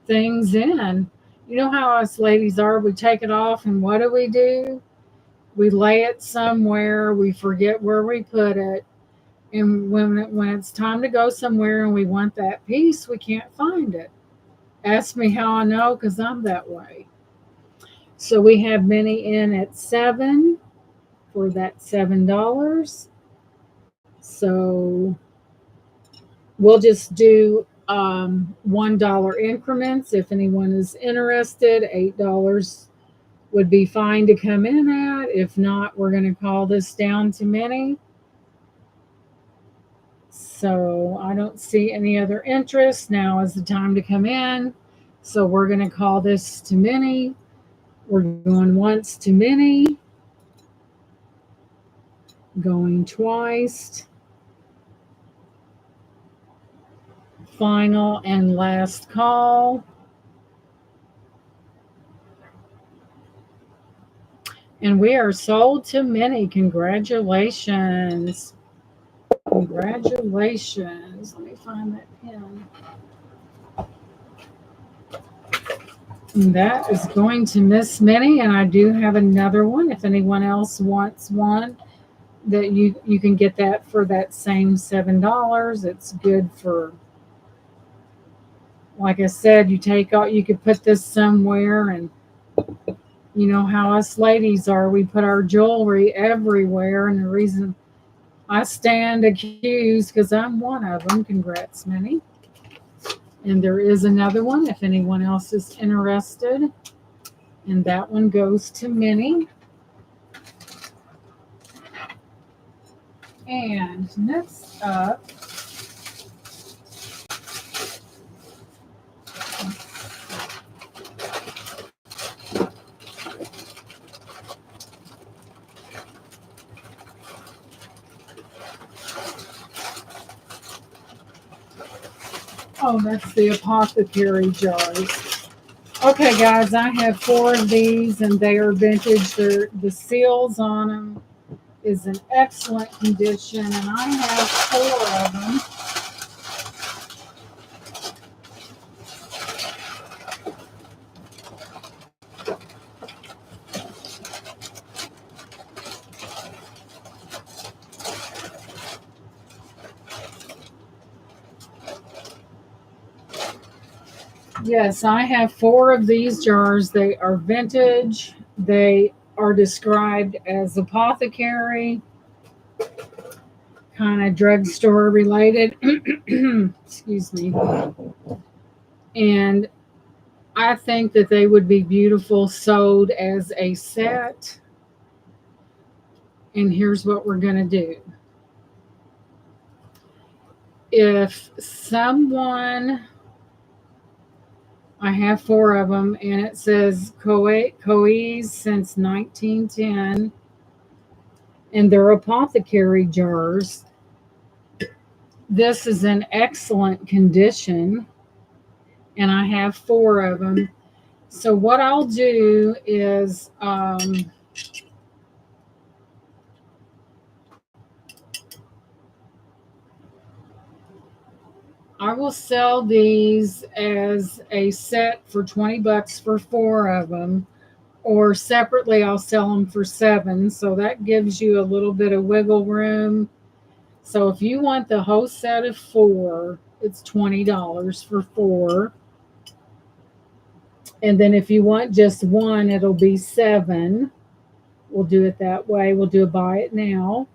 things in. You know how us ladies are, we take it off and what do? We lay it somewhere, we forget where we put it. And when it's time to go somewhere and we want that piece, we can't find it. Ask me how I know, because I'm that way. So we have Minnie in at 7 for that $7. So we'll just do $1 increments. If anyone is interested, $8 would be fine to come in at. If not, we're going to call this down to mini. So I don't see any other interest. Now is the time to come in. So we're going to call this to mini. We're going once to mini, going twice, final and last call. And we are sold to mini. Congratulations. Congratulations. Let me find that pin. And that is going to Miss Minnie, and I do have another one. If anyone else wants one, that you can get that for that same $7. It's good for, like I said, you could put this somewhere, and you know how us ladies are. We put our jewelry everywhere, and the reason I stand accused because I'm one of them. Congrats, Minnie. And there is another one if anyone else is interested. And that one goes to Minnie. And next up, oh, that's the apothecary jars. Okay, guys, I have 4 of these, and they are vintage. The seals on them is in excellent condition, and I have 4 of them. Yes, I have 4 of these jars. They are vintage. They are described as apothecary, kind of drugstore related. Excuse me. And I think that they would be beautiful sold as a set. And here's what we're going to do. If someone, I have 4 of them, and it says Coe's since 1910, and they're apothecary jars. This is in excellent condition, and I have 4 of them. So what I'll do is I will sell these as a set for $20 for 4 of them, or separately I'll sell them for 7. So that gives you a little bit of wiggle room. So if you want the whole set of 4, it's $20 for 4. And then if you want just one, it'll be 7. We'll do it that way. We'll do a buy it now.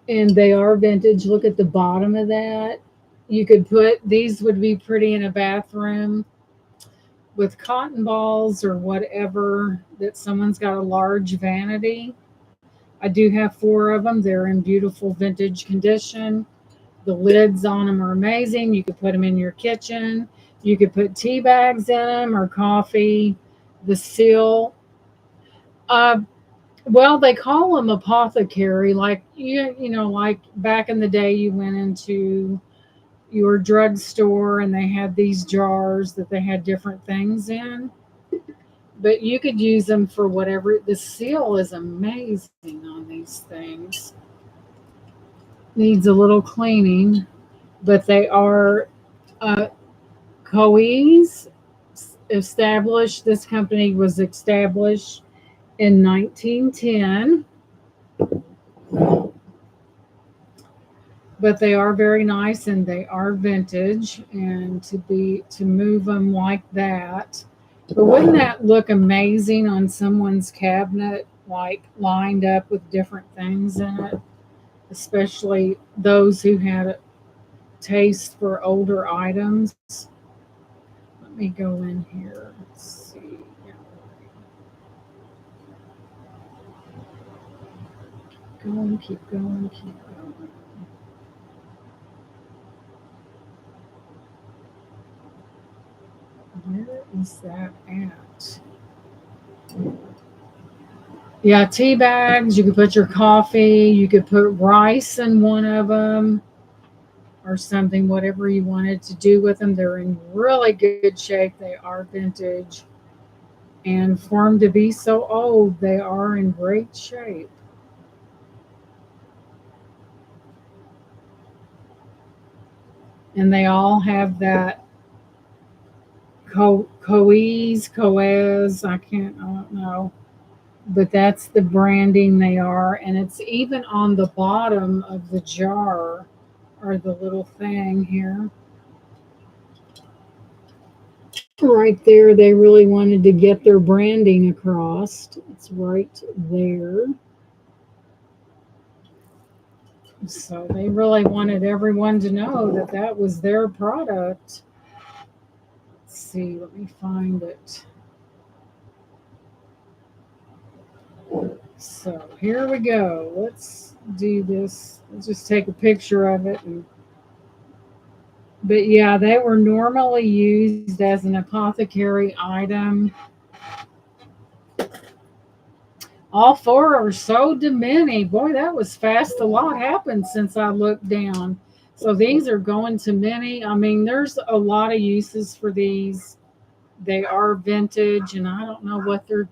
And they are vintage. Look at the bottom of that. You could put, these would be pretty in a bathroom with cotton balls or whatever, that someone's got a large vanity. I do have 4 of them. They're in beautiful vintage condition. The lids on them are amazing. You could put them in your kitchen. You could put tea bags in them or coffee. The seal, well, they call them apothecary. Like you know, like back in the day, you went into your drugstore and they had these jars that they had different things in. But you could use them for whatever. The seal is amazing on these things. Needs a little cleaning, but they are Coe's established. This company was established in 1910. But they are very nice and they are vintage, and to move them like that. But wouldn't that look amazing on someone's cabinet, like lined up with different things in it, especially those who had taste for older items. Let me go in here. Let's see. Going, keep going, keep going. Where is that at? Yeah, tea bags. You could put your coffee. You could put rice in one of them or something, whatever you wanted to do with them. They're in really good shape. They are vintage. And for them to be so old, they are in great shape. And they all have that I don't know. But that's the branding they are. And it's even on the bottom of the jar or the little thing here. Right there, they really wanted to get their branding across. It's right there. So they really wanted everyone to know that that was their product. Let's see, let me find it. So here we go. Let's do this. Let's just take a picture of it. But yeah, they were normally used as an apothecary item. All four are so many. Boy, that was fast. A lot happened since I looked down. So these are going to many. I mean, there's a lot of uses for these. They are vintage, and I don't know what they're.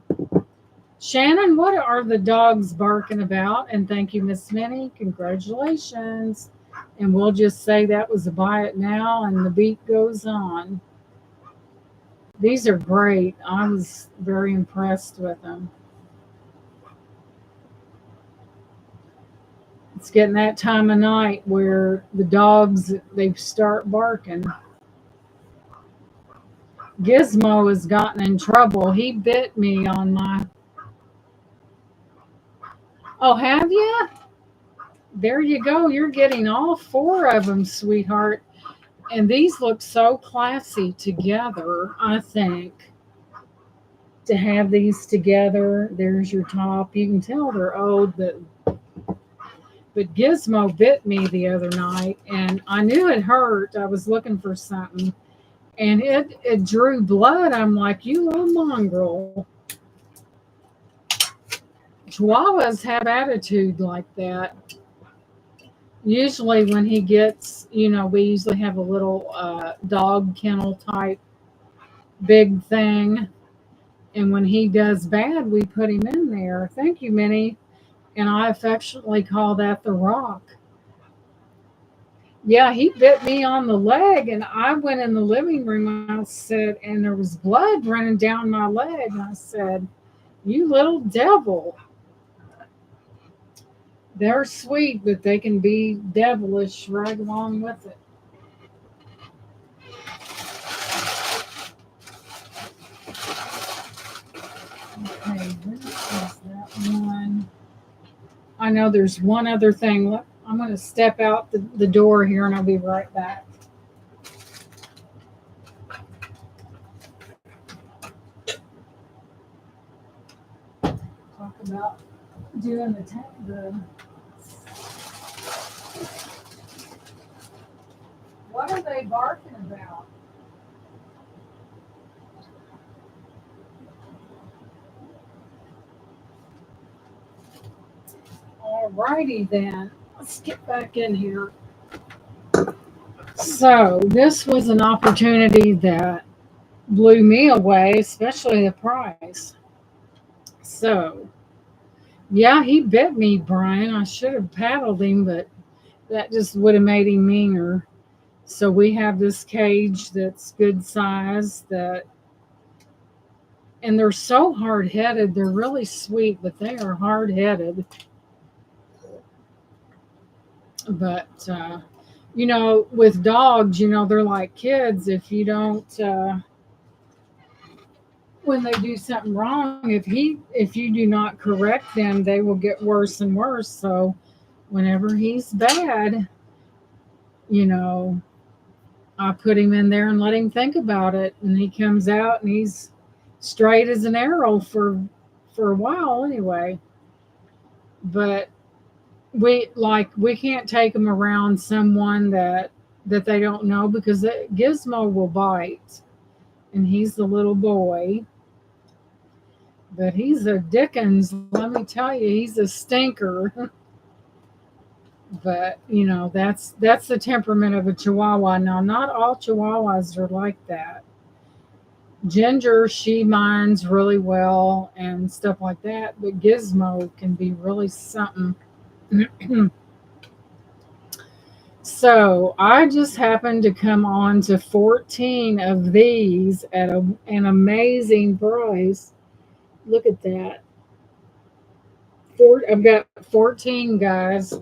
Shannon, what are the dogs barking about? And thank you, Miss Minnie. Congratulations. And we'll just say that was a buy it now, and the beat goes on. These are great. I was very impressed with them. It's getting that time of night where the dogs they start barking. Gizmo has gotten in trouble. He bit me on my. Oh, have you? There you go. You're getting all four of them, sweetheart. And these look so classy together, I think. To have these together, there's your top. You can tell they're old, but Gizmo bit me the other night, and I knew it hurt. I was looking for something, and it drew blood. I'm like, you little mongrel. Chihuahuas have attitude like that. Usually, when he gets, we usually have a little dog kennel type big thing. And when he does bad, we put him in there. Thank you, Minnie. And I affectionately call that the rock. Yeah, he bit me on the leg, and I went in the living room. I said, and there was blood running down my leg. And I said, you little devil. They're sweet, but they can be devilish right along with it. Okay, where is that one? I know there's one other thing. Look, I'm going to step out the door here and I'll be right back. Talk about doing the what are they barking about? Alrighty then, let's get back in here. So this was an opportunity that blew me away, especially the price. So yeah, he bit me, Brian. I should have paddled him, but that just would have made him meaner. So we have this cage that's good size and they're so hard headed. They're really sweet, but they are hard headed. But with dogs, they're like kids. If you don't, when they do something wrong, if you do not correct them, they will get worse and worse. So whenever he's bad, you know, I put him in there and let him think about it, and he comes out and he's straight as an arrow for a while anyway. But we can't take him around someone that they don't know because Gizmo will bite, and he's the little boy. But he's a Dickens, let me tell you, he's a stinker. But that's the temperament of a Chihuahua. Now, not all Chihuahuas are like that. Ginger, she minds really well and stuff like that, but Gizmo can be really something. So I just happened to come on to 14 of these at an amazing price. Look at that. I've got 14 guys.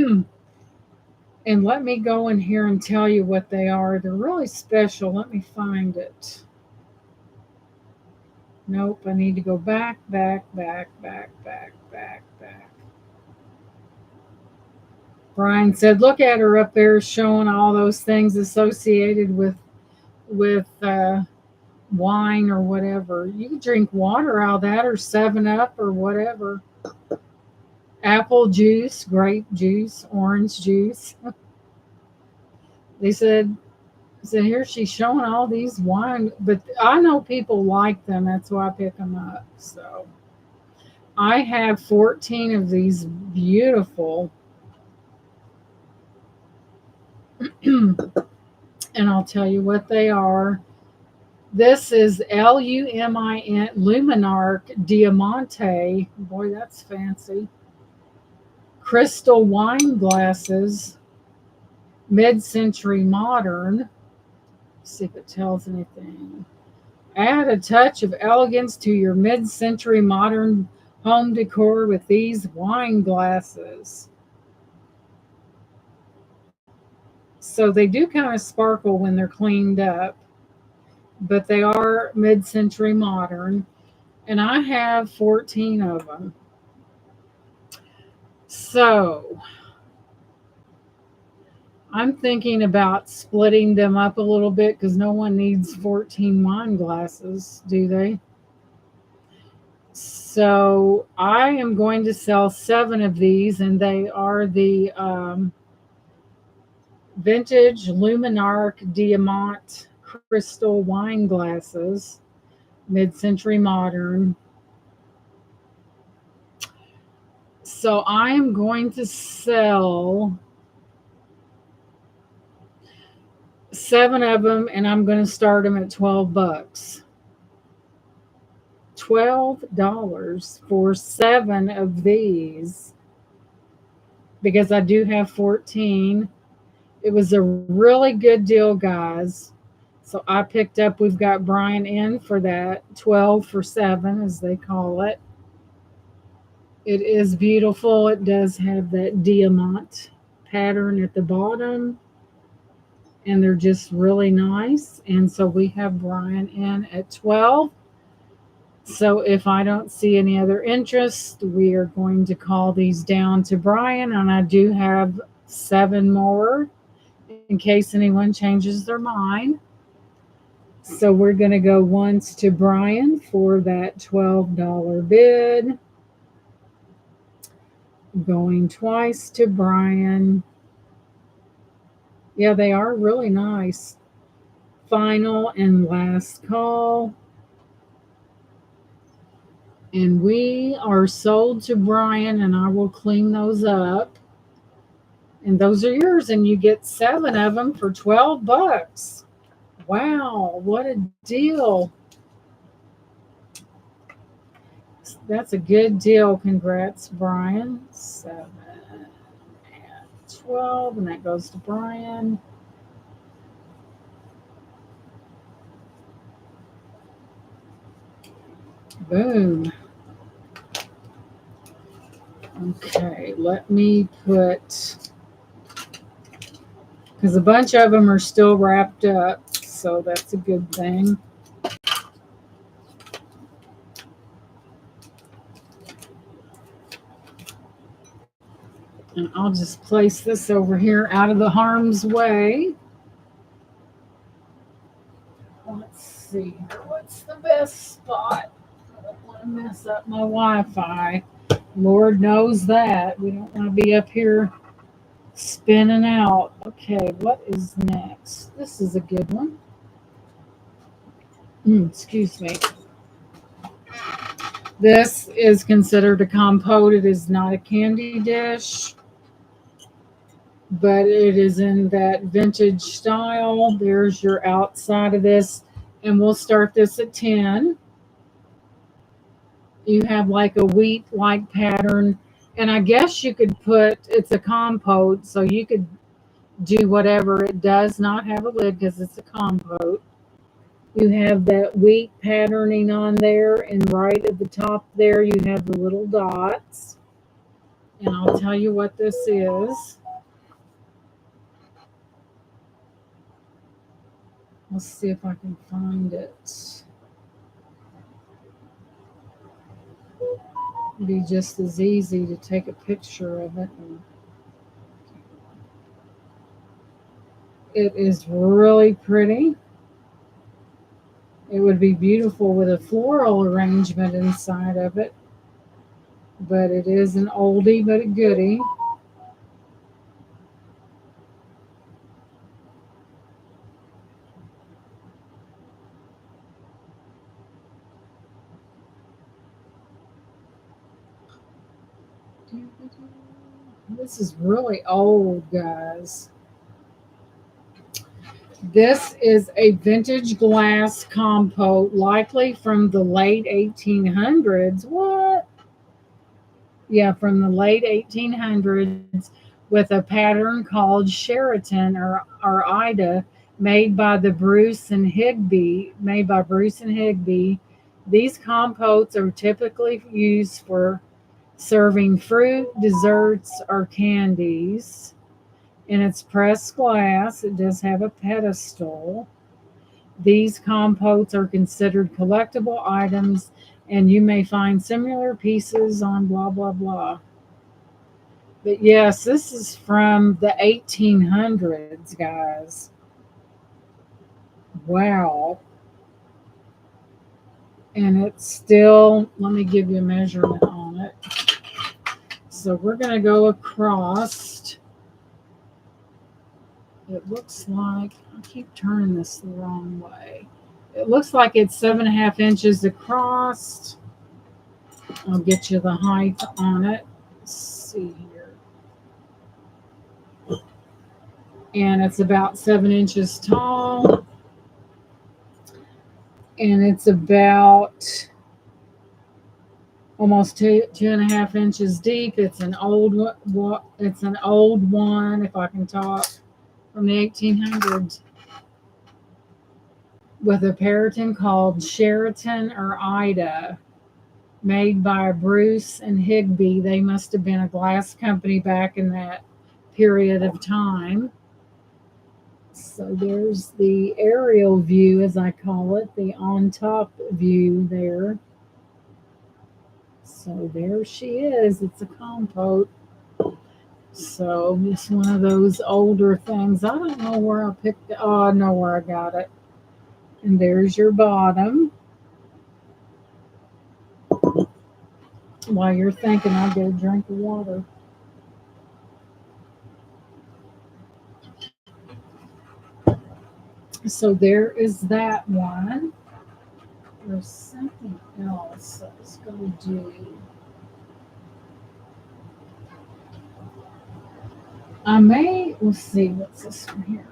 And let me go in here and tell you what they are. They're really special. Let me find it. Nope, I need to go back. Brian said, "Look at her up there showing all those things associated with wine or whatever. You can drink water out of that or 7 Up or whatever. Apple juice, grape juice, orange juice." They said, "So here she's showing all these wine, but I know people like them. That's why I pick them up." So I have 14 of these beautiful, and I'll tell you what they are. This is Luminarc Diamante. Boy, that's fancy. Crystal wine glasses, mid-century modern. Let's see if it tells anything. Add a touch of elegance to your mid-century modern home decor with these wine glasses. So they do kind of sparkle when they're cleaned up, but they are mid-century modern, and I have 14 of them. So I'm thinking about splitting them up a little bit because no one needs 14 wine glasses, do they? So I am going to sell 7 of these, and they are the vintage Luminarc Diamant crystal wine glasses, mid-century modern. So I am going to sell 7 of them, and I'm going to start them at $12. $12 for 7 of these because I do have 14. It was a really good deal, guys. So I picked up, we've got Brian in for that 12 for 7, as they call it. It is beautiful. It does have that diamante pattern at the bottom, and they're just really nice. And so we have Brian in at 12. So if I don't see any other interest, we are going to call these down to Brian, and I do have 7 more in case anyone changes their mind. So we're going to go once to Brian for that $12 bid. Going twice to Brian. Yeah, they are really nice. Final and last call. And we are sold to Brian, and I will clean those up. And those are yours, and you get 7 of them for $12. Wow, what a deal. That's a good deal. Congrats, Brian. 7 and 12, and that goes to Brian. Boom. Okay, let me put, because a bunch of them are still wrapped up, so that's a good thing. And I'll just place this over here out of the harm's way. Let's see here. What's the best spot? I don't want to mess up my Wi-Fi. Lord knows that. We don't want to be up here spinning out. Okay, what is next? This is a good one. Excuse me. This is considered a compote. It is not a candy dish, but it is in that vintage style. There's your outside of this, and we'll start this at 10. You have like a wheat like pattern, and I guess you could put it's a compote, so you could do whatever. It does not have a lid because it's a compote. You have that wheat patterning on there, and right at the top there, you have the little dots. And I'll tell you what this is. Let's see if I can find it. It'd be just as easy to take a picture of it. It is really pretty. It would be beautiful with a floral arrangement inside of it. But it is an oldie but a goodie. This is really old, guys. This is a vintage glass compote, likely from the late 1800s. What? Yeah, from the late 1800s, with a pattern called Sheraton or Ida, made by Bruce and Higby. These compotes are typically used for serving fruit, desserts, or candies. And it's pressed glass. It does have a pedestal. These compotes are considered collectible items, and you may find similar pieces on blah, blah, blah. But yes, this is from the 1800s, guys. Wow. And it's still, let me give you a measurement on it. So we're going to go across. It looks like, I keep turning this the wrong way. It looks like it's 7.5 inches across. I'll get you the height on it. Let's see here. And it's about 7 inches tall. And it's about almost 2.5 inches deep. It's an old one, if I can talk, from the 1800s, with a Puritan called Sheraton or Ida, made by Bruce and Higby. They must have been a glass company back in that period of time. So there's the aerial view, as I call it, the on top view there. So there she is. It's a compote. So it's one of those older things. I don't know where I picked it. Oh, I know where I got it. And there's your bottom. While you're thinking, I'll get a drink of water. So there is that one. There's something else I was going to do. Let's see, what's this one here?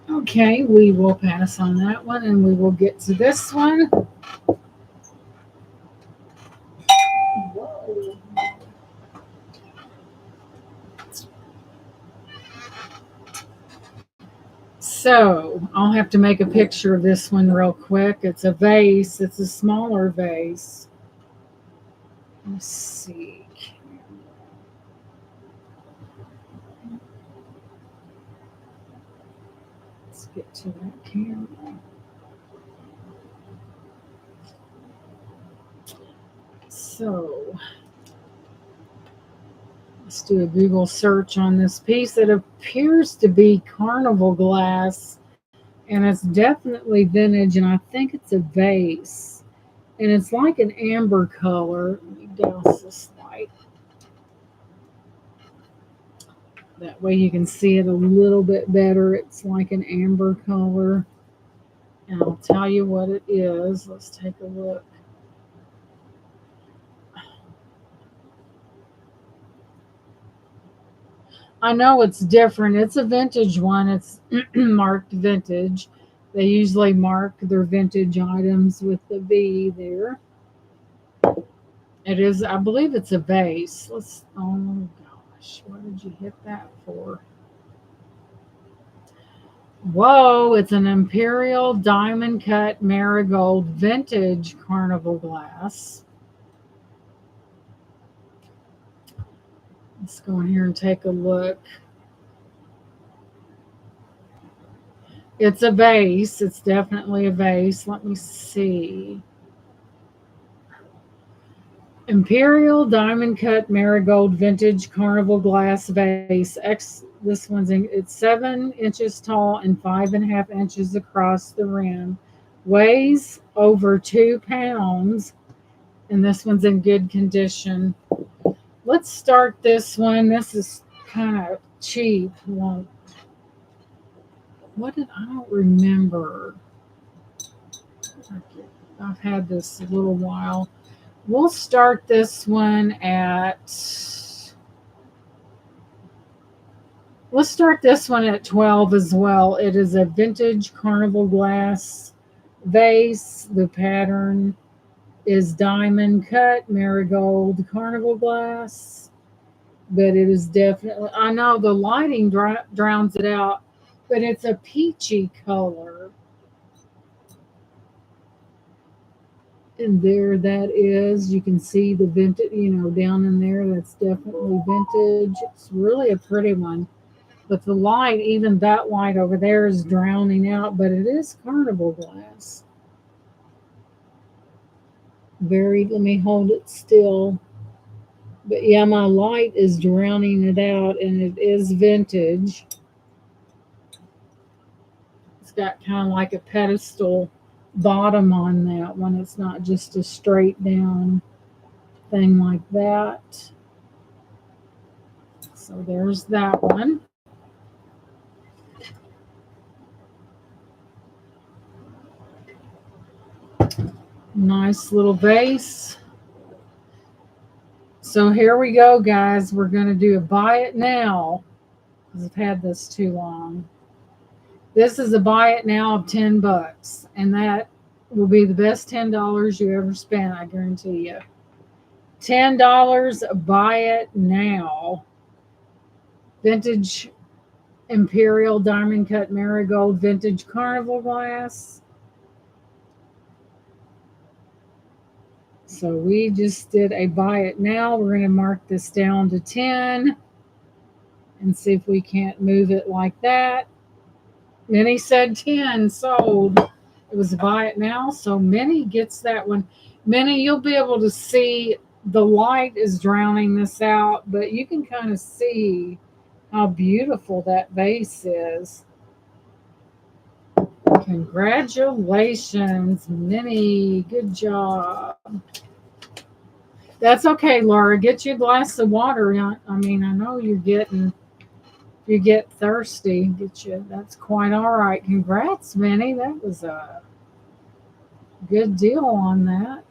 Okay, we will pass on that one and we will get to this one. Whoa. So I'll have to make a picture of this one real quick. It's a vase, it's a smaller vase. Let's see. Let's get to that camera. So Let's do a Google search on this piece. It appears to be carnival glass, and it's definitely vintage, and I think it's a vase. And it's like an amber color. Let me douse this light. That way you can see it a little bit better. It's like an amber color. And I'll tell you what it is. Let's take a look. I know it's different. It's a vintage one. It's marked vintage. They usually mark their vintage items with the V there. It is, I believe it's a vase. Oh gosh, what did you hit that for? Whoa, it's an Imperial Diamond Cut Marigold Vintage Carnival Glass. Let's go in here and take a look. It's a vase. It's definitely a vase. Let me see. Imperial Diamond Cut Marigold Vintage Carnival Glass Vase. This it's 7 inches tall and 5.5 inches across the rim. Weighs over 2 pounds, and this one's in good condition. Let's start this one. This is kind of cheap. Well, I don't remember. I've had this a little while. We'll start this one at, let's start this one at 12 as well. It is a vintage carnival glass vase. The pattern is diamond cut marigold carnival glass, but it is definitely, I know the lighting drowns it out, but it's a peachy color. And there that is. You can see the vintage, down in there. That's definitely vintage. It's really a pretty one. But the light, even that light over there, is drowning out, but it is carnival glass. Let me hold it still. But yeah, my light is drowning it out, and it is vintage. It's got kind of like a pedestal bottom on that one. It's not just a straight down thing like that. So there's that one. Nice little vase. So here we go, guys. We're going to do a buy it now because I've had this too long. This is a buy it now of $10, and that will be the best $10 you ever spent, I guarantee you. $10, buy it now. Vintage Imperial Diamond Cut Marigold Vintage Carnival Glass. So we just did a buy it now. We're going to mark this down to 10 and see if we can't move it like that. Minnie said 10, sold. It was a buy it now, so Minnie gets that one. Minnie, you'll be able to see the light is drowning this out, but you can kind of see how beautiful that vase is. Congratulations, Minnie. Good job. That's okay, Laura. Get you a glass of water. I mean, I know you get thirsty. That's quite all right. Congrats, Minnie. That was a good deal on that.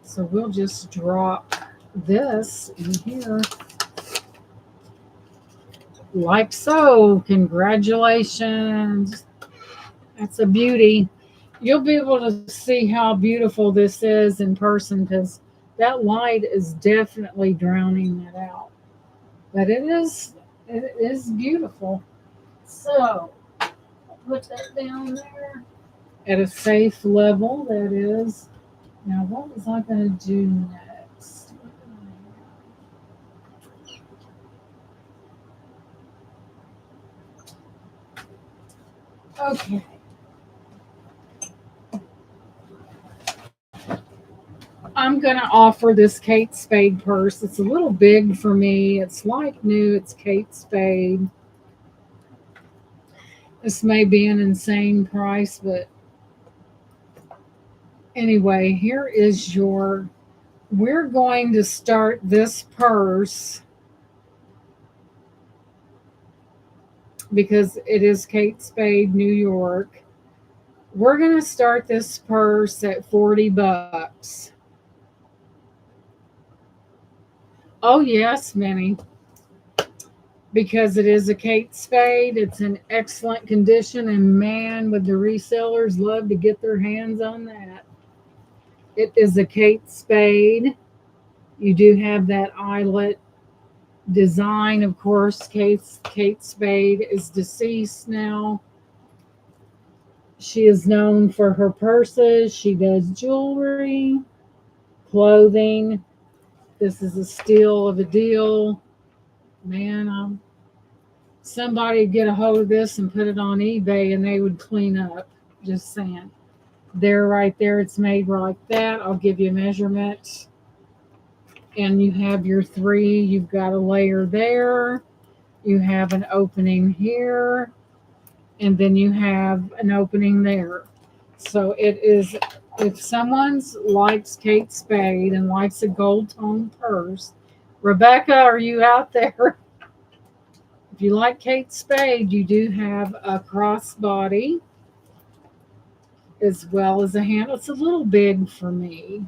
So we'll just drop this in here. Like so. Congratulations. That's a beauty. You'll be able to see how beautiful this is in person because that light is definitely drowning that out. But it is beautiful. So put that down there at a safe level, that is. Now what was I going to do next? Okay. I'm going to offer this Kate Spade purse. It's a little big for me. It's like new. It's Kate Spade. This may be an insane price, but anyway, here is your. We're going to start this purse because it is Kate Spade, New York. We're going to start this purse at $40. Oh, yes, Minnie. Because it is a Kate Spade. It's in excellent condition, and man, would the resellers love to get their hands on that. It is a Kate Spade. You do have that eyelet design, of course. Kate Spade is deceased now. She is known for her purses. She does jewelry, clothing. This is a steal of a deal. Man, somebody would get a hold of this and put it on eBay and they would clean up. Just saying. There, right there, it's made like that. I'll give you a measurement. And you have your three. You've got a layer there. You have an opening here. And then you have an opening there. So it is, if someone's likes Kate Spade and likes a gold tone purse, Rebecca, are you out there? If you like Kate Spade, you do have a crossbody as well as a handle. It's a little big for me,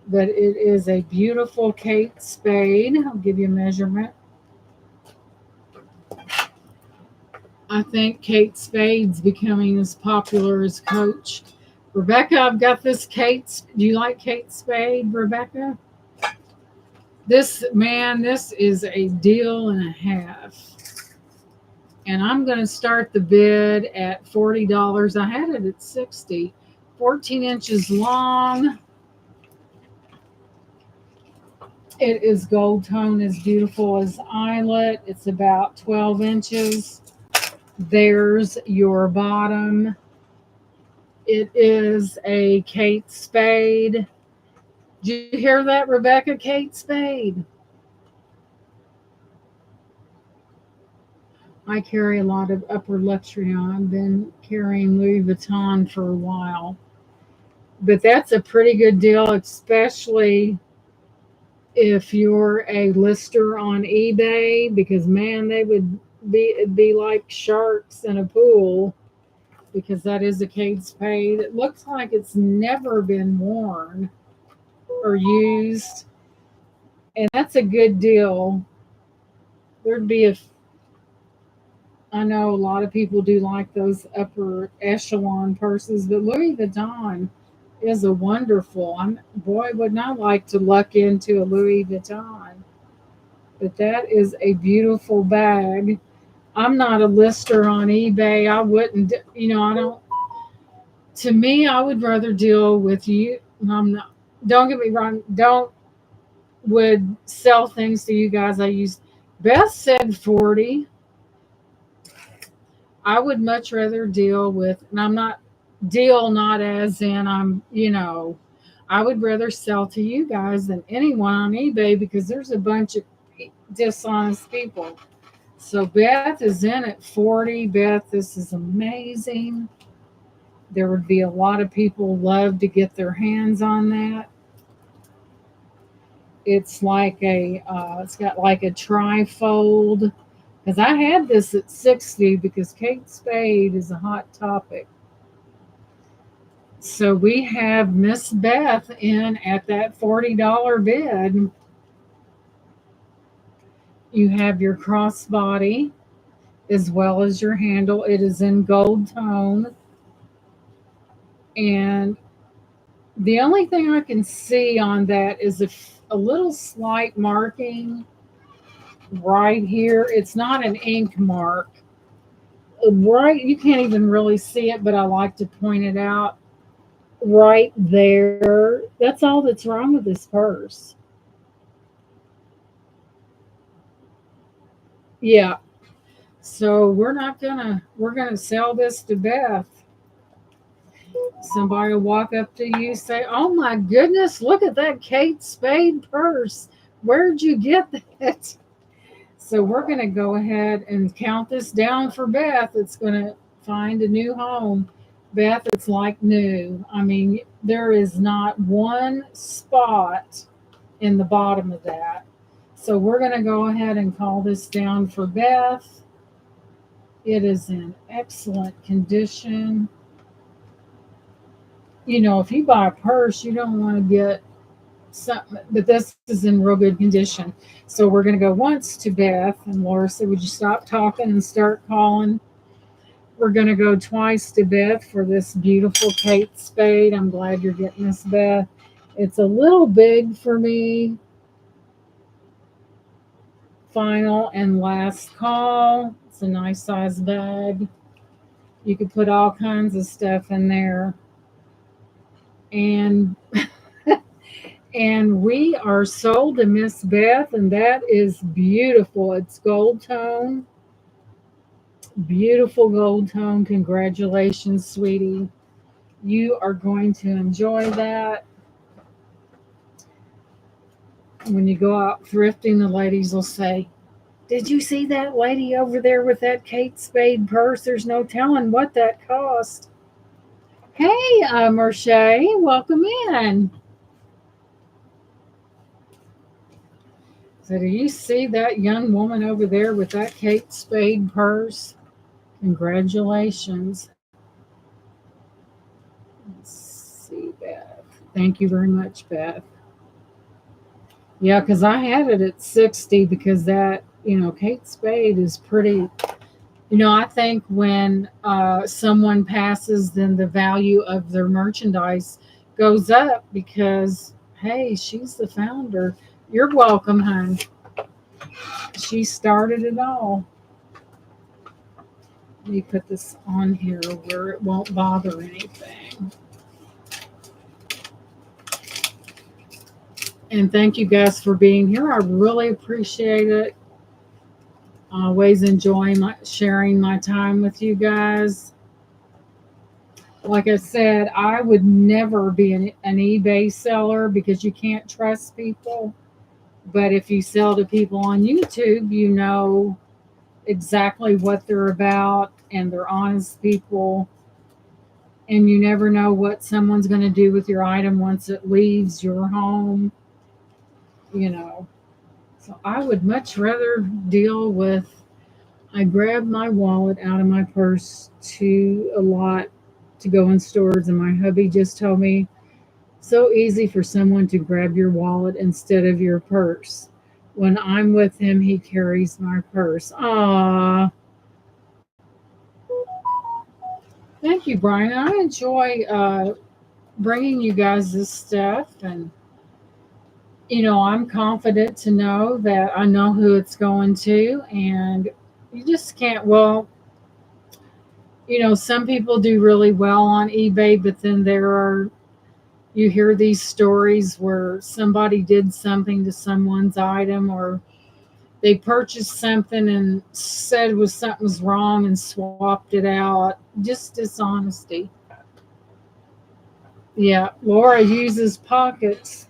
but it is a beautiful Kate Spade. I'll give you a measurement. I think Kate Spade's becoming as popular as Coach. Rebecca, I've got this Kate. Do you like Kate Spade, Rebecca? This is a deal and a half. And I'm going to start the bid at $40. I had it at 60. 14 inches long. It is gold tone, as beautiful as eyelet. It's about 12 inches. There's your bottom. It is a Kate Spade. Did you hear that, Rebecca? Kate Spade. I carry a lot of upper luxury on. I've been carrying Louis Vuitton for a while. But that's a pretty good deal, especially if you're a lister on eBay, because man, they would be like sharks in a pool, because that is a Kate Spade. It looks like it's never been worn or used, and that's a good deal. There'd be a I know a lot of people do like those upper echelon purses, but Louis Vuitton is a wonderful. Boy, would not like to luck into a Louis Vuitton. But that is a beautiful bag. I'm not a lister on eBay. I wouldn't, I don't. To me, I would rather deal with you. I'm not. Don't get me wrong. Don't would sell things to you guys. I use. Beth said 40. I would much rather deal with, and I'm not deal not as in I would rather sell to you guys than anyone on eBay, because there's a bunch of dishonest people. So Beth is in at 40. Beth, this is amazing. There would be a lot of people love to get their hands on that. It's got like a trifold. Because I had this at 60, because Kate Spade is a hot topic. So we have Miss Beth in at that $40 bid. You have your crossbody as well as your handle. It is in gold tone. And the only thing I can see on that is a little slight marking right here. It's not an ink mark. Right, you can't even really see it, but I like to point it out right there. That's all that's wrong with this purse. Yeah. So we're gonna sell this to Beth. Somebody will walk up to you, say, "Oh my goodness, look at that Kate Spade purse. Where'd you get that?" So we're going to go ahead and count this down for Beth. It's going to find a new home. Beth, it's like new. I mean, there is not one spot in the bottom of that. So we're going to go ahead and call this down for Beth. It is in excellent condition. You know, if you buy a purse, you don't want to get something, but this is in real good condition. So we're going to go once to Beth, and Laura said, "Would you stop talking and start calling?" We're going to go twice to Beth for this beautiful Kate Spade. I'm glad you're getting this, Beth. It's a little big for me. Final and last call. It's a nice size bag. You could put all kinds of stuff in there. And and we are sold to Miss Beth, and that is beautiful. It's gold tone. Beautiful gold tone. Congratulations, sweetie. You are going to enjoy that. When you go out thrifting, the ladies will say, "Did you see that lady over there with that Kate Spade purse? There's no telling what that cost." Hey, Merche, welcome in. So, do you see that young woman over there with that Kate Spade purse? Congratulations. Let's see, Beth. Thank you very much, Beth. Yeah, because I had it at 60 because that, Kate Spade is pretty. I think when someone passes, then the value of their merchandise goes up because, hey, she's the founder. You're welcome, hon. She started it all. Let me put this on here where it won't bother anything. And thank you guys for being here. I really appreciate it. Always enjoy sharing my time with you guys. Like I said, I would never be an eBay seller because you can't trust people. But if you sell to people on YouTube, you know exactly what they're about and they're honest people. And you never know what someone's going to do with your item once it leaves your home, you know. So I would much rather deal with. I grabbed my wallet out of my purse to a lot to go in stores, and my hubby just told me, "So easy for someone to grab your wallet instead of your purse. When I'm with him, he carries my purse." Ah, thank you, Brian. I enjoy bringing you guys this stuff, and I'm confident to know that I know who it's going to, and you just can't. Well, some people do really well on eBay, but then you hear these stories where somebody did something to someone's item, or they purchased something and said something was wrong and swapped it out. Just dishonesty. Yeah, Laura uses pockets.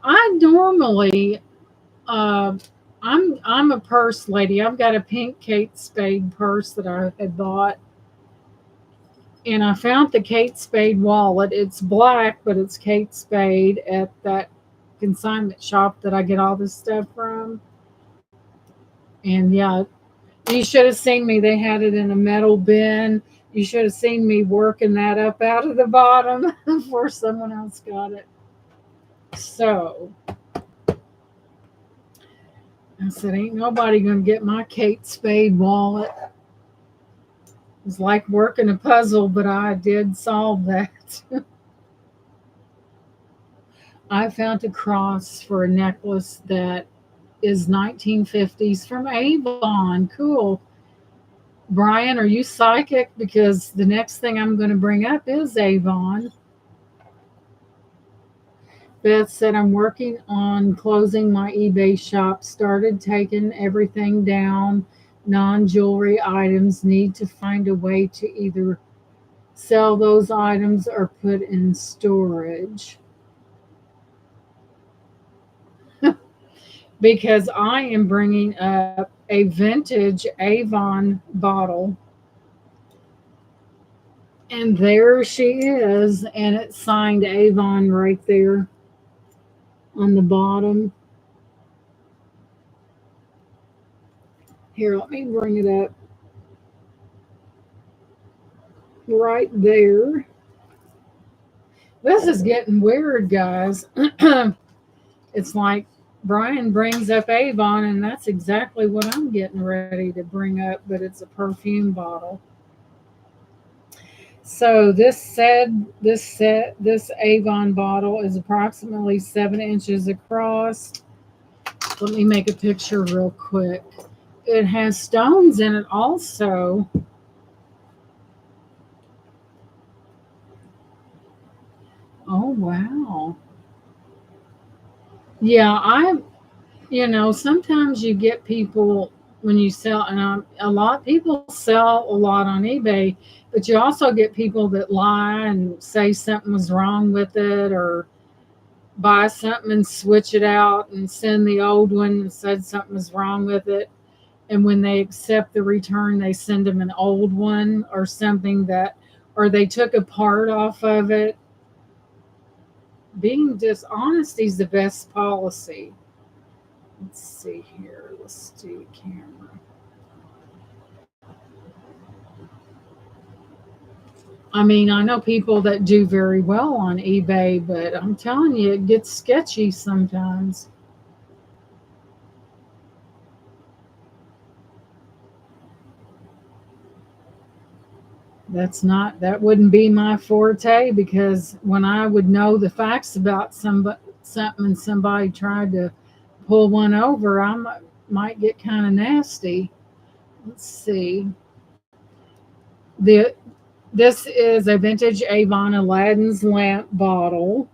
I normally, uh, I'm a purse lady. I've got a pink Kate Spade purse that I had bought, and I found the Kate Spade wallet. It's black, but it's Kate Spade at that consignment shop that I get all this stuff from. And yeah, you should have seen me. They had it in a metal bin. You should have seen me working that up out of the bottom before someone else got it. So I said, "Ain't nobody gonna get my Kate Spade wallet." It was like working a puzzle, but I did solve that. I found a cross for a necklace that is 1950s from Avon. Cool. Brian, are you psychic? Because the next thing I'm going to bring up is Avon. Beth said, "I'm working on closing my eBay shop. Started taking everything down. Non jewelry items. Need to find a way to either sell those items or put in storage. Because I am bringing up a vintage Avon bottle. And there she is, and it's signed Avon right there on the bottom. Here, let me bring it up right there. This is getting weird, guys. It's like Brian brings up Avon, and that's exactly what I'm getting ready to bring up, but it's a perfume bottle. So this Avon bottle is approximately 7 inches across. Let me make a picture real quick. It has stones in it also. Oh wow. Yeah, sometimes you get people when you sell, and a lot of people sell a lot on eBay, but you also get people that lie and say something was wrong with it, or buy something and switch it out and send the old one and said something was wrong with it. And when they accept the return, they send them an old one or something that, or they took a part off of it. Being dishonest is the best policy. Let's see here. Let's do camera. I mean, I know people that do very well on eBay, but I'm telling you, it gets sketchy sometimes. That wouldn't be my forte, because when I would know the facts about something and somebody tried to pull one over, might get kind of nasty. Let's see. The This is a vintage Avon Aladdin's lamp bottle.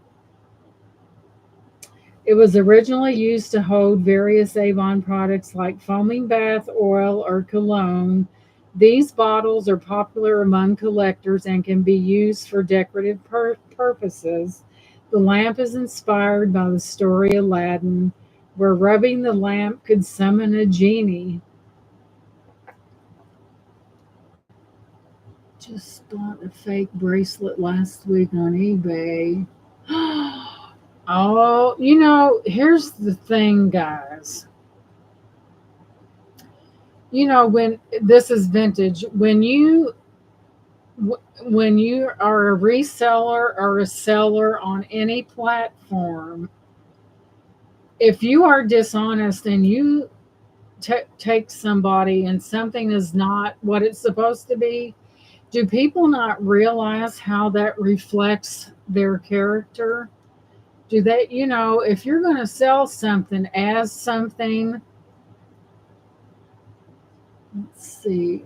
It was originally used to hold various Avon products like foaming bath oil or cologne. These bottles are popular among collectors and can be used for decorative purposes. The lamp is inspired by the story Aladdin, where rubbing the lamp could summon a genie. Just bought a fake bracelet last week on eBay. Oh, here's the thing, guys. When this is vintage, when you are a reseller or a seller on any platform, if you are dishonest and you take somebody and something is not what it's supposed to be, do people not realize how that reflects their character? Do they, if you're going to sell something as something, let's see.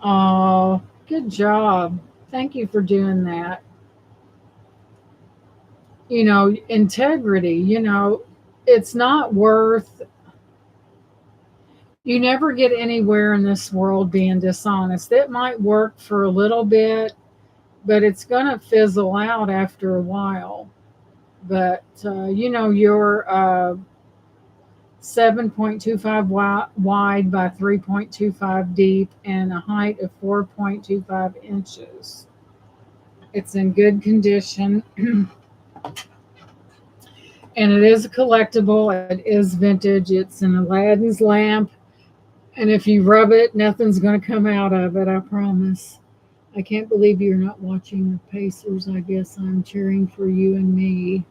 Oh, good job. Thank you for doing that. Integrity, it's not worth, you never get anywhere in this world being dishonest. It might work for a little bit, but it's going to fizzle out after a while. But, your 7.25 wide by 3.25 deep and a height of 4.25 inches. It's in good condition. And it is a collectible. It is vintage. It's an Aladdin's lamp. And if you rub it, nothing's going to come out of it, I promise. I can't believe you're not watching the Pacers. I guess I'm cheering for you and me.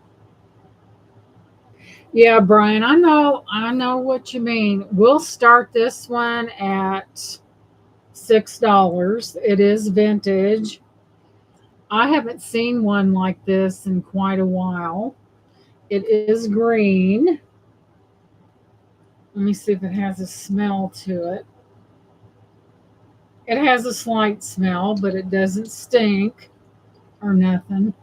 Yeah, Brian, I know what you mean. We'll start this one at $6. It is vintage. I haven't seen one like this in quite a while. It is green. Let me see if it has a smell to it. It has a slight smell, but it doesn't stink or nothing.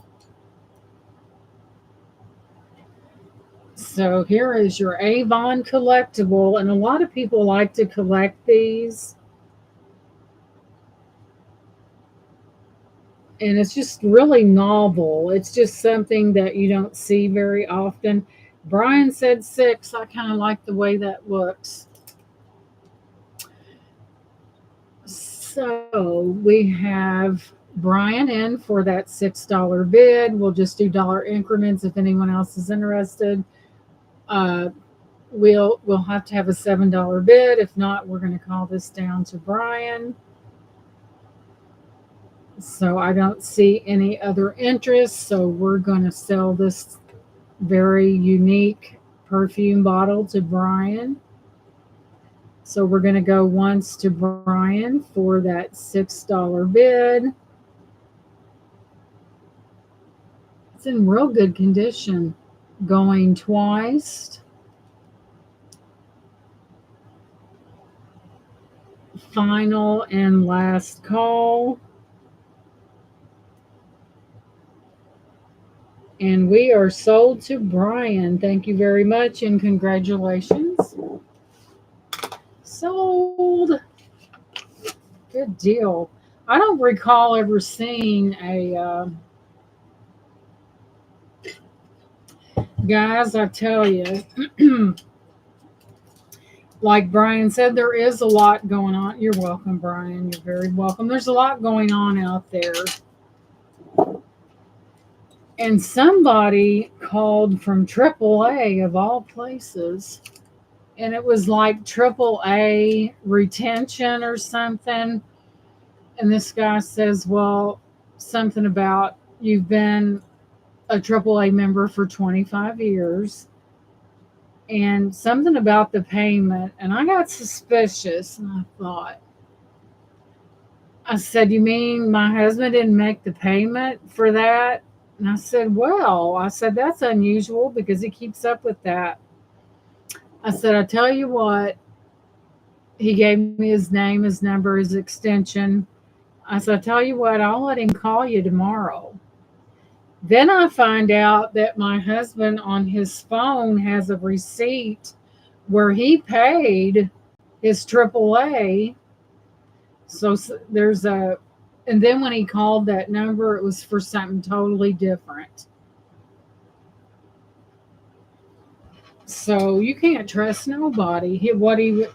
So here is your Avon collectible, and a lot of people like to collect these. And it's just really novel. It's just something that you don't see very often. Brian said 6. I kind of like the way that looks. So we have Brian in for that $6 bid. We'll just do dollar increments if anyone else is interested. Uh, we'll have to have a $7 bid. If not, we're going to call this down to Brian. So I don't see any other interest. So we're going to sell this very unique perfume bottle to Brian. So we're going to go once to Brian for that $6 bid. It's in real good condition. Going twice. Final and last call. And we are sold to Brian. Thank you very much and congratulations. Sold. Good deal. I don't recall ever seeing a. Guys, I tell you, like Brian said, there is a lot going on. You're welcome, Brian. You're very welcome. There's a lot going on out there. And somebody called from AAA of all places. And it was like AAA retention or something. And this guy says, well, something about you've been a AAA member for 25 years and something about the payment. And I got suspicious and I said, you mean my husband didn't make the payment for that? And I said, well, I said, that's unusual because he keeps up with that. I said, I tell you what, he gave me his name, his number, his extension. I said, I tell you what, I'll let him call you tomorrow. Then I find out that my husband on his phone has a receipt where he paid his AAA. So there's a, and then when he called that number, it was for something totally different. So you can't trust nobody.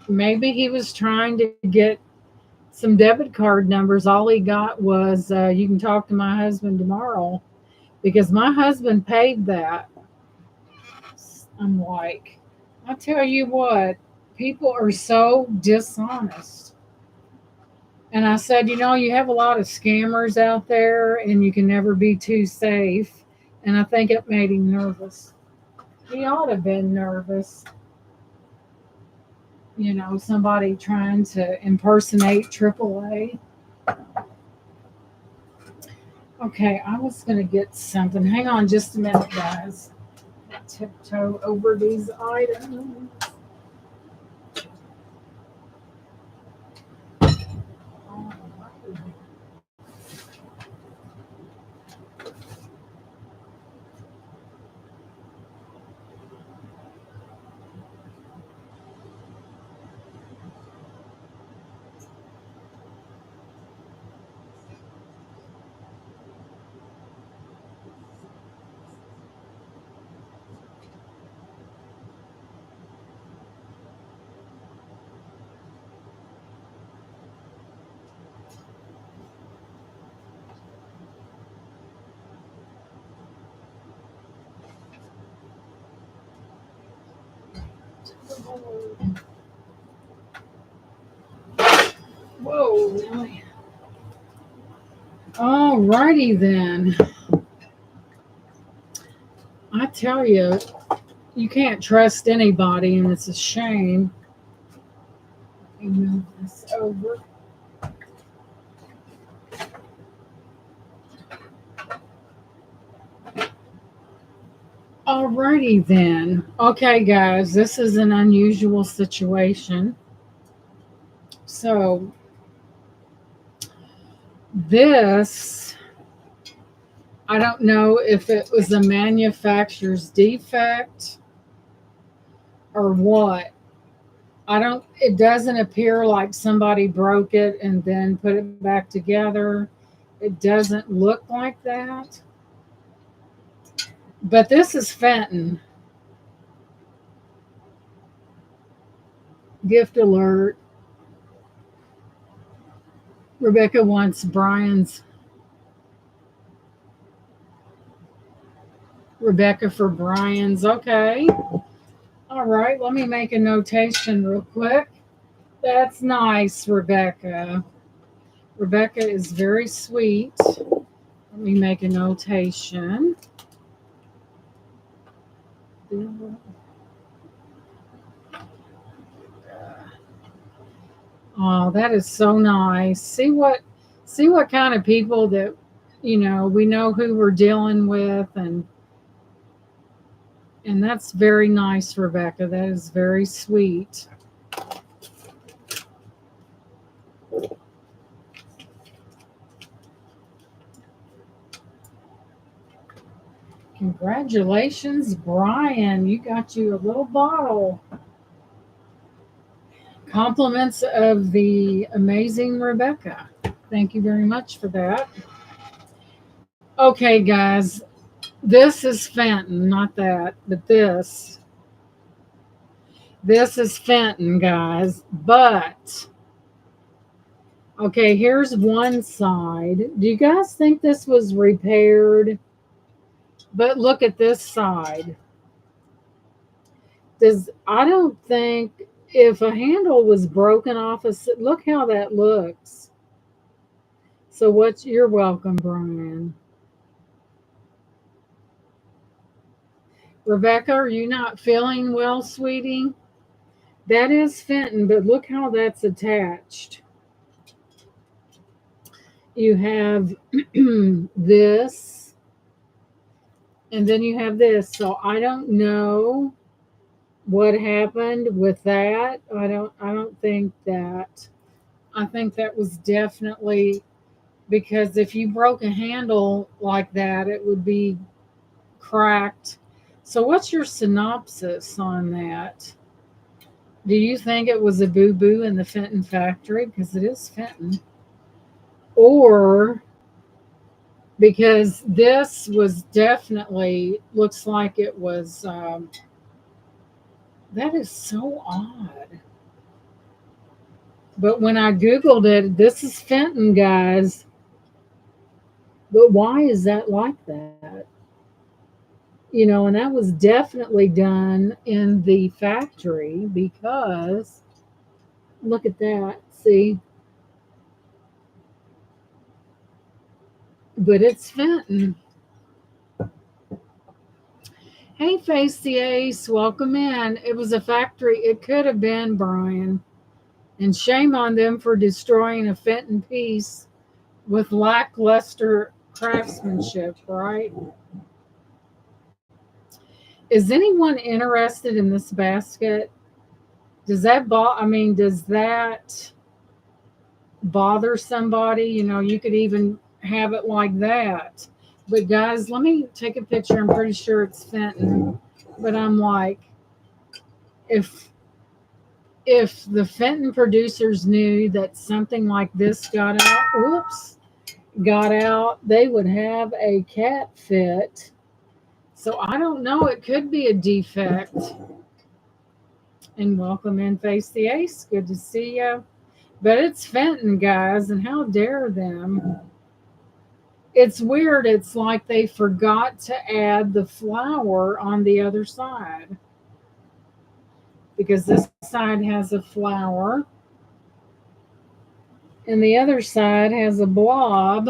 Maybe he was trying to get some debit card numbers. All he got was, you can talk to my husband tomorrow because my husband paid that. I'm like, I tell you what, people are so dishonest. And I said, you have a lot of scammers out there and you can never be too safe. And I think it made him nervous. He ought to have been nervous. Somebody trying to impersonate AAA. Okay, I was going to get something. Hang on just a minute, guys. Tiptoe over these items. Whoa. All righty then. I tell you, you can't trust anybody, and it's a shame. Let me move this over. Alrighty then. Okay, guys, this is an unusual situation. So, this, I don't know if it was a manufacturer's defect or what. It doesn't appear like somebody broke it and then put it back together. It doesn't look like that. But this is Fenton. Gift alert. Rebecca wants Brian's. Rebecca for Brian's. Okay. All right. Let me make a notation real quick. That's nice, Rebecca. Rebecca is very sweet. Let me make a notation. Oh, that is so nice. See what kind of people that we know who we're dealing with, and that's very nice, Rebecca. That is very sweet. Congratulations, Brian. You got you a little bottle. Compliments of the amazing Rebecca. Thank you very much for that. Okay, guys, this is Fenton, not that, but this. This is Fenton, guys. But, okay, here's one side. Do you guys think this was repaired? But look at this side. I don't think if a handle was broken off, look how that looks. So you're welcome, Brian. Rebecca, are you not feeling well, sweetie? That is Fenton, but look how that's attached. You have this, and then you have this. So I don't know what happened with that. I don't think that. I think that was definitely because if you broke a handle like that, it would be cracked. So what's your synopsis on that? Do you think it was a boo-boo in the Fenton factory? Because it is Fenton. Or because this was definitely, looks like it was, that is so odd. But when I Googled it, this is Fenton, guys. But why is that like that? And that was definitely done in the factory because look at that. See? But it's Fenton. Hey, Face the Ace, welcome in. It was a factory. It could have been, Brian. And shame on them for destroying a Fenton piece with lackluster craftsmanship, right? Is anyone interested in this basket? Does that bother somebody? You could even have it like that. But guys, let me take a picture. I'm pretty sure it's Fenton. But I'm like, if the Fenton producers knew that something like this got out, they would have a cat fit. So I don't know. It could be a defect. And welcome in, Face the Ace. Good to see you. But it's Fenton, guys, and how dare them? It's weird. It's like they forgot to add the flower on the other side. Because this side has a flower and the other side has a blob.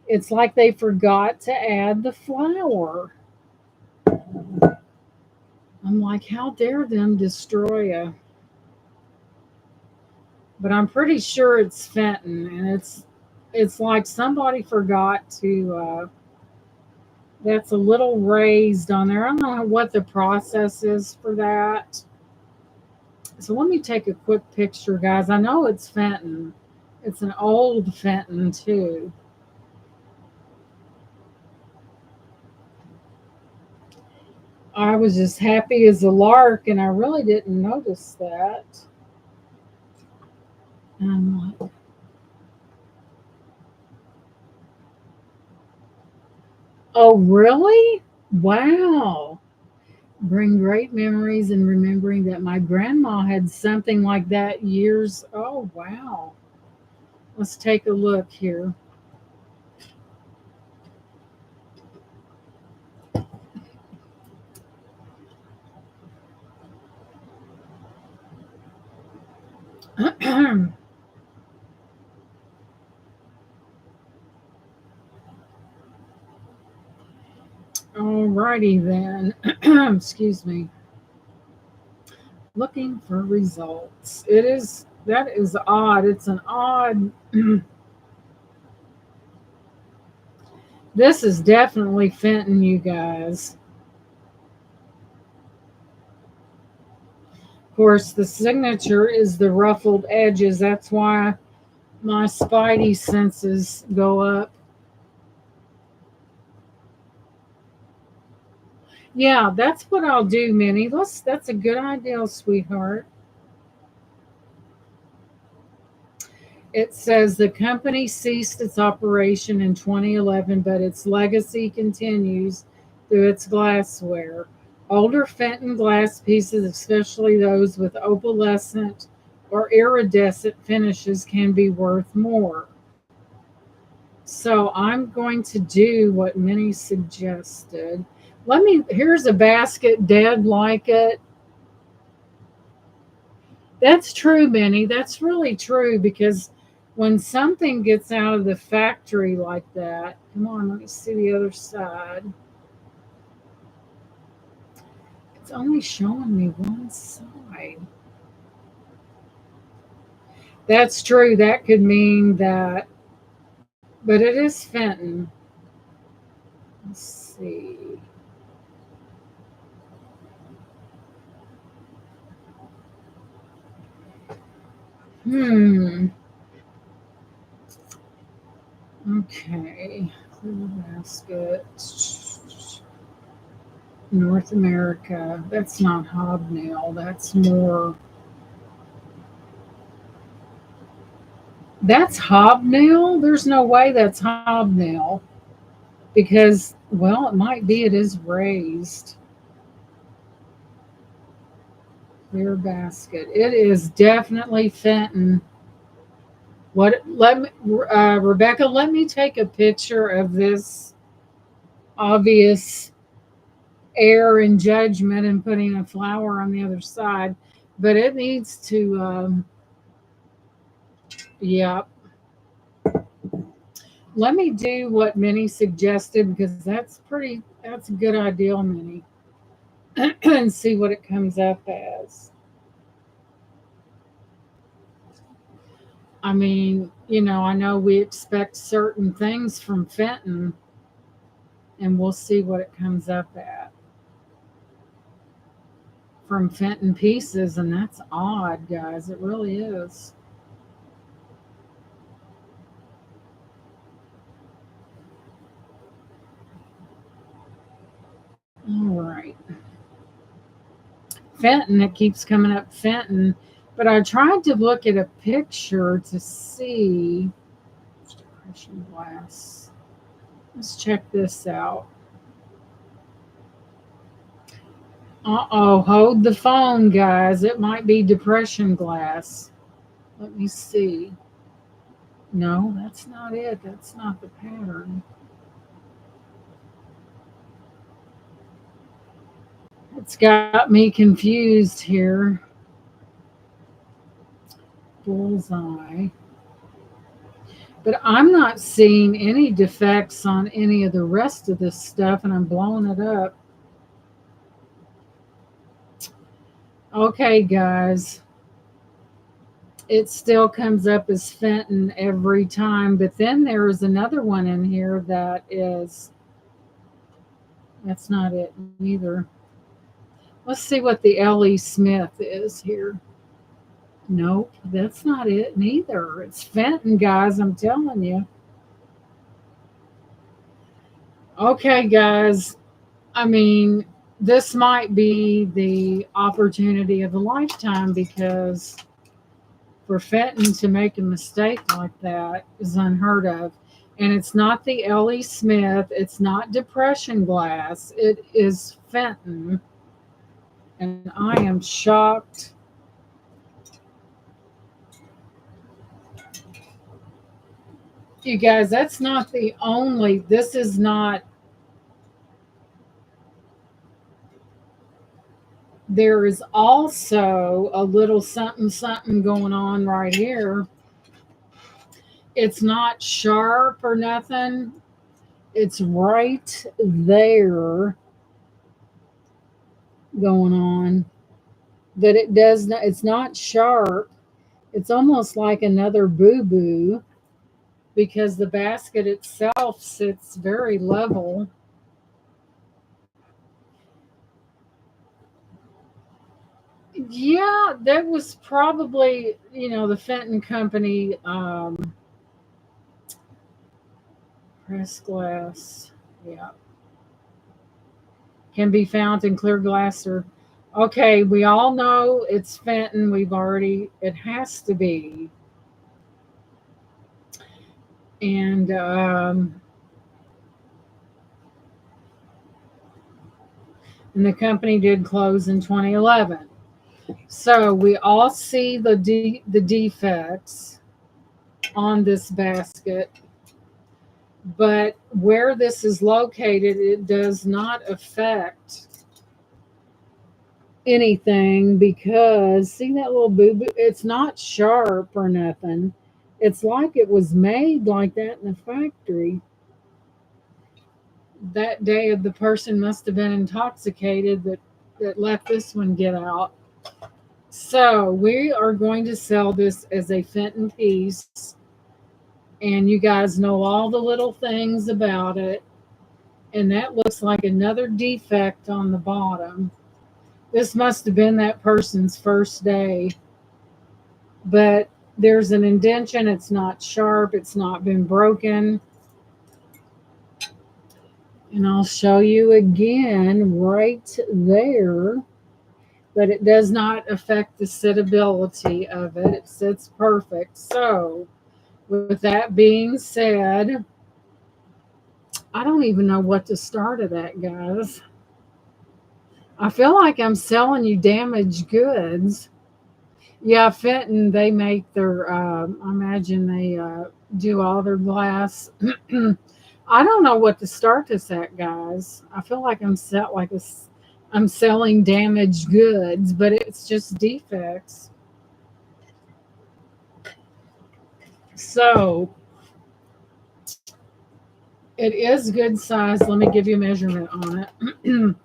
It's like they forgot to add the flower. I'm like, how dare them destroy a. But I'm pretty sure it's Fenton, and it's like somebody forgot to. That's a little raised on there. I don't know what the process is for that. So let me take a quick picture, guys. I know it's Fenton. It's an old Fenton too. I was just happy as a lark, and I really didn't notice that. And I'm like, Oh, really? Wow. Bring great memories and remembering that my grandma had something like that years. Oh, wow. Let's take a look here. Alrighty then. Excuse me. Looking for results. That is odd. It's an odd. This is definitely Fenton, you guys. Of course, the signature is the ruffled edges. That's why my spidey senses go up. Yeah, that's what I'll do, Minnie. That's a good idea, sweetheart. It says the company ceased its operation in 2011, but its legacy continues through its glassware. Older Fenton glass pieces, especially those with opalescent or iridescent finishes, can be worth more. So I'm going to do what Minnie suggested. Here's a basket dead like it. That's true, Minnie. That's really true because when something gets out of the factory like that, come on, let me see the other side. It's only showing me one side. That's true. That could mean that, but it is Fenton. Let's see. Hmm. Okay. Clear basket. North America. That's not hobnail. That's more. That's hobnail? There's no way that's hobnail because, well, it might be. It is raised. Clear basket. It is definitely Fenton. What? Let me, Rebecca. Let me take a picture of this obvious error in judgment and putting a flower on the other side, but it needs to. Yeah. Let me do what Minnie suggested because that's pretty. That's a good idea, Minnie, and see what it comes up as. I mean, I know we expect certain things from Fenton, and we'll see what it comes up at from Fenton pieces, and that's odd, guys. It really is. All right. Fenton, it keeps coming up Fenton, but I tried to look at a picture to see. Depression glass. Let's check this out. Uh-oh, hold the phone, guys. It might be depression glass. Let me see. No, that's not it. That's not the pattern. It's got me confused here. Bullseye. But I'm not seeing any defects on any of the rest of this stuff, and I'm blowing it up. Okay, guys. It still comes up as Fenton every time, but then there is another one in here that's not it either. Let's see what the L.E. Smith is here. Nope, that's not it neither. It's Fenton, guys, I'm telling you. Okay, guys, I mean, this might be the opportunity of a lifetime because for Fenton to make a mistake like that is unheard of. And it's not the L.E. Smith. It's not depression glass. It is Fenton. And I am shocked. You guys, that's not the only, this is not, there is also a little something, something going on right here. It's not sharp or nothing. It's right there going on. But it does not, it's not sharp. It's almost like another boo boo because the basket itself sits very level. Yeah, that was probably, the Fenton Company press glass. Yeah, can be found in clear glass or. Okay, we all know it's Fenton. It has to be. And and the company did close in 2011. So we all see the defects on this basket, but where this is located, it does not affect anything because see that little boo boo? It's not sharp or nothing. It's like it was made like that in the factory. That day, the person must have been intoxicated that let this one get out. So we are going to sell this as a Fenton piece, and you guys know all the little things about it. And that looks like another defect on the bottom. This must have been that person's first day, but there's an indentation. It's not sharp. It's not been broken. And I'll show you again right there. But it does not affect the sittability of it. It sits perfect. So, with that being said, I don't even know what to start it at, guys. I feel like I'm selling you damaged goods. Yeah, Fenton, they make their, I imagine they do all their glass. I don't know what to start this at, guys. I feel like I'm selling damaged goods, but it's just defects. So it is good size. Let me give you a measurement on it.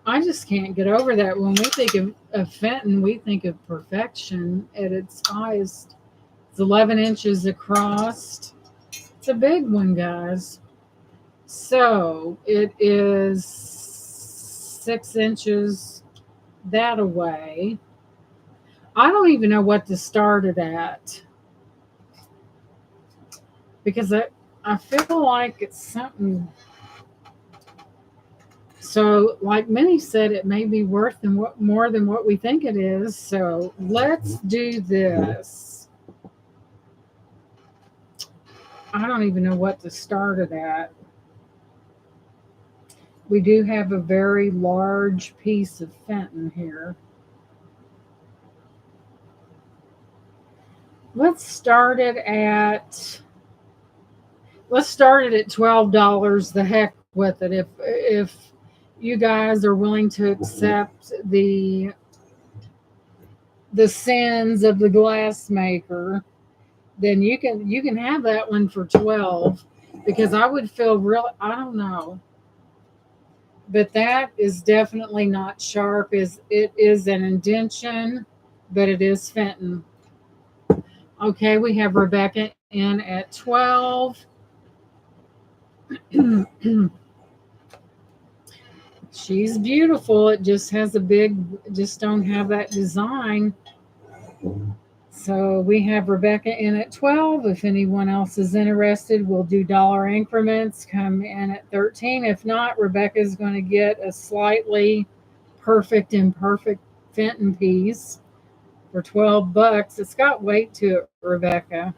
I just can't get over that. When we think of Fenton, we think of perfection at its highest. It's 11 inches across. It's a big one, guys. So it is 6 inches that away. I don't even know what to start it at because I feel like it's something. So, like many said, it may be worth more than what we think it is. So, let's do this. I don't even know what to start it at. We do have a very large piece of Fenton here. Let's start it at $12. The heck with it. If you guys are willing to accept the sins of the glass maker, then you can have that one for 12 because I would feel real. I don't know, but that is definitely not sharp. It is an indentation, but it is Fenton. Okay, we have Rebecca in at 12. She's beautiful. It just has just don't have that design. So we have Rebecca in at 12. If anyone else is interested, we'll do dollar increments. Come in at 13. If not, Rebecca's going to get a slightly imperfect Fenton piece for $12. It's got weight to it, Rebecca.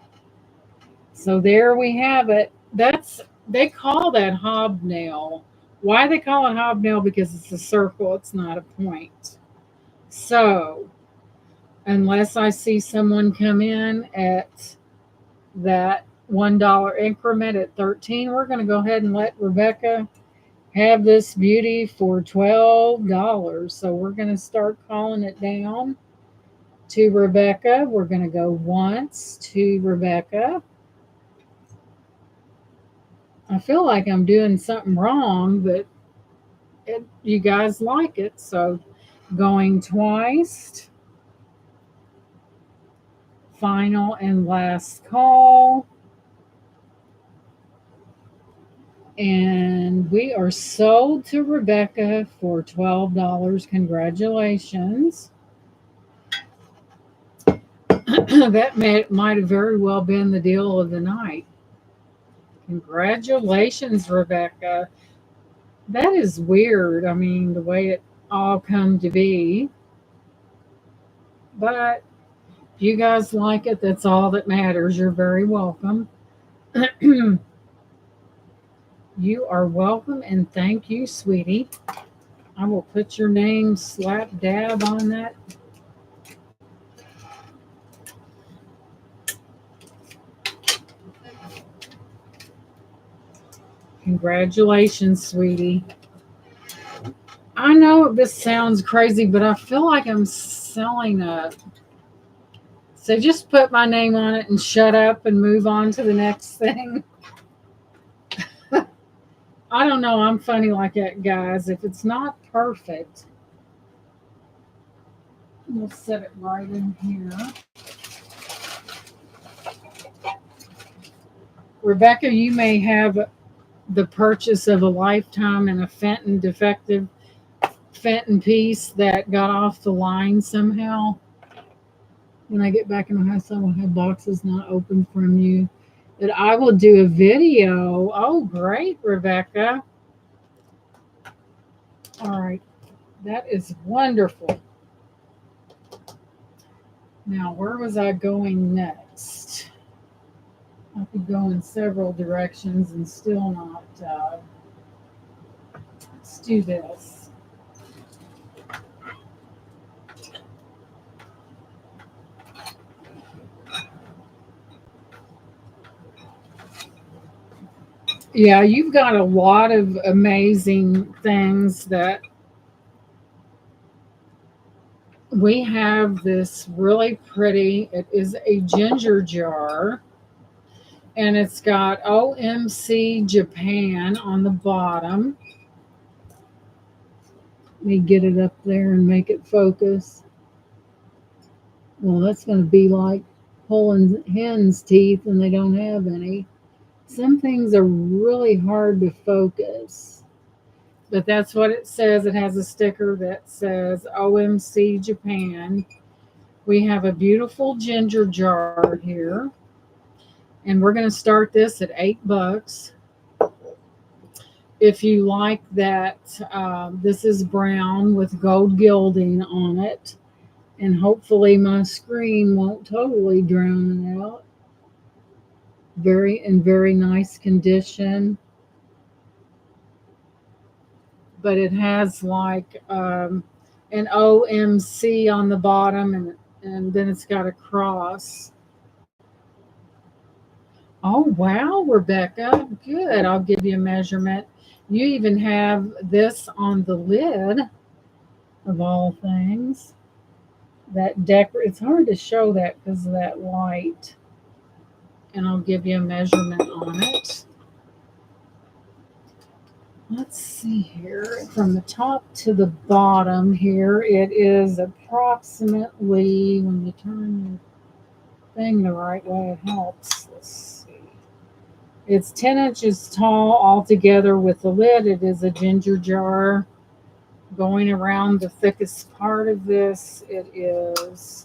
So there we have it. They call that hobnail. Why they call it hobnail? Because it's a circle, it's not a point. So unless I see someone come in at that $1 increment at 13, we're going to go ahead and let Rebecca have this beauty for $12. So we're going to start calling it down to Rebecca. We're going to go once to Rebecca. I feel like I'm doing something wrong, but you guys like it. So going twice, final and last call. And we are sold to Rebecca for $12. Congratulations. That might have very well been the deal of the night. Congratulations, Rebecca. That is weird. I mean, the way it all come to be. But if you guys like it, that's all that matters. You're very welcome. You are welcome, and thank you, sweetie. I will put your name slap dab on that. Congratulations, sweetie. I know this sounds crazy, but I feel like I'm selling a. So just put my name on it and shut up and move on to the next thing. I don't know. I'm funny like that, guys. If it's not perfect, we'll set it right in here. Rebecca, you may have the purchase of a lifetime and a Fenton defective Fenton piece that got off the line somehow. When I get back in the house, I will have boxes not open from you. That I will do a video. Oh, great, Rebecca. All right. That is wonderful. Now, where was I going next? I could go in several directions and still not. Let's do this. Yeah, you've got a lot of amazing things that we have. This really pretty, it is a ginger jar, and it's got OMC Japan on the bottom. Let me get it up there and make it focus. Well, that's going to be like pulling hen's teeth and they don't have any. Some things are really hard to focus, but that's what it says. It has a sticker that says OMC Japan. We have a beautiful ginger jar here, and we're going to start this at $8. If you like that, this is brown with gold gilding on it, and hopefully my screen won't totally drown it out. Very nice condition, but it has like an OMC on the bottom, and then it's got a cross. Oh wow, Rebecca, good. I'll give you a measurement. You even have this on the lid, of all things. That it's hard to show that because of that light, and I'll give you a measurement on it. Let's see here. From the top to the bottom here, it is approximately, when you turn your thing the right way, it helps. Let's see. It's 10 inches tall altogether with the lid. It is a ginger jar. Going around the thickest part of this, it is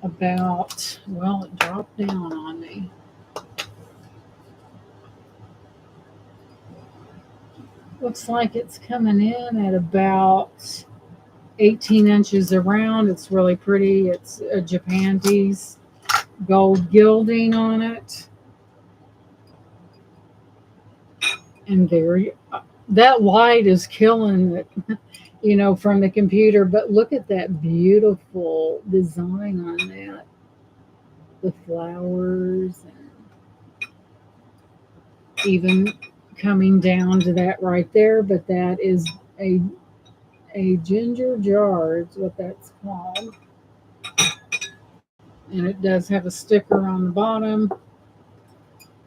about, well, it dropped down on me. Looks like it's coming in at about 18 inches around. It's really pretty. It's a Japan piece. gold gilding on it. And that light is killing it, from the computer. But look at that beautiful design on that. The flowers and even coming down to that right there. But that is a ginger jar is what that's called. And it does have a sticker on the bottom.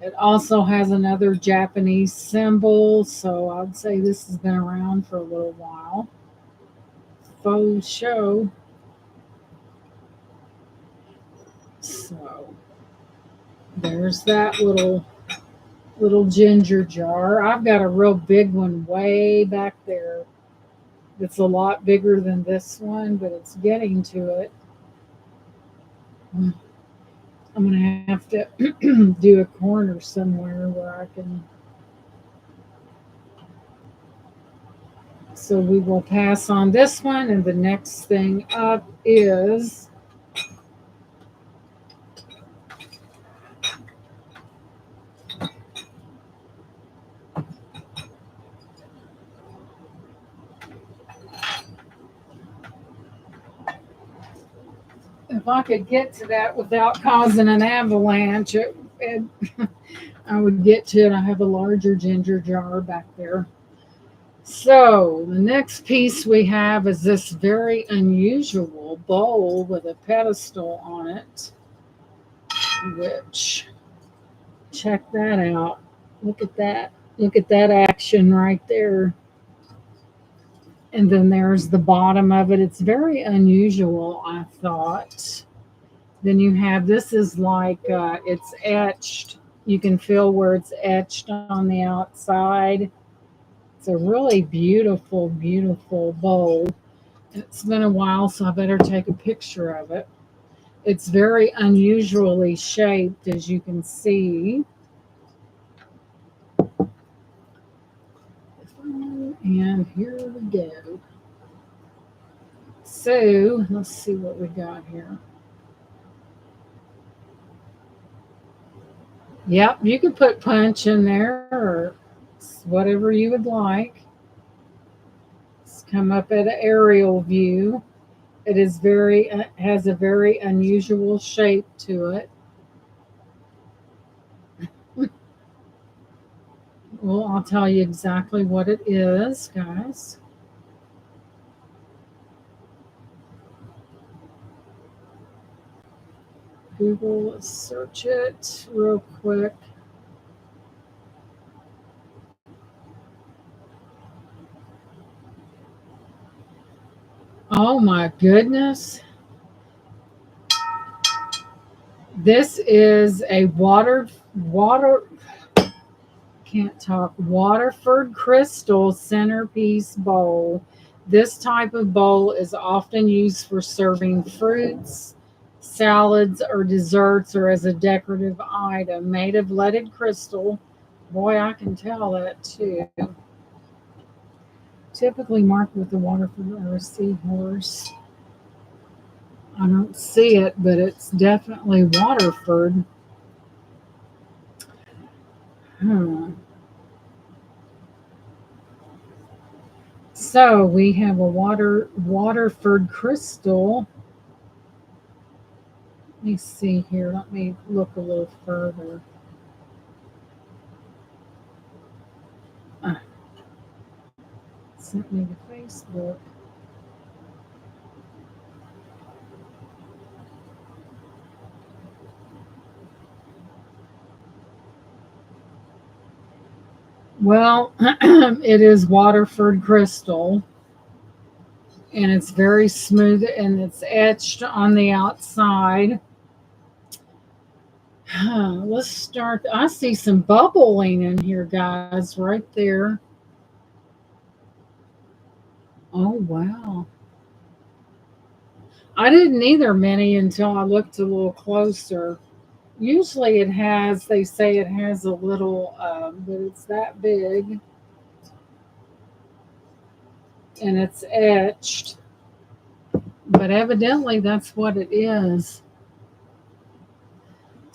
It also has another Japanese symbol, so I'd say this has been around for a little while. Faux show. So there's that little ginger jar. I've got a real big one way back there. It's a lot bigger than this one, but it's getting to it. I'm gonna have to do a corner somewhere where I can. So we will pass on this one, and the next thing up is if I could get to that without causing an avalanche, I would get to it. I have a larger ginger jar back there. So the next piece we have is this very unusual bowl with a pedestal on it, which check that out. Look at that. Look at that action right there. And then there's the bottom of it. It's very unusual, I thought. Then you have this is like it's etched. You can feel where it's etched on the outside. It's a really beautiful, beautiful bowl. It's been a while, so I better take a picture of it. It's very unusually shaped, as you can see. And here we go. So let's see what we got here. Yep, you could put punch in there or whatever you would like. Let's come up at an aerial view. It is has a very unusual shape to it. Well, I'll tell you exactly what it is, guys. Google, let's search it real quick. Oh my goodness. This is a can't talk, Waterford crystal centerpiece bowl. This type of bowl is often used for serving fruits, salads, or desserts, or as a decorative item. Made of leaded crystal. Boy, I can tell that too. Typically marked with the Waterford or a seahorse. I don't see it, but it's definitely Waterford. Hmm. So we have a Waterford crystal. Let me see here. Let me look a little further. Ah, sent me to Facebook. Well, it is Waterford crystal, and it's very smooth, and it's etched on the outside. Let's start. I see some bubbling in here, guys, right there. Oh, wow. I didn't either, Minnie, until I looked a little closer. Usually they say it has a little, but it's that big and it's etched. But evidently that's what it is.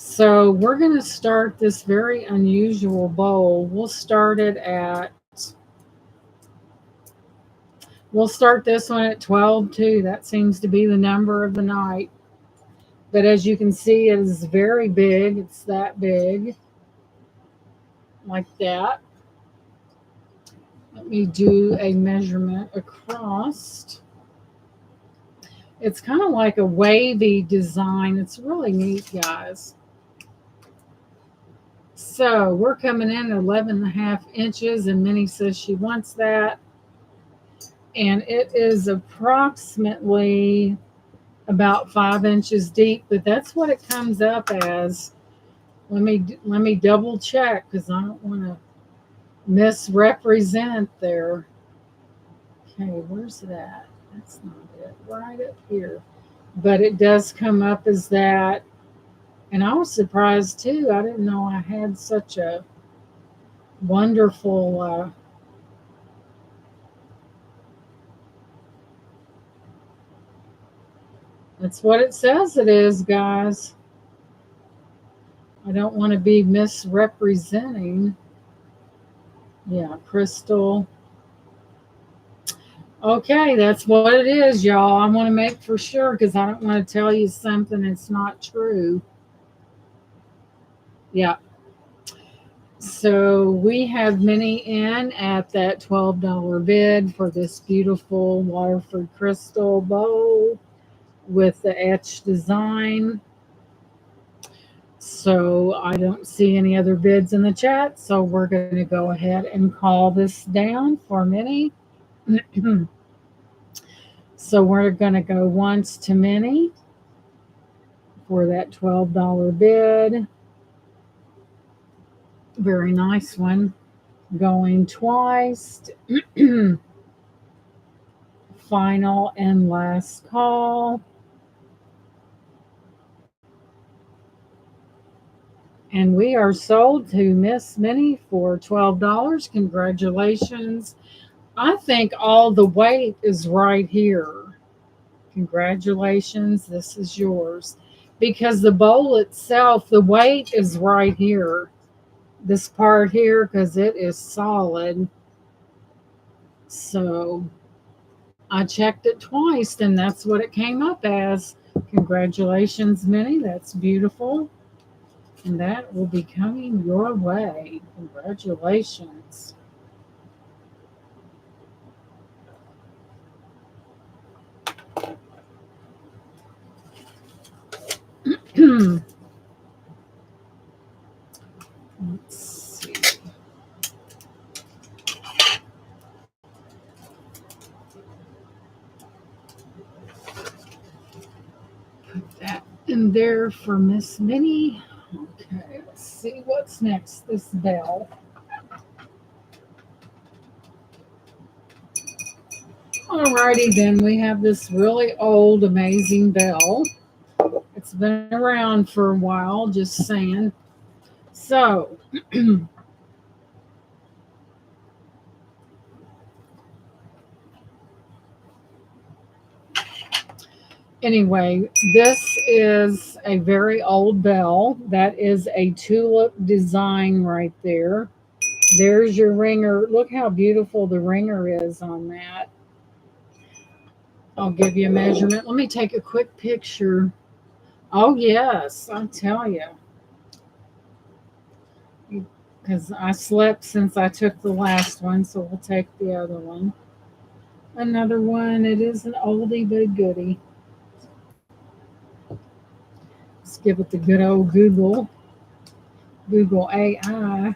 So we're going to start this very unusual bowl. We'll start this one at 12 too. That seems to be the number of the night. But as you can see, it is very big. It's that big, like that. Let me do a measurement across. It's kind of like a wavy design. It's really neat, guys. So we're coming in at 11.5 inches, and Minnie says she wants that. And it is approximately about 5 inches deep, but that's what it comes up as. Let me double check because I don't want to misrepresent there. Okay, where's that? That's not it. Right up here. But it does come up as that. And I was surprised too. I didn't know I had such a wonderful that's what it says it is, guys. I don't want to be misrepresenting. Yeah, crystal. Okay, that's what it is, y'all. I want to make for sure because I don't want to tell you something that's not true. Yeah. So we have Minnie in at that $12 bid for this beautiful Waterford crystal bowl with the etched design. So I don't see any other bids in the chat. So we're going to go ahead and call this down for Minnie. So we're going to go once to Minnie for that $12 bid. Very nice one. Going twice. Final and last call. And we are sold to Miss Minnie for $12. Congratulations. I think all the weight is right here. Congratulations. This is yours. Because the bowl itself, the weight is right here. This part here, because it is solid. So I checked it twice, and that's what it came up as. Congratulations, Minnie. That's beautiful. And that will be coming your way. Congratulations. Let's see. Put that in there for Miss Minnie. Okay, let's see what's next. This bell. Alrighty then, we have this really old, amazing bell. It's been around for a while, just saying. So, anyway, this is a very old bell. That is a tulip design right there. There's your ringer. Look how beautiful the ringer is on that. I'll give you a measurement. Let me take a quick picture. Oh, yes, I'll tell you. Because I slept since I took the last one, so we'll take the other one. Another one. It is an oldie but a goodie. Let's give it the good old Google. Google AI.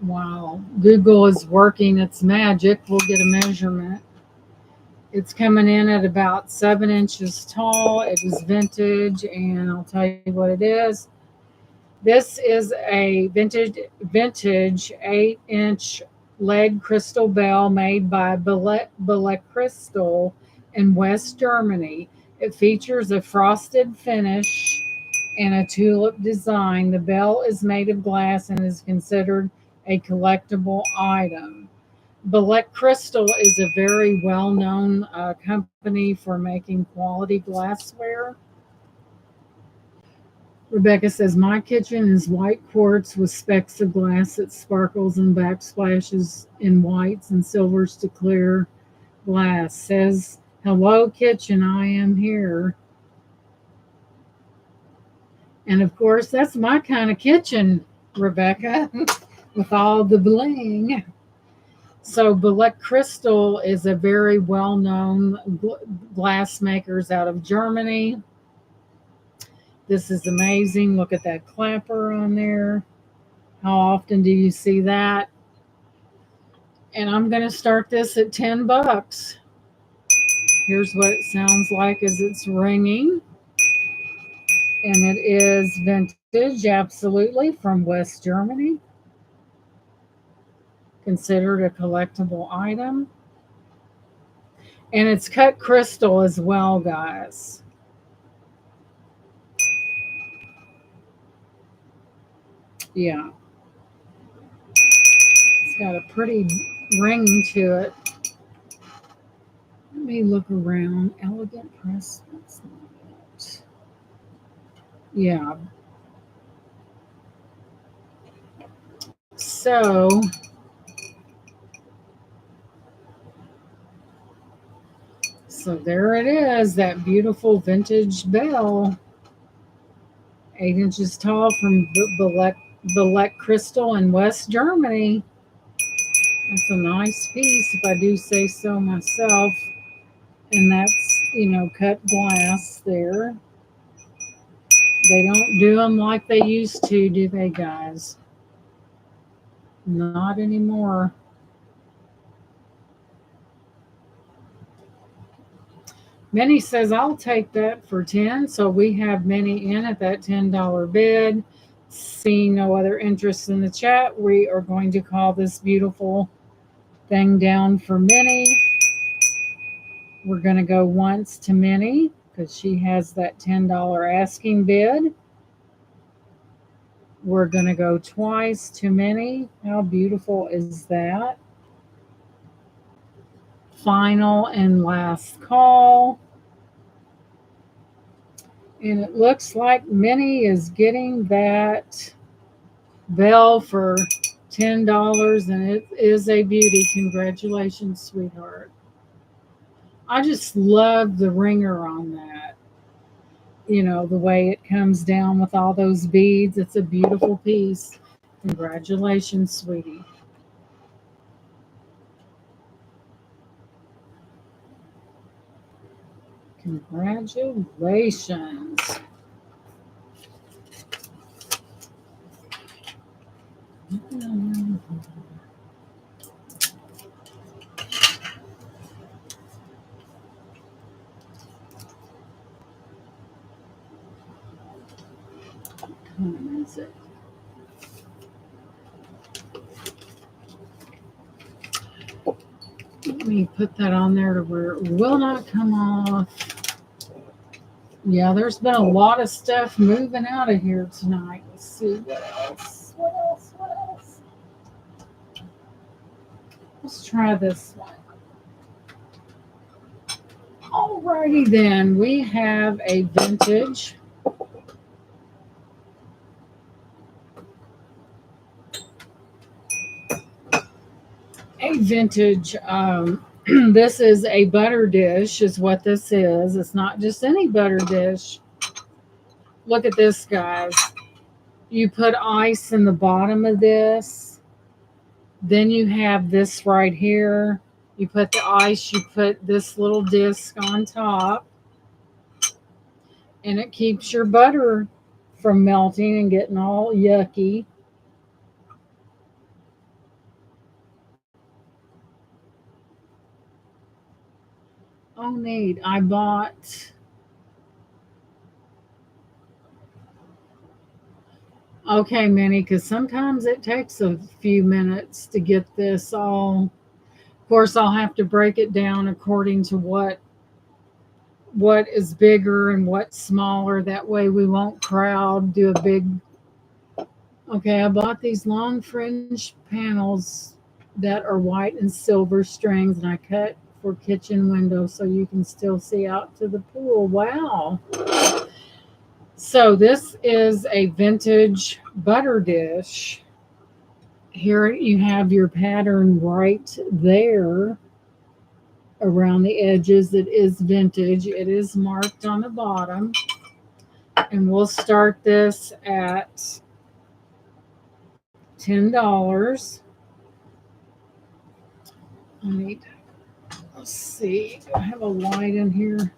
Wow. Google is working its magic. We'll get a measurement. It's coming in at about 7 inches tall. It is vintage, and I'll tell you what it is. This is a vintage 8-inch lead crystal bell made by Belle Crystal in West Germany. It features a frosted finish and a tulip design. The bell is made of glass and is considered a collectible item. Belek Crystal is a very well-known company for making quality glassware. Rebecca says, my kitchen is white quartz with specks of glass that sparkles and backsplashes in whites and silvers to clear glass. Says, hello, kitchen, I am here. And of course, that's my kind of kitchen, Rebecca, with all the bling. So, Belek Crystal is a very well known glass makers out of Germany. This is amazing. Look at that clapper on there. How often do you see that? And I'm going to start this at 10 bucks. Here's what it sounds like as it's ringing. And it is vintage, absolutely, from West Germany. Considered a collectible item. And it's cut crystal as well, guys. Yeah. It's got a pretty ring to it. Let me look around. Elegant press. That's not it. Yeah. So there it is, that beautiful vintage bell. 8 inches tall from Belek Crystal in West Germany. That's a nice piece, if I do say so myself. And that's, cut glass there. They don't do them like they used to, do they, guys? Not anymore. Minnie says, I'll take that for 10. So we have Minnie in at that $10 bid. Seeing no other interest in the chat, we are going to call this beautiful thing down for Minnie. We're going to go once to Minnie because she has that $10 asking bid. We're going to go twice to Minnie. How beautiful is that? Final and last call. And it looks like Minnie is getting that bell for $10, and it is a beauty. Congratulations, sweetheart. I just love the ringer on that. The way it comes down with all those beads. It's a beautiful piece. Congratulations, sweetie. Congratulations. What time is it? Let me put that on there to where it will not come off. Yeah, there's been a lot of stuff moving out of here tonight. Let's see what else. What else? Let's try this one. Alrighty then, we have a vintage. This is a butter dish is what this is. It's not just any butter dish. Look at this, guys. You put ice in the bottom of this. Then you have this right here. You put the ice, you put this little disc on top. And it keeps your butter from melting and getting all yucky. Oh, neat. I bought... Okay, Minnie, because sometimes it takes a few minutes to get this all. Of course, I'll have to break it down according to what is bigger and what's smaller. That way we won't crowd, do a big... Okay, I bought these long fringe panels that are white and silver strings, and I cut for kitchen windows so you can still see out to the pool. Wow. So this is a vintage butter dish. Here you have your pattern right there around the edges. It is vintage. It is marked on the bottom. And we'll start this at $10. I need, let's see, do I have a light in here?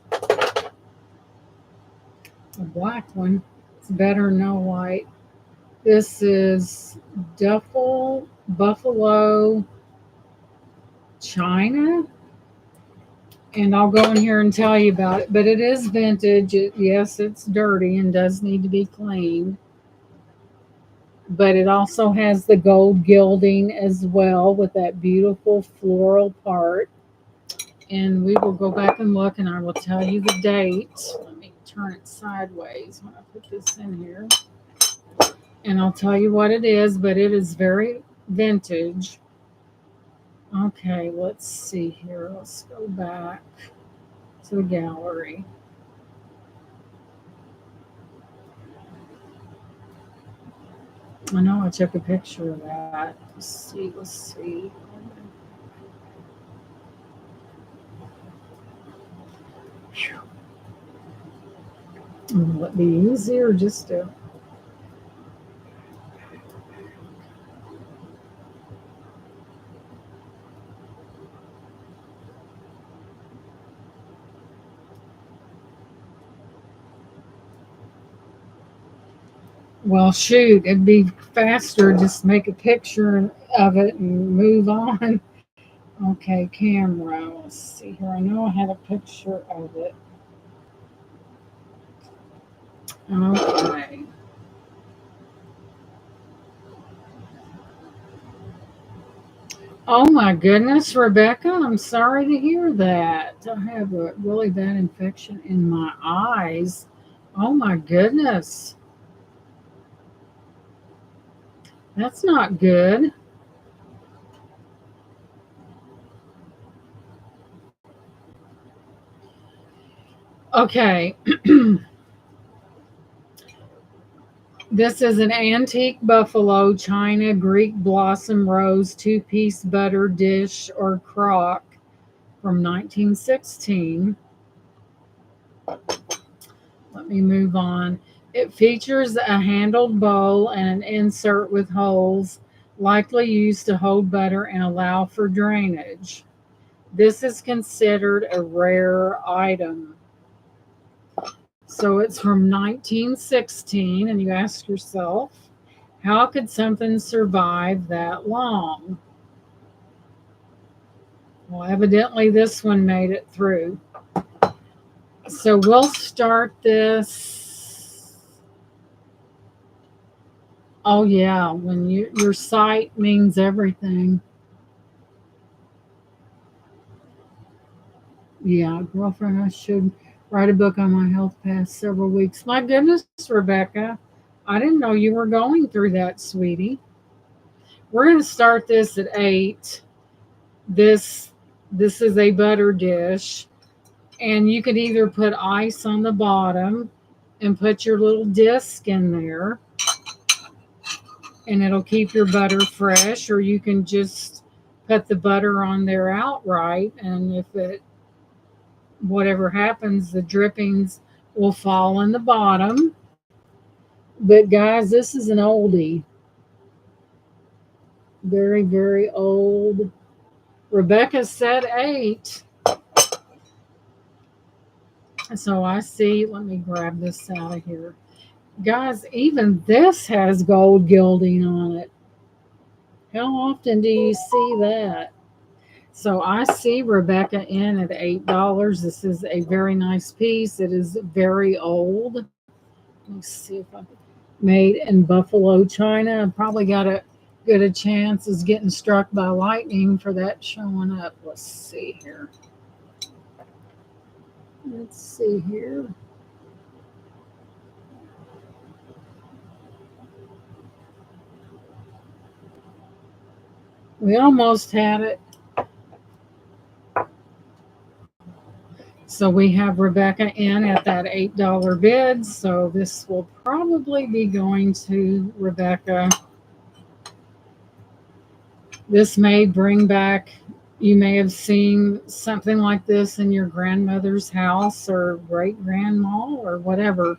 A black one. It's better no light. This is Duffel Buffalo China. And I'll go in here and tell you about it. But it is vintage. Yes, it's dirty and does need to be cleaned. But it also has the gold gilding as well with that beautiful floral part. And we will go back and look, and I will tell you the date. Let me turn it sideways when I put this in here. And I'll tell you what it is, but it is very vintage. Okay, let's see here. Let's go back to the gallery. I know I took a picture of that. Let's see, let's see. Will it be easier just to. Well, shoot, it'd be faster just make a picture of it and move on. Okay, camera. Let's see here. I know I had a picture of it. Okay. Oh my goodness, Rebecca, I'm sorry to hear that. I have a really bad infection in my eyes. Oh my goodness. That's not good. Okay. This is an antique buffalo china Greek blossom rose two-piece butter dish or crock from 1916. Let me move on. It features a handled bowl and an insert with holes, likely used to hold butter and allow for drainage. This is considered a rare item. So it's from 1916, and you ask yourself, how could something survive that long? Well, evidently this one made it through. So we'll start this. Oh yeah, when your sight means everything. Yeah, girlfriend, I should write a book on my health past several weeks. My goodness, Rebecca, I didn't know you were going through that, sweetie. We're going to start this at 8. This this is a butter dish, and you could either put ice on the bottom and put your little disc in there, and it'll keep your butter fresh, or you can just put the butter on there outright, and if it whatever happens, the drippings will fall in the bottom. But guys, this is an oldie. Very, very old. Rebecca said 8. So I see, let me grab this out of here. Guys, even this has gold gilding on it. How often do you see that? So I see Rebecca in at $8. This is a very nice piece. It is very old. Let me see if I made in Buffalo, China. I probably got a good a chance as getting struck by lightning for that showing up. Let's see here. Let's see here. We almost had it. So we have Rebecca in at that $8 bid. So this will probably be going to Rebecca. This may bring back, you may have seen something like this in your grandmother's house or great grandma or whatever.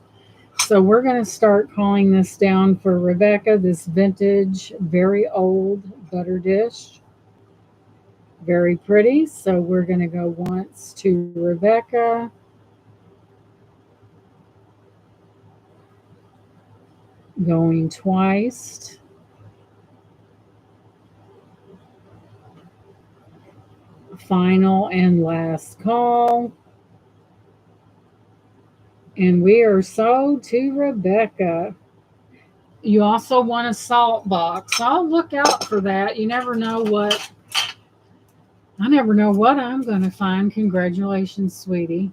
So we're going to start calling this down for Rebecca, this vintage, very old butter dish. Very pretty. So we're going to go once to Rebecca. Going twice. Final and last call. And we are sold to Rebecca. You also want a salt box. I'll look out for that. You never know what, I never know what I'm going to find. Congratulations, sweetie.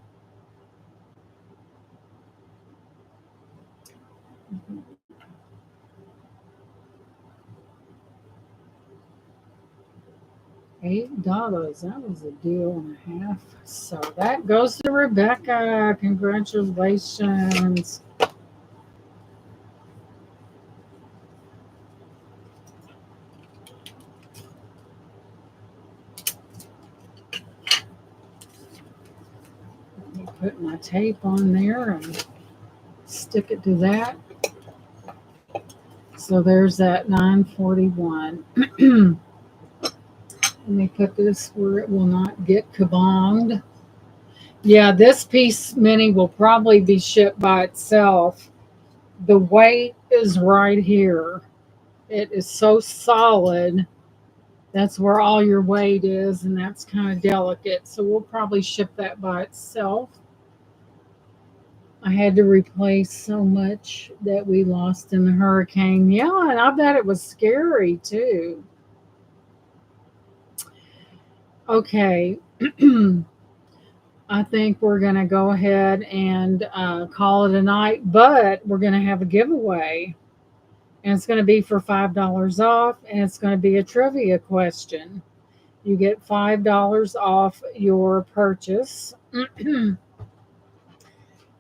$8. That was a deal and a half. So that goes to Rebecca. Congratulations. Let me put my tape on there and stick it to that. So there's that 941. Let me put this where it will not get kabonged. Yeah, this piece mini will probably be shipped by itself. The weight is right here. It is so solid. That's where all your weight is, and that's kind of delicate. So we'll probably ship that by itself. I had to replace so much that we lost in the hurricane. Yeah, and I bet it was scary too. Okay. I think we're going to go ahead and call it a night, but we're going to have a giveaway. And it's going to be for $5 off, and it's going to be a trivia question. You get $5 off your purchase.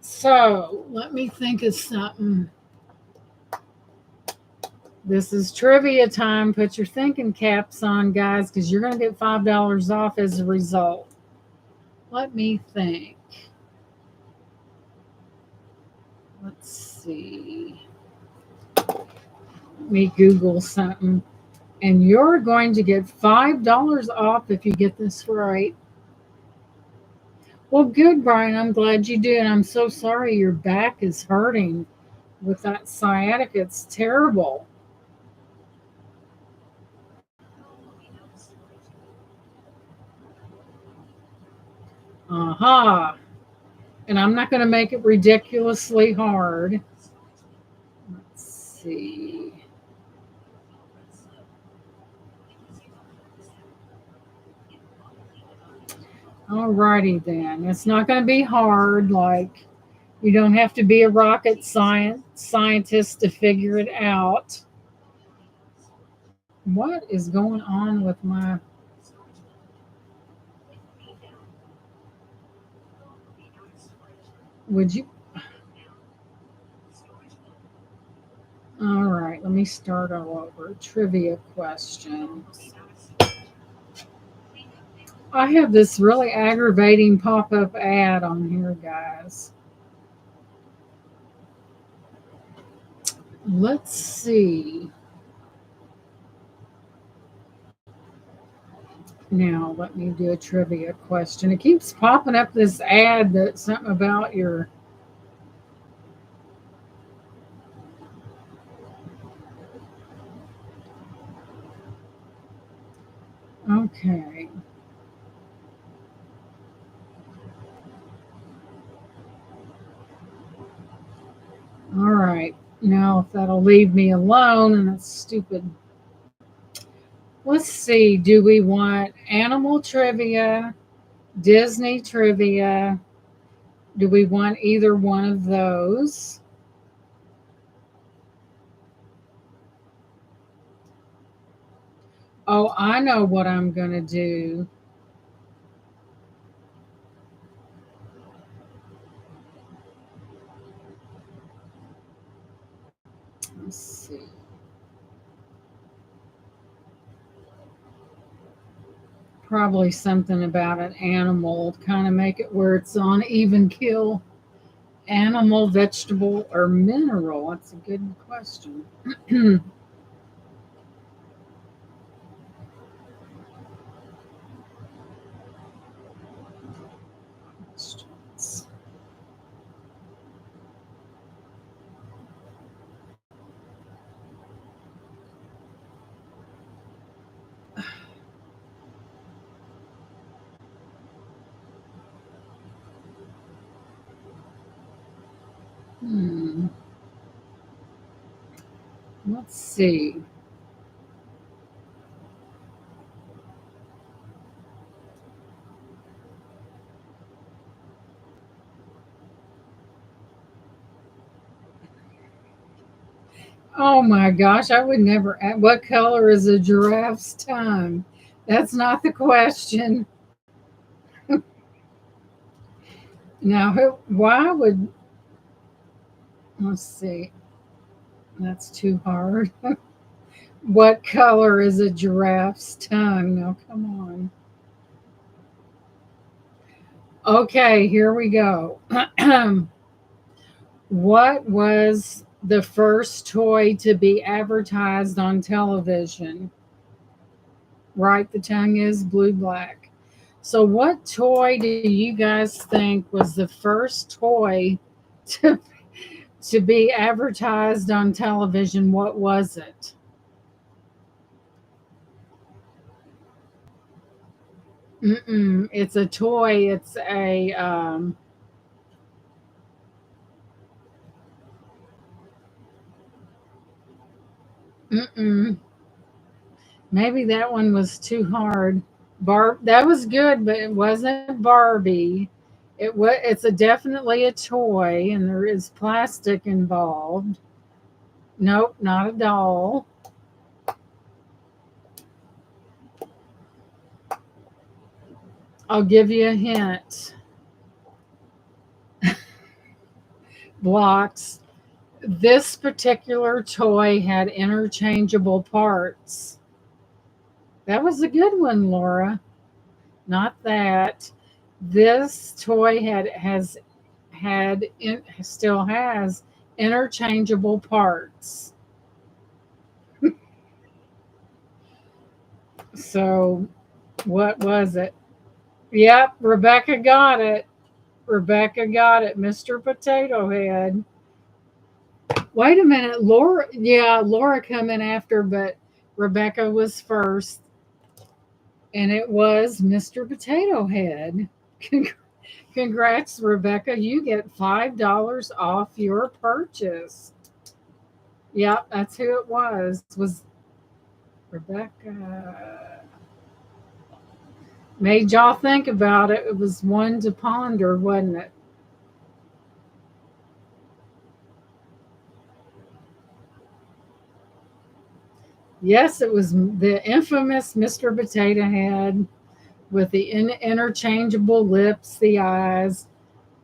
So let me think of something. This is trivia time. Put your thinking caps on, guys, because you're going to get $5 off as a result. Let me think. Let's see. Let me Google something. And you're going to get $5 off if you get this right. Well, good, Brian. I'm glad you did. I'm so sorry your back is hurting with that sciatic. It's terrible. Aha. And I'm not going to make it ridiculously hard. Let's see. Alrighty then. It's not going to be hard. Like, you don't have to be a rocket scientist to figure it out. What is going on with my... Would you... All right, let me start all over. Trivia questions. I have this really aggravating pop-up ad on here, guys. Let's see. Now, let me do a trivia question. It keeps popping up this ad that's something about your... Okay. All right. Now, if that'll leave me alone, and that's stupid. Let's see. Do we want animal trivia, Disney trivia? Do we want either one of those? Oh, I know what I'm going to do. Let's see. Probably something about an animal, kind of make it where it's on even kill. Animal, vegetable, or mineral? That's a good question. Questions. Hmm. Let's see. Oh my gosh, I would never. What color is a giraffe's tongue? That's not the question. Now, why would, let's see, that's too hard. What color is a giraffe's tongue? Now, come on. Okay, here we go. What was the first toy to be advertised on television? Right, the tongue is blue black. So, what toy do you guys think was the first toy to be advertised on television? What was it? Mm-mm, it's a toy. It's a mm-mm. Maybe that one was too hard. That was good, but it wasn't Barbie. It's a definitely a toy, and there is plastic involved. Nope, not a doll. I'll give you a hint. Blocks. This particular toy had interchangeable parts. That was a good one, Laura. Not that. This toy still has interchangeable parts. So, what was it? Yep, Rebecca got it. Rebecca got it. Mr. Potato Head. Wait a minute, Laura. Yeah, Laura come in after, but Rebecca was first, and it was Mr. Potato Head. Congrats, Rebecca. You get $5 off your purchase. Yep, that's who it was. Was Rebecca. Made y'all think about it. It was one to ponder, wasn't it? Yes, it was the infamous Mr. Potato Head with the interchangeable lips, the eyes,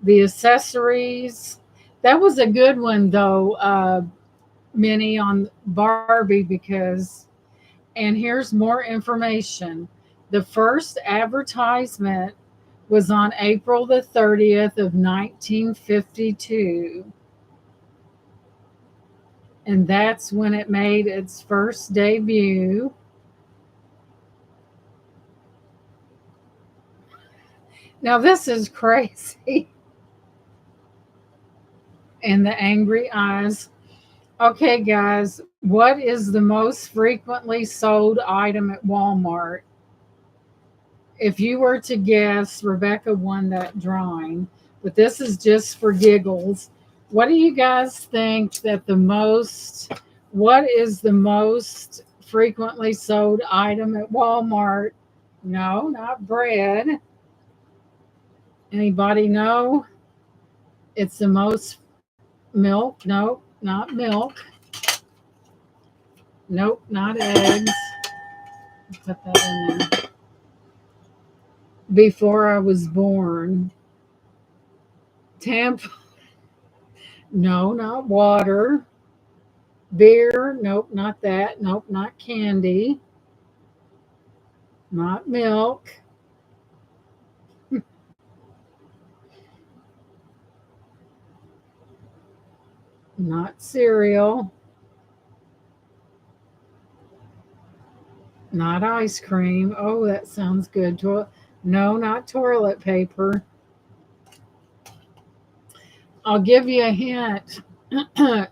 the accessories. That was a good one, though, Minnie, on Barbie, because, and here's more information. The first advertisement was on April the 30th of 1952, and that's when it made its first debut. Now, this is crazy. And the angry eyes. Okay, guys, what is the most frequently sold item at Walmart? If you were to guess, Rebecca won that drawing, but this is just for giggles. What do you guys think what is the most frequently sold item at Walmart? No, not bread. Anybody know? It's the most milk. Nope, not milk. Nope, not eggs. Put that in there. Before I was born. Tampa. No, not water. Beer. Nope, not that. Nope, not candy. Not milk. Not cereal. Not ice cream. Oh, that sounds good. No, not toilet paper. I'll give you a hint.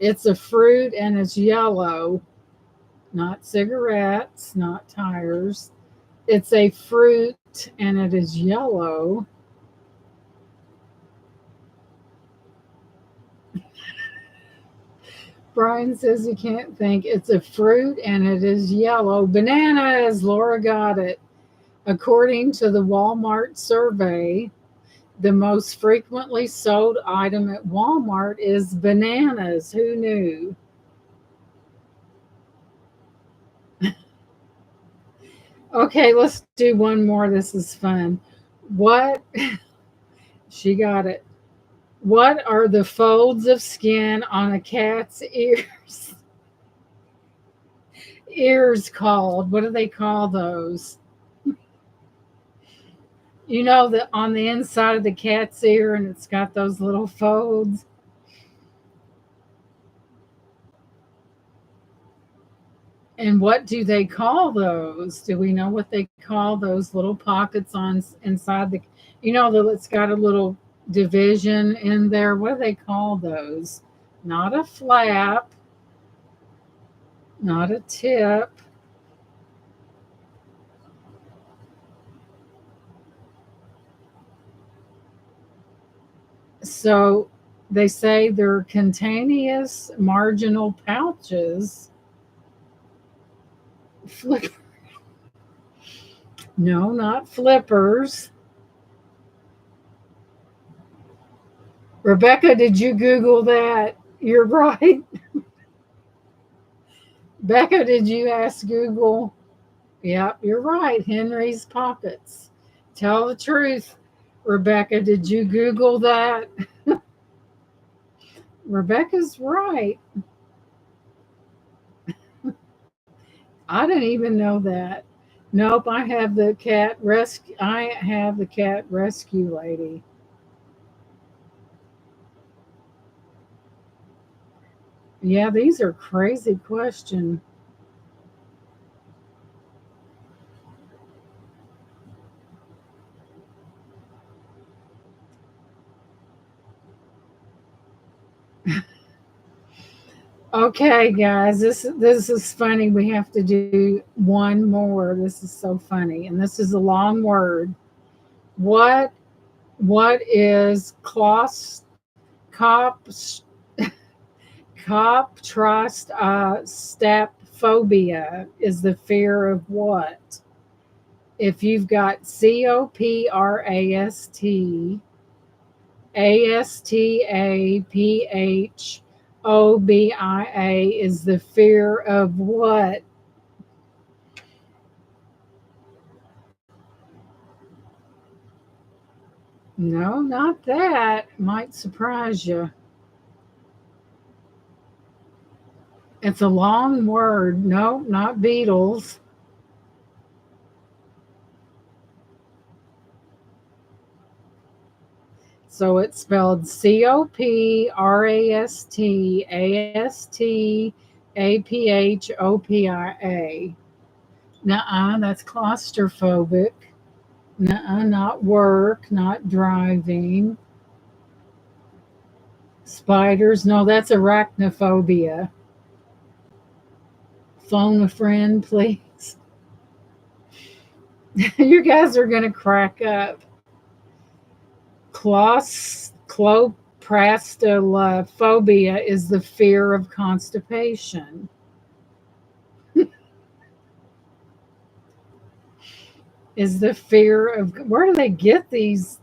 It's a fruit and it's yellow. Not cigarettes, not tires. It's a fruit and it is yellow. Brian says he can't think. It's a fruit and it is yellow. Bananas. Laura got it. According to the Walmart survey, the most frequently sold item at Walmart is bananas. Who knew? Okay, let's do one more. This is fun. What? She got it. What are the folds of skin on a cat's ears called? What do they call those? You know, the on the inside of the cat's ear and it's got those little folds. And what do they call those? Do we know what they call those little pockets on inside the, you know, that it's got a little division in there? What do they call those? Not a flap, not a tip. So they say they're cutaneous marginal pouches. Flip, no, not flippers. Rebecca, did you Google that? You're right. Becca, did you ask Google? Yep, you're right. Henry's pockets. Tell the truth. Rebecca, did you Google that? Rebecca's right. I didn't even know that. Nope, I have the cat rescue lady. Yeah, these are crazy questions. Okay, guys, this is funny. We have to do one more. This is so funny, and this is a long word. What what is cop cop trust step phobia? Is the fear of what? If you've got COPRAST, ASTAPHOBIA is the fear of what? No, not that. Might surprise you. It's a long word. No, not beetles. So it's spelled COPRASTASTAPHOBIA. Nuh-uh, that's claustrophobic. Nuh-uh, not work, not driving. Spiders, no, that's arachnophobia. Phone a friend, please. You guys are gonna crack up. Cloprastophobia is the fear of constipation. Is the fear of where do they get these?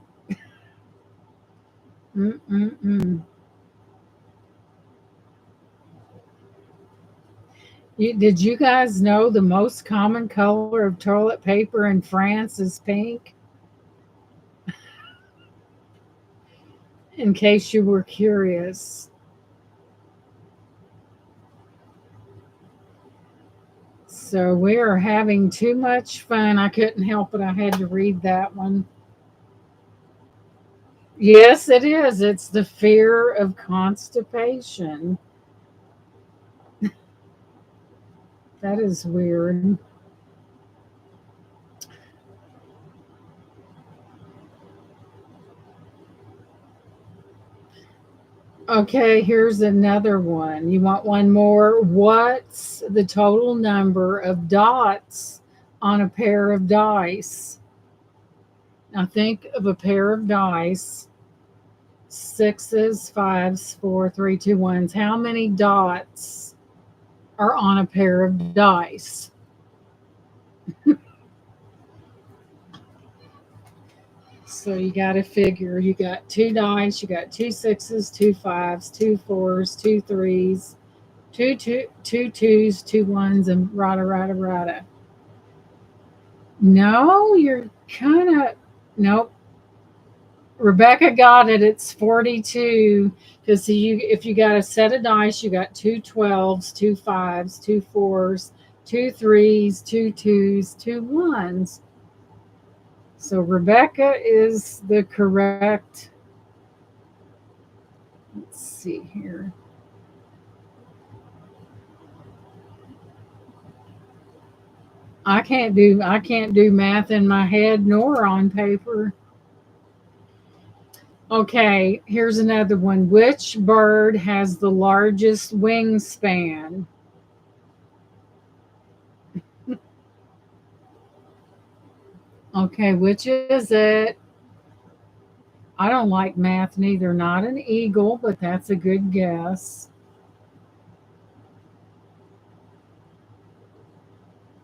Mm-mm-mm. Did you guys know the most common color of toilet paper in France is pink? In case you were curious. So we are having too much fun. I couldn't help it. I had to read that one. Yes, it is. It's the fear of constipation. That is weird. Okay, here's another one. You want one more? What's the total number of dots on a pair of dice? Now think of a pair of dice, sixes, fives, four, three, two, ones. How many dots are on a pair of dice? So you got to figure you got two dice, you got two sixes, two fives, two fours, two threes, two twos, two ones, and rada, rada, rada. No, you're kind of, nope. Rebecca got it. It's 42. Because if you got a set of dice, you got two 12s, two fives, two fours, two threes, two twos, two ones. So Rebecca is the correct. Let's see here. I can't do math in my head nor on paper. Okay, here's another one. Which bird has the largest wingspan? Okay, which is it? I don't like math neither. Not an eagle, but that's a good guess.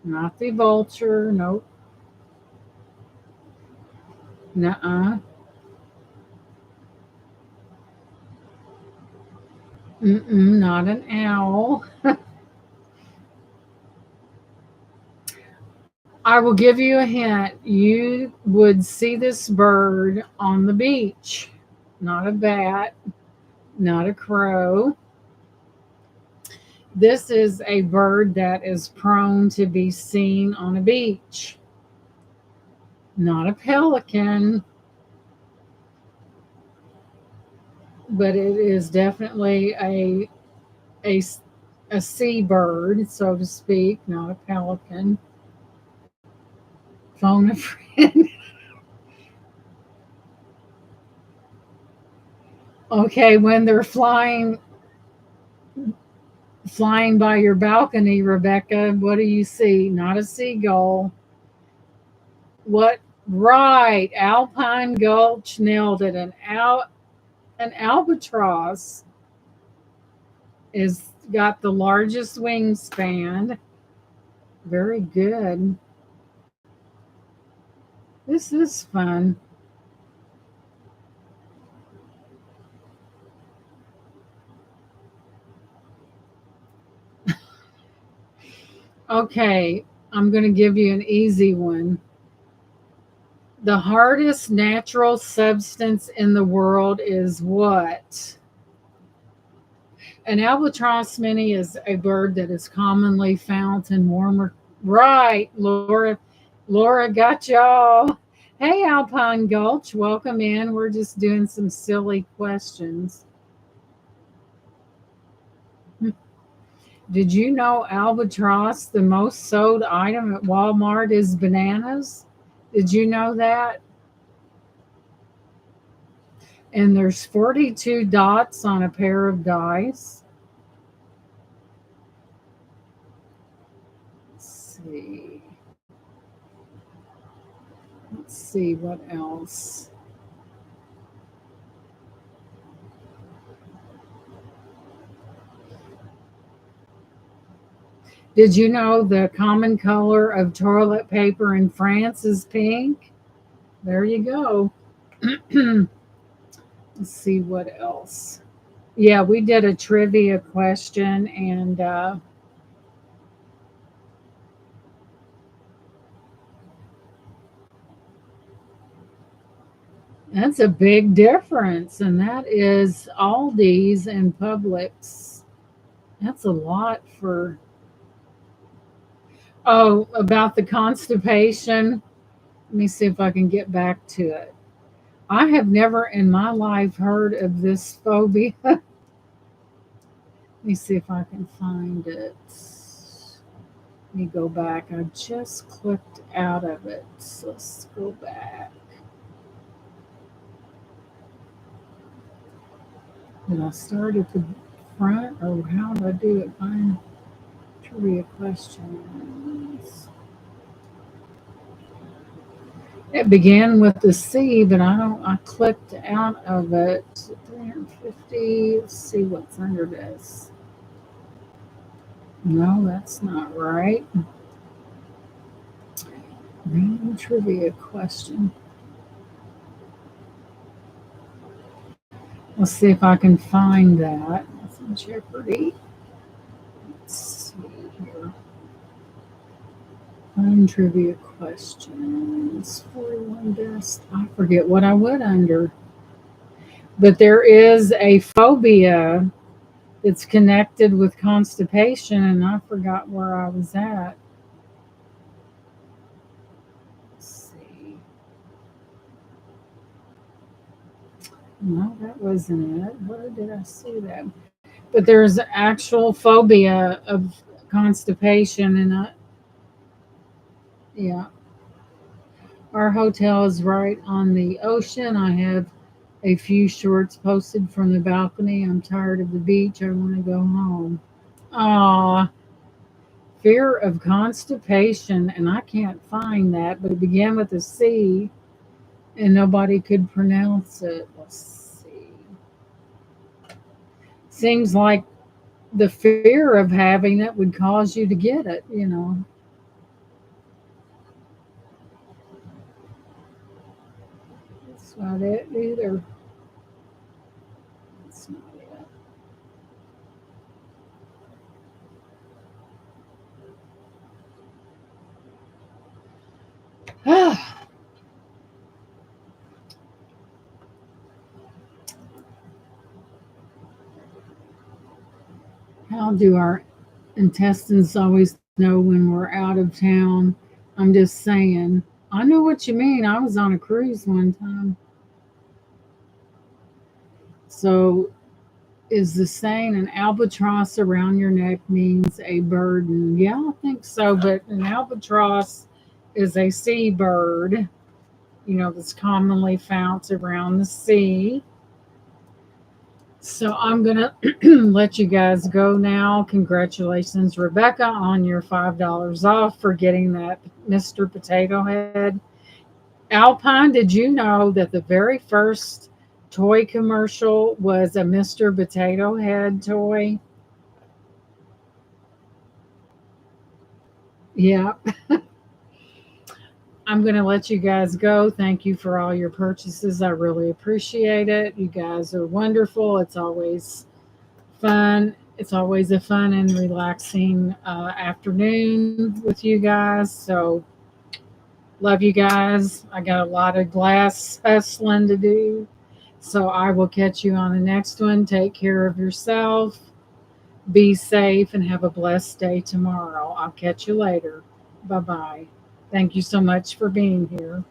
Not the vulture. Nope. Nuh-uh. Mm-mm, not an owl. I will give you a hint. You would see this bird on the beach. Not a bat, not a crow. This is a bird that is prone to be seen on a beach. Not a pelican, but it is definitely a, a seabird, so to speak, not a pelican. Phone a friend. Okay, when they're flying by your balcony, Rebecca, what do you see? Not a seagull. What? Right, Alpine Gulch nailed it. An albatross is got the largest wingspan. Very good. This is fun. Okay, I'm going to give you an easy one. The hardest natural substance in the world is what? An albatross mini is a bird that is commonly found in warmer. Right, Laura. Laura got y'all. Hey, Alpine Gulch, welcome in. We're just doing some silly questions. Did you know albatross, the most sold item at Walmart, is bananas? Did you know that? And there's 42 dots on a pair of dice. Let's see. Let's see what else. Did you know the common color of toilet paper in France is pink? There you go. Let's see what else. Yeah, we did a trivia question, and That's a big difference, and that is Aldi's and Publix. That's a lot for. Oh, about the constipation. Let me see if I can get back to it. I have never in my life heard of this phobia. Let me see if I can find it. Let me go back. I just clicked out of it. So let's go back. Did I start at the front or how did I do it? Find trivia questions. It began with the C, but I clicked out of it. 350. Let's see what's under this. No, that's not right. Random trivia question. Let's see if I can find that. That's in Jeopardy. Let's see here. Fun trivia questions. 41 best. I forget what I went under. But there is a phobia that's connected with constipation, and I forgot where I was at. Let's see. No, that wasn't it. Where did I see that? But there's actual phobia of constipation, and yeah, our hotel is right on the ocean. I have a few shorts posted from the balcony. I'm tired of the beach. I want to go home. Ah, fear of constipation, and I can't find that, but it began with a C, and nobody could pronounce it. Let's see. Seems like the fear of having it would cause you to get it, you know. That's not it either. That's not it. How do our intestines always know when we're out of town? I'm just saying. I know what you mean. I was on a cruise one time. So, is the saying an albatross around your neck means a burden? Yeah, I think so. But an albatross is a sea bird, that's commonly found around the sea. So I'm going to let you guys go now. Congratulations, Rebecca, on your $5 off for getting that Mr. Potato Head. Alpine, did you know that the very first toy commercial was a Mr. Potato Head toy? Yeah. I'm going to let you guys go. Thank you for all your purchases. I really appreciate it. You guys are wonderful. It's always fun. It's always a fun and relaxing afternoon with you guys. So, love you guys. I got a lot of glass hustling to do. So, I will catch you on the next one. Take care of yourself. Be safe and have a blessed day tomorrow. I'll catch you later. Bye bye. Thank you so much for being here.